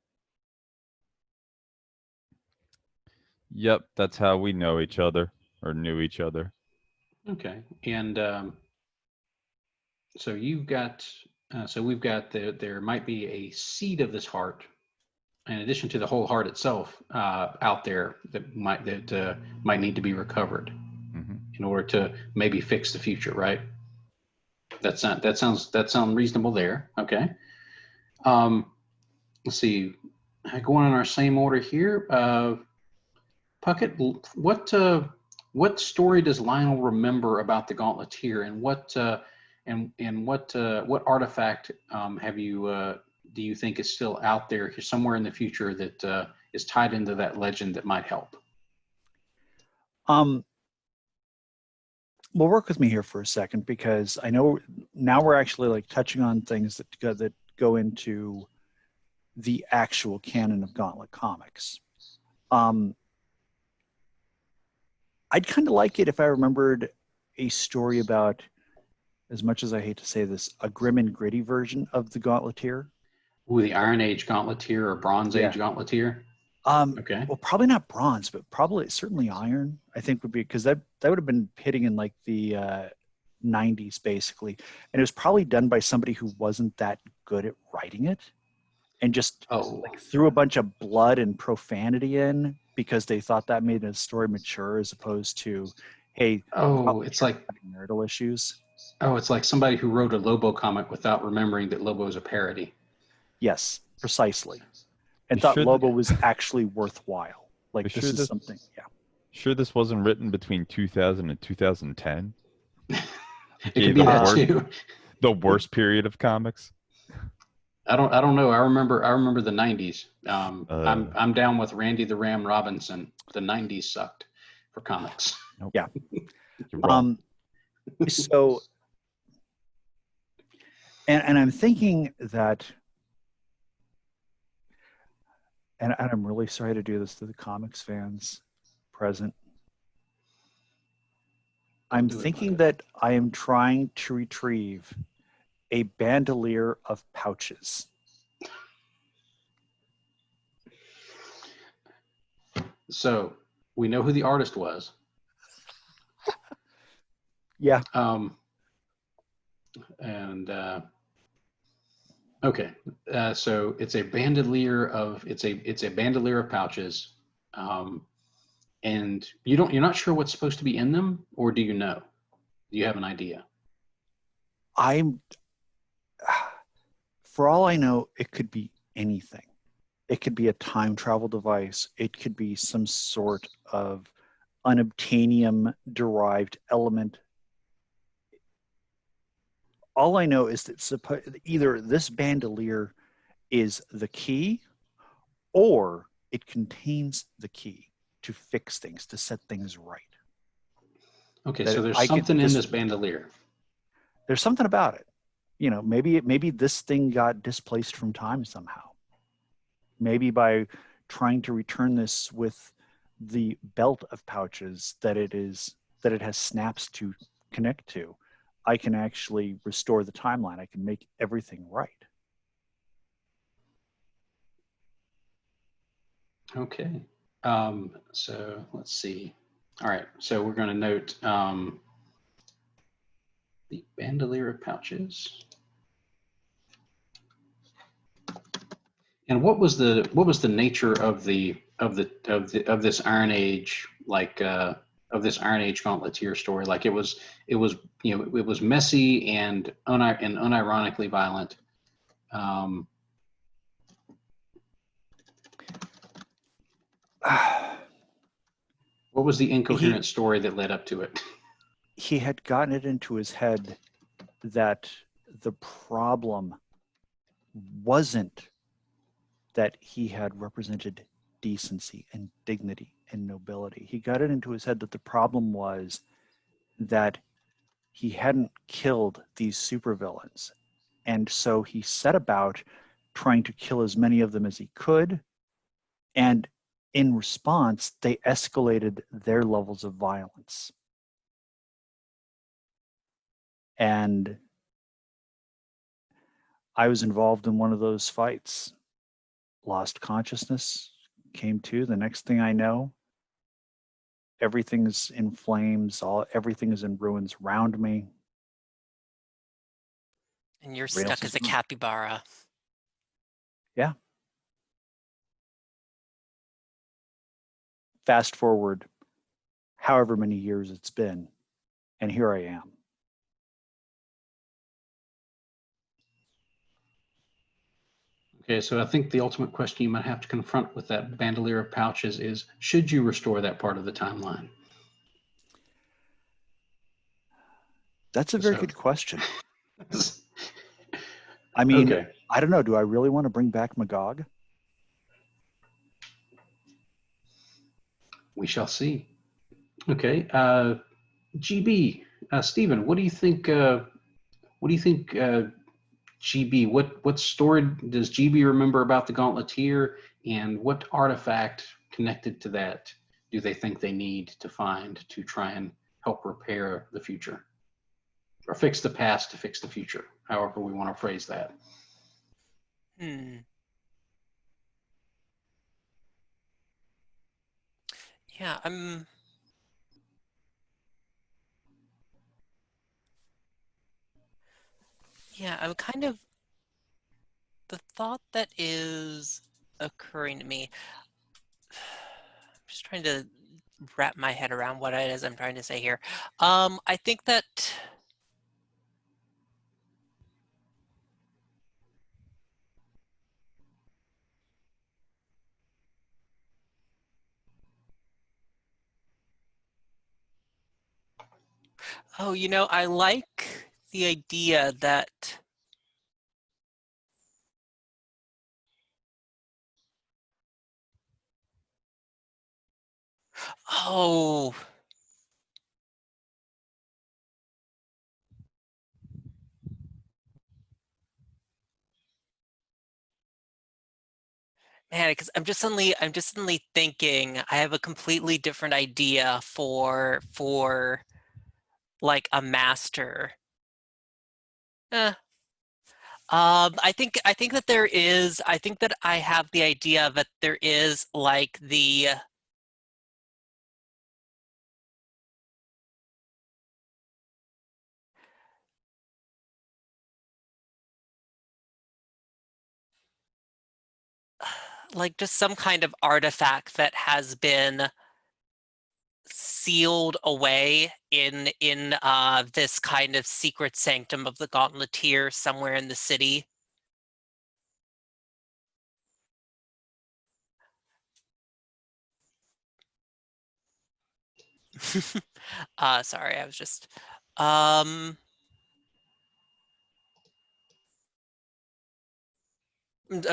yep, that's how we know each other or knew each other. Okay, and so you've got so we've got there might be a seed of this heart in addition to the whole heart itself out there that might need to be recovered in order to maybe fix the future, right? That sounds reasonable there. Okay. Let's see. Going in our same order here. Puckett, what story does Lionel remember about the Gauntleteer, and what artifact do you think is still out there somewhere in the future that is tied into that legend that might help? Well, work with me here for a second, because I know now we're actually like touching on things that go into the actual canon of Gauntlet comics. I'd kind of like it if I remembered a story about, as much as I hate to say this, a grim and gritty version of the Gauntleteer. Ooh, the Iron Age Gauntleteer or Bronze Age Gauntleteer? Okay. Well, probably not bronze, but certainly iron, I think would be, because that would have been hitting in like the 90s basically. And it was probably done by somebody who wasn't that good at writing it and just like threw a bunch of blood and profanity in because they thought that made the story mature, as opposed to, hey, it's like marital issues. Oh, it's like somebody who wrote a Lobo comic without remembering that Lobo is a parody. Yes, precisely. And thought Lobo was actually worthwhile. Like this is something, yeah. Sure, this wasn't written between 2000 and 2010. It could be that too. The worst period of comics. I don't know. I remember the 90s. I'm down with Randy the Ram Robinson. The 90s sucked for comics. Nope. Yeah. You're wrong. So, and I'm thinking that, and I'm really sorry to do this to the comics fans present. I'm thinking that I am trying to retrieve a bandolier of pouches. So we know who the artist was. Yeah. And Okay, so it's a bandolier of it's a bandolier of pouches, and you're not sure what's supposed to be in them, or do you know? Do you have an idea? I'm, for all I know, it could be anything. It could be a time travel device. It could be some sort of unobtainium derived element. All I know is that either this bandolier is the key or it contains the key to fix things, to set things right. Okay, That so there's something in this bandolier. There's something about it. You know, maybe this thing got displaced from time somehow. Maybe by trying to return this with the belt of pouches that it has snaps to connect to, I can actually restore the timeline. I can make everything right. Okay. So let's see. All right. So we're going to note the bandolier of pouches. And what was the nature of this Iron Age, like of this Iron Age Gauntleteer story? Like it was it was messy and unironically violent. What was the incoherent story that led up to it? He had gotten it into his head that the problem wasn't that he had represented decency and dignity and nobility. He got it into his head that the problem was that he hadn't killed these supervillains. And so he set about trying to kill as many of them as he could. And in response, they escalated their levels of violence. And I was involved in one of those fights. Lost consciousness, came to. The next thing I know, everything's in flames. Everything is in ruins around me. And you're stuck as a capybara. Yeah. Fast forward however many years it's been, and here I am. Okay, so I think the ultimate question you might have to confront with that bandolier of pouches is, should you restore that part of the timeline? That's a very good question. I mean, okay. I don't know. Do I really want to bring back Magog? We shall see. Okay, GB, Stephen, what do you think? GB, what story does GB remember about the Gauntleteer, and what artifact connected to that do they think they need to find to try and help repair the future, or fix the past to fix the future, however we want to phrase that? Yeah, I'm kind of, the thought that is occurring to me, I'm just trying to wrap my head around what it is I'm trying to say here. I think that I like the idea that oh, man, because I'm just suddenly thinking I have a completely different idea for like a master. I think that there is. I think that I have the idea that there is like the. like just some kind of artifact that has been sealed away in this kind of secret sanctum of the Gauntleteer somewhere in the city. Sorry, I was just I'm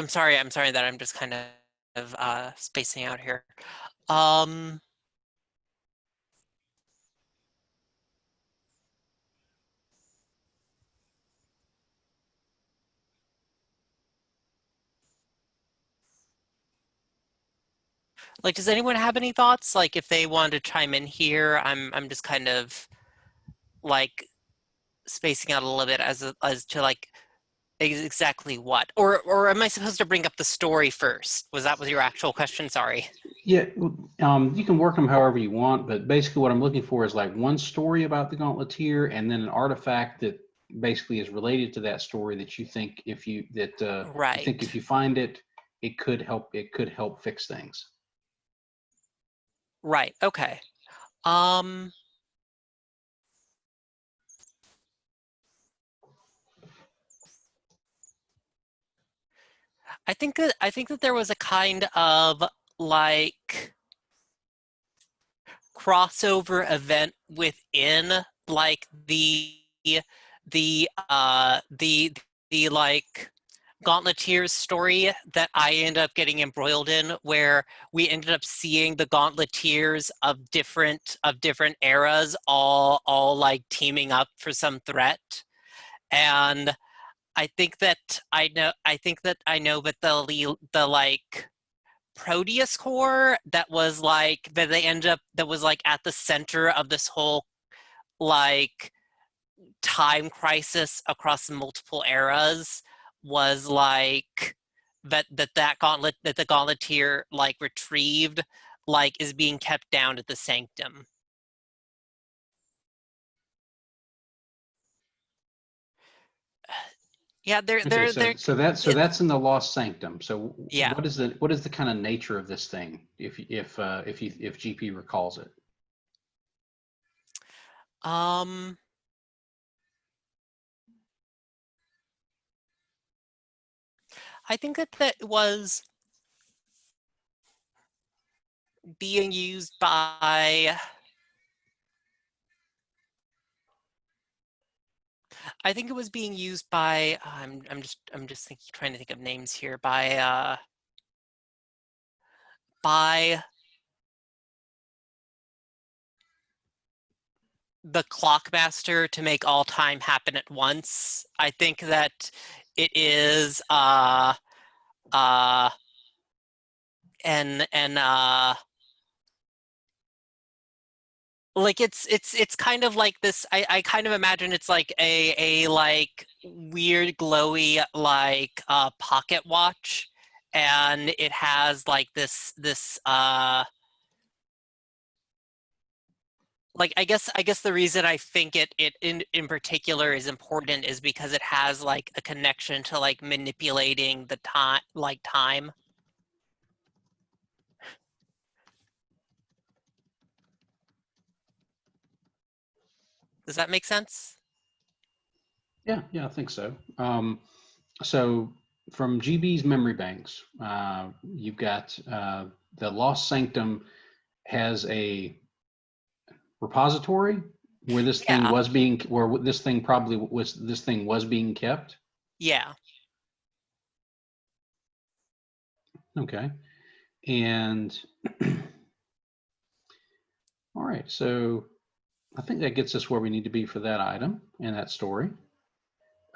sorry that I'm just kind of spacing out here. Like, does anyone have any thoughts? Like, if they want to chime in here, I'm just kind of like spacing out a little bit as to like exactly what, or am I supposed to bring up the story first? Was that your actual question? Sorry. Yeah, you can work them however you want, but basically what I'm looking for is like one story about the Gauntleteer and then an artifact that basically is related to that story that you think if you you think if Right. you find it, it could help fix things. Right. Okay. I think that there was a kind of like crossover event within like the like Gauntleteer's story that I ended up getting embroiled in, where we ended up seeing the Gauntleteers of different eras all like teaming up for some threat. And I think that I know that the like Proteus core that was like that they ended up that was like at the center of this whole like time crisis across multiple eras was like that gauntlet that the Gauntleteer like retrieved like is being kept down at the sanctum. Yeah, Okay, they're so that's in the Lost Sanctum. So yeah. what is the kind of nature of this thing if GP recalls it? I think that was being used by I think it was being used by I'm just trying to think of names here by the Clockmaster to make all time happen at once. I think that it is and like it's kind of like this I kind of imagine it's like a like weird glowy like pocket watch, and it has like this like I guess the reason I think it in particular is important is because it has like a connection to like manipulating the time. Does that make sense? Yeah, I think so. So from GB's memory banks, you've got the Lost Sanctum has a repository where this thing Yeah. was being where this thing probably was this thing was being kept. Yeah. Okay, and all right, so I think that gets us where we need to be for that item and that story.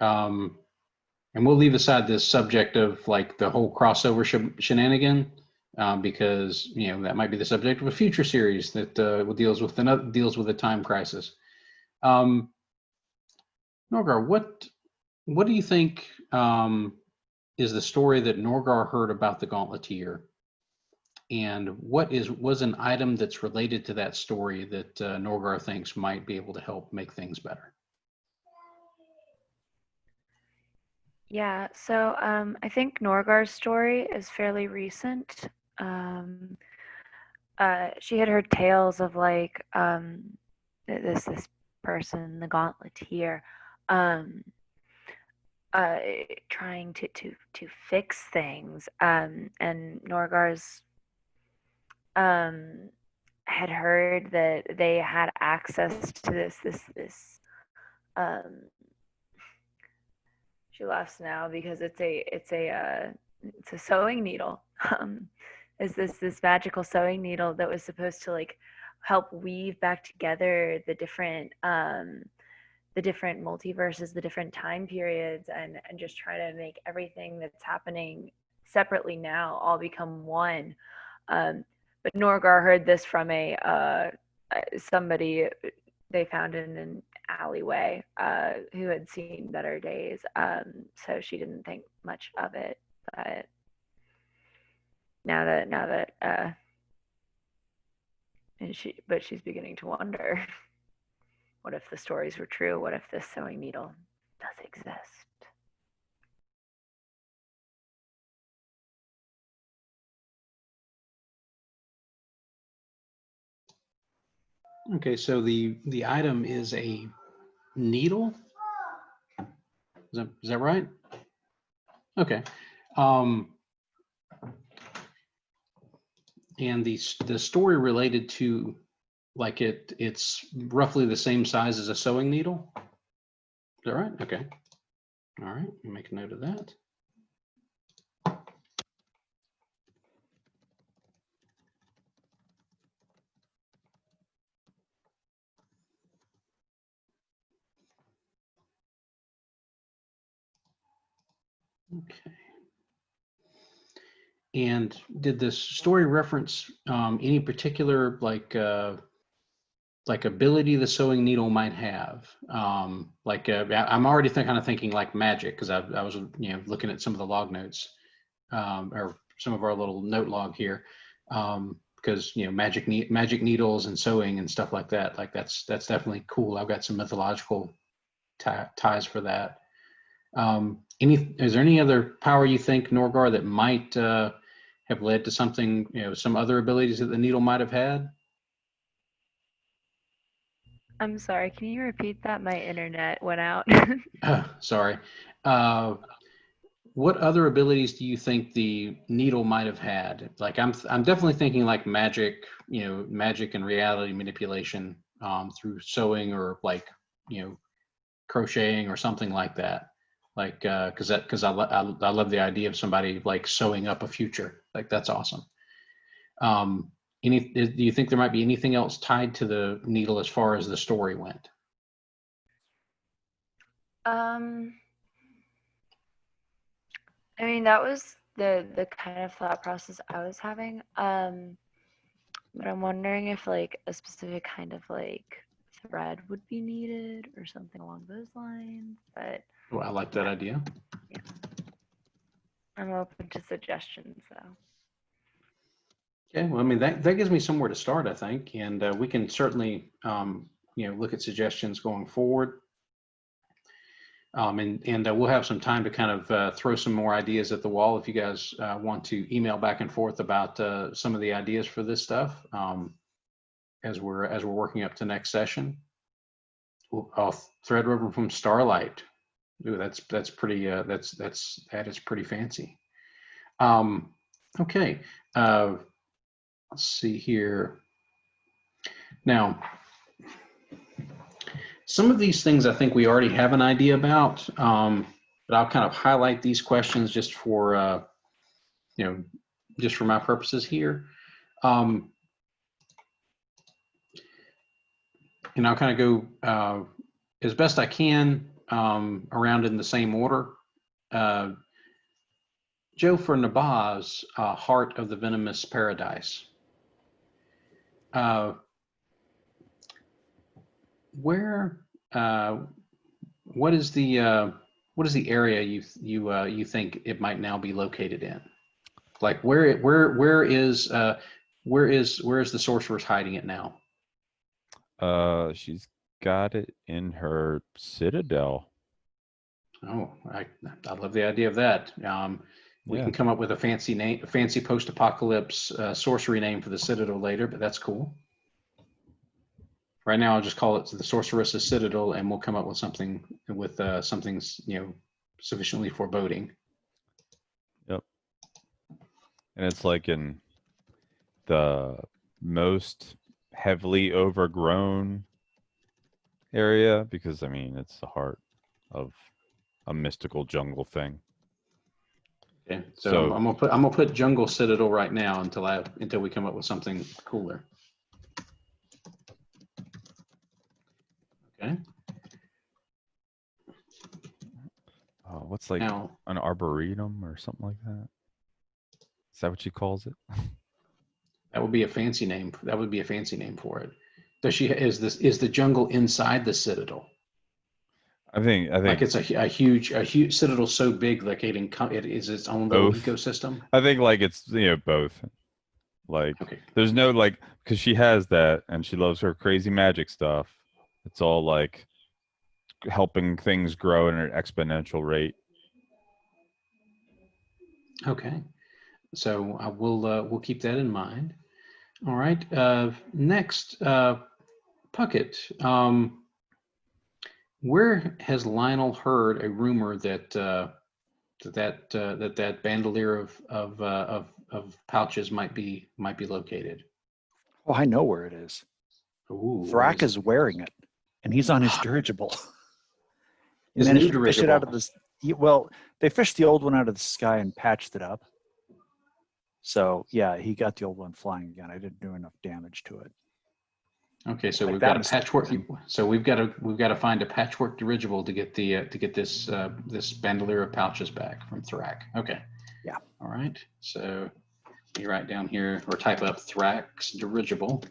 And we'll leave aside this subject of like the whole crossover shenanigan because you know that might be the subject of a future series that deals with a time crisis. Norgar, what do you think is the story that Norgar heard about the Gauntleteer, and what was an item that's related to that story that Norgar thinks might be able to help make things better? Yeah, so I think Norgar's story is fairly recent. Um, she had heard tales of like this person, the Gauntlet here, um, uh, trying to fix things. And Norgar's had heard that they had access to this um, she laughs now because it's a sewing needle. Is this magical sewing needle that was supposed to like help weave back together the different multiverses, the different time periods, and just try to make everything that's happening separately now all become one. But Norgar heard this from somebody they found in an alleyway who had seen better days. So she didn't think much of it. But now that but she's beginning to wonder, what if the stories were true? What if this sewing needle does exist? Okay, so the item is a needle. Is that right? Okay. And the story related to, like, it's roughly the same size as a sewing needle. Is that right? Okay. All right. Make a note of that. Okay. And did this story reference any particular like ability the sewing needle might have? I'm already kind of thinking like magic, because I was looking at some of the log notes, or some of our little note log here, because magic needles and sewing and stuff like that. Like that's definitely cool. I've got some mythological ties for that. Is there any other power you think, Norgar, that might have led to something, some other abilities that the needle might have had? I'm sorry, can you repeat that? My internet went out. Sorry. What other abilities do you think the needle might have had? Like I'm definitely thinking like magic, magic and reality manipulation through sewing, or like, crocheting or something like that. Like, because I love the idea of somebody like sewing up a future. Like that's awesome. Do you think there might be anything else tied to the needle as far as the story went? I mean, that was the kind of thought process I was having. But I'm wondering if like a specific kind of like thread would be needed or something along those lines. But Well, I like that idea. yeah, I'm open to suggestions though. Okay, well, I mean, that gives me somewhere to start, I think, and we can certainly, look at suggestions going forward. And we'll have some time to kind of throw some more ideas at the wall if you guys want to email back and forth about some of the ideas for this stuff, as we're working up to next session. Thread ribbon from Starlight. Ooh, that's pretty. That is pretty fancy. Okay. Let's see here. Now, some of these things I think we already have an idea about, but I'll kind of highlight these questions just for, just for my purposes here. And I'll kind of go as best I can around in the same order. Joe, for Nabaz, Heart of the Venomous Paradise. What is the area you think it might now be located in? Like where is the sorceress hiding it now? She's got it in her citadel. Oh, I love the idea of that. We Yeah. can come up with a fancy name, a fancy post-apocalypse sorcery name for the Citadel later, but that's cool. Right now, I'll just call it the Sorceress's Citadel, and we'll come up with something something's sufficiently foreboding. Yep. And it's like in the most heavily overgrown area because I mean it's the heart of a mystical jungle thing. Okay, so, So- I'm gonna put Jungle Citadel right now until we come up with something cooler. Okay. What's like Now, an arboretum or something like that? Is that what she calls it? that would be a fancy name. That would be a fancy name for it. Is the jungle inside the Citadel? I think Like it's a huge Citadel so big like it is its own little Both. ecosystem. I think like it's both. Like Okay. there's no like because she has that and she loves her crazy magic stuff. It's all like helping things grow at an exponential rate. Okay. So I will we'll keep that in mind. All right. Next, Puckett. Where has Lionel heard a rumor that that bandolier of pouches might be located? Oh, I know where it is. Ooh, where Thrak is it? wearing it, and he's on his dirigible. He His managed new to fish it out of dirigible. this. Well, they fished the old one out of the sky and patched it up. So yeah, he got the old one flying again. I didn't do enough damage to it. Okay, so Like we've that got a mistake. patchwork. So we've got to find a patchwork dirigible to get this this bandolier of pouches back from Thrak. Okay. Yeah. All right. So you write down here or type up Thrak's dirigible.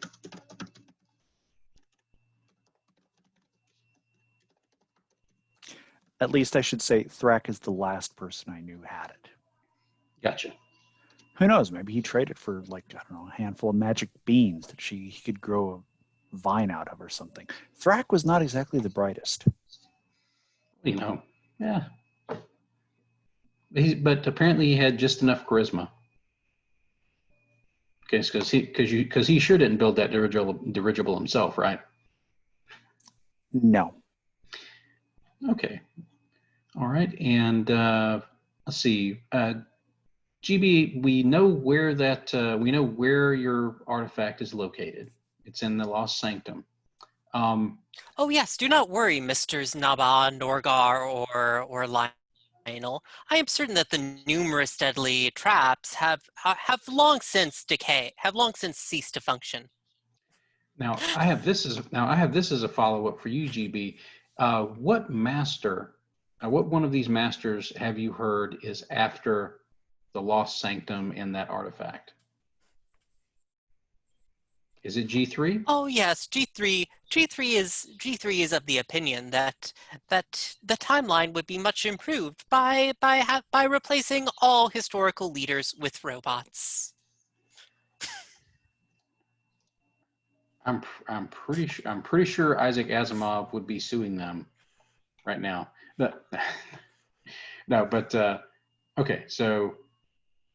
At least I should say Thrak is the last person I knew had it. Gotcha. Who knows? Maybe he traded for like, I don't know, a handful of magic beans that he could grow a vine out of or something. Thrak was not exactly the brightest. Yeah. But apparently he had just enough charisma. Okay, because he sure didn't build that dirigible himself, right? No. Okay. All right, and let's see. GB, we know where your artifact is located. It's in the Lost Sanctum. Oh yes, do not worry, Misters Naba, Norgar, or Lionel. I am certain that the numerous deadly traps have long since ceased to function. Now I have this as a follow-up for you, GB. What one of these masters have you heard is after the Lost Sanctum in that artifact? Is it G3? Oh yes, G3 is of the opinion that the timeline would be much improved by replacing all historical leaders with robots. I'm pretty sure Isaac Asimov would be suing them right now. No, but okay. So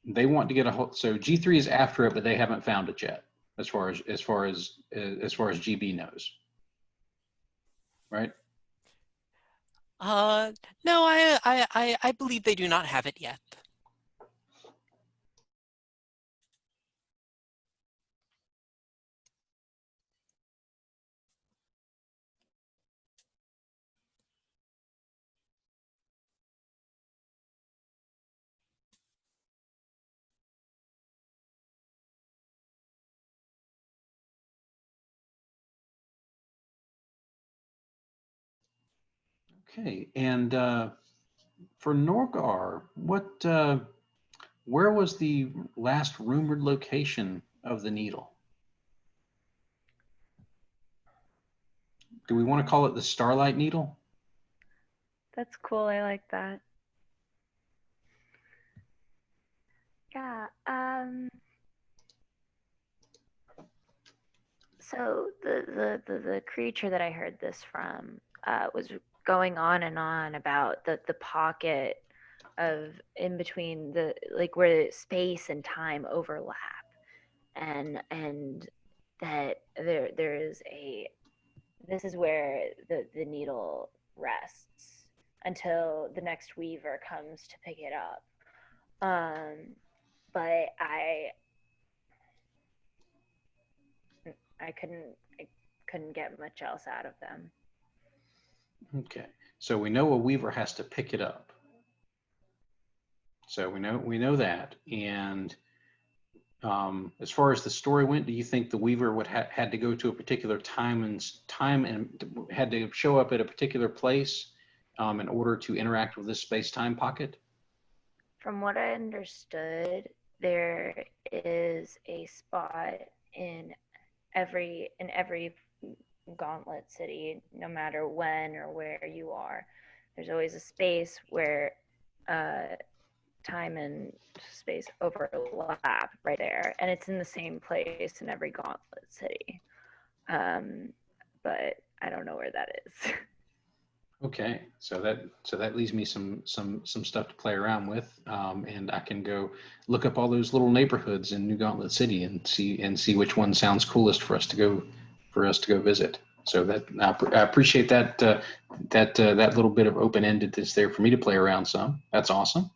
they want to get a hold. So G3 is after it, but they haven't found it yet, as far as GB knows, right? No, I believe they do not have it yet. Okay, and for Norgar, where was the last rumored location of the needle? Do we want to call it the Starlight Needle? That's cool. I like that. Yeah. So the creature that I heard this from was going on and on about the pocket of in between the like where space and time overlap, and that there is a this is where the needle rests until the next weaver comes to pick it up. But I couldn't get much else out of them. Okay, so we know a weaver has to pick it up. So we know that. And as far as the story went, do you think the weaver would had to go to a particular time and had to show up at a particular place in order to interact with this space-time pocket? From what I understood, there is a spot in every Gauntlet city, no matter when or where you are. There's always a space where time and space overlap right there, and it's in the same place in every Gauntlet city. But I don't know where that is. Okay, so that leaves me some stuff to play around with, and I can go look up all those little neighborhoods in New Gauntlet City and see which one sounds coolest for us to go visit. So that I appreciate that that little bit of open-endedness there for me to play around some. That's awesome.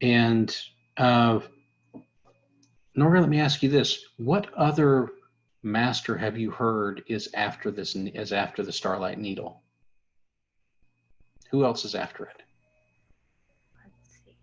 And Nora, let me ask you this: what other master have you heard is after the Starlight Needle? Who else is after it? Let's see.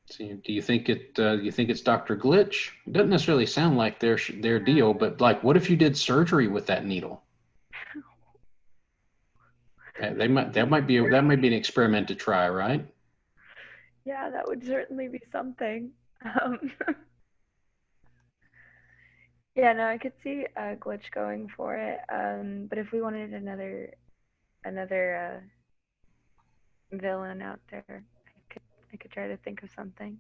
So do you think it's Dr. Glitch? It doesn't necessarily sound like their deal, but like, what if you did surgery with that needle? That might be an experiment to try, right? Yeah, that would certainly be something. Yeah, no, I could see Glitch going for it. But if we wanted another villain out there, I could try to think of something.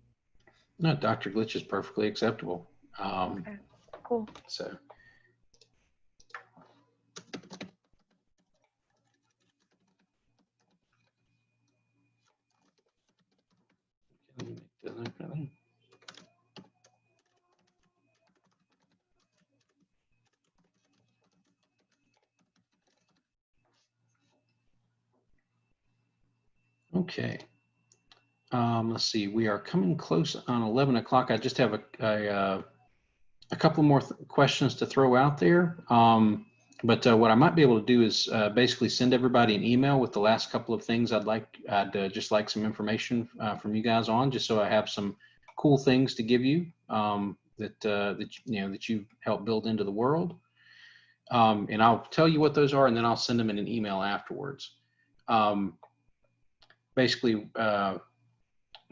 No, Dr. Glitch is perfectly acceptable. Okay, cool. So. Okay. Let's see. We are coming close on 11 o'clock. I just have a couple more questions to throw out there. But what I might be able to do is basically send everybody an email with the last couple of things I'd just like some information from you guys on, just so I have some cool things to give you that you help build into the world. And I'll tell you what those are, and then I'll send them in an email afterwards. Basically,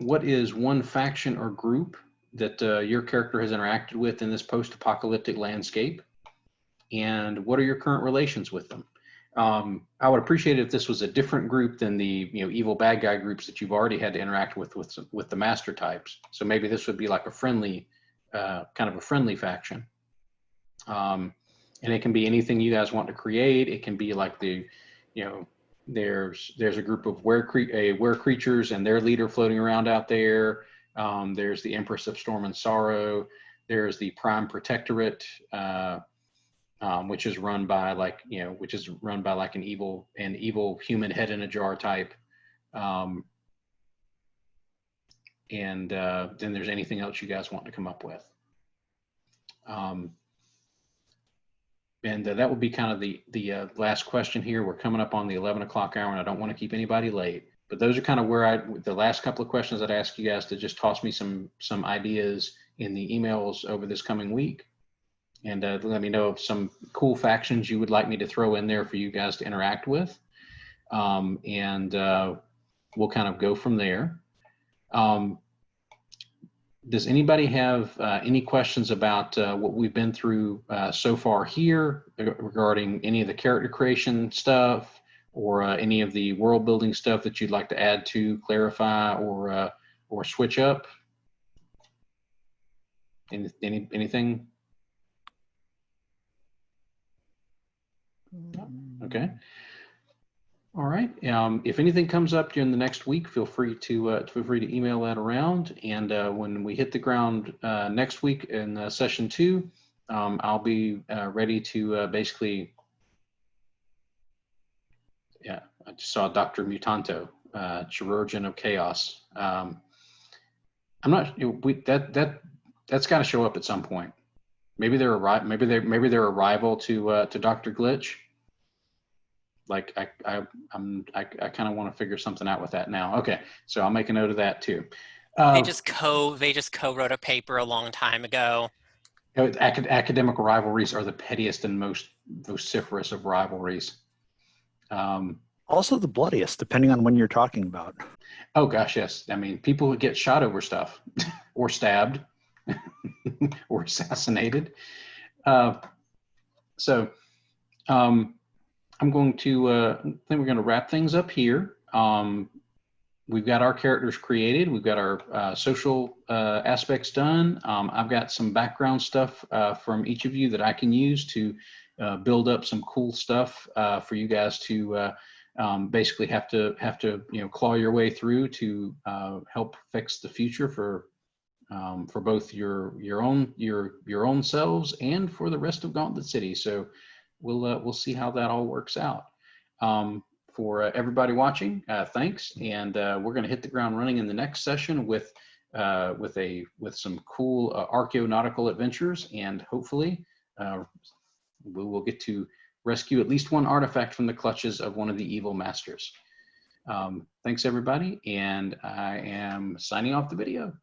what is one faction or group that your character has interacted with in this post-apocalyptic landscape? And what are your current relations with them? I would appreciate it if this was a different group than the evil bad guy groups that you've already had to interact with the master types. So maybe this would be like a friendly, kind of a friendly faction. And it can be anything you guys want to create. It can be like there's a group of were creatures and their leader floating around out there. There's the Empress of Storm and Sorrow. There's the Prime Protectorate, which is run by like an evil human head in a jar type. And then there's anything else you guys want to come up with. And that would be kind of the last question here. We're coming up on the 11 o'clock hour, and I don't want to keep anybody late. But those are kind of where the last couple of questions I'd ask you guys to just toss me some ideas in the emails over this coming week. And let me know of some cool factions you would like me to throw in there for you guys to interact with. And we'll kind of go from there. Does anybody have any questions about what we've been through so far here regarding any of the character creation stuff or any of the world building stuff that you'd like to add to, clarify, or switch up? Anything? Okay. All right. If anything comes up during the next week, feel free to email that around. And when we hit the ground next week in session 2, I'll be ready to basically. Yeah, I just saw Dr. Mutanto, chirurgeon of chaos. I'm not. That's got to show up at some point. Maybe they're maybe they're a rival to Dr. Glitch. Like I kind of want to figure something out with that now. Okay, so I'll make a note of that too. They just co-wrote a paper a long time ago. Academic rivalries are the pettiest and most vociferous of rivalries. Also the bloodiest, depending on when you're talking about. Oh gosh, yes. I mean, people who get shot over stuff, or stabbed, or assassinated. I'm going to, I think we're going to wrap things up here. We've got our characters created. We've got our social aspects done. I've got some background stuff from each of you that I can use to build up some cool stuff for you guys to basically have to claw your way through to help fix the future for both your own selves and for the rest of Gauntlet City. So we'll see how that all works out. For everybody watching, thanks, and we're going to hit the ground running in the next session with some cool archaeonautical adventures, and hopefully we will get to rescue at least one artifact from the clutches of one of the evil masters. Thanks everybody, and I am signing off the video.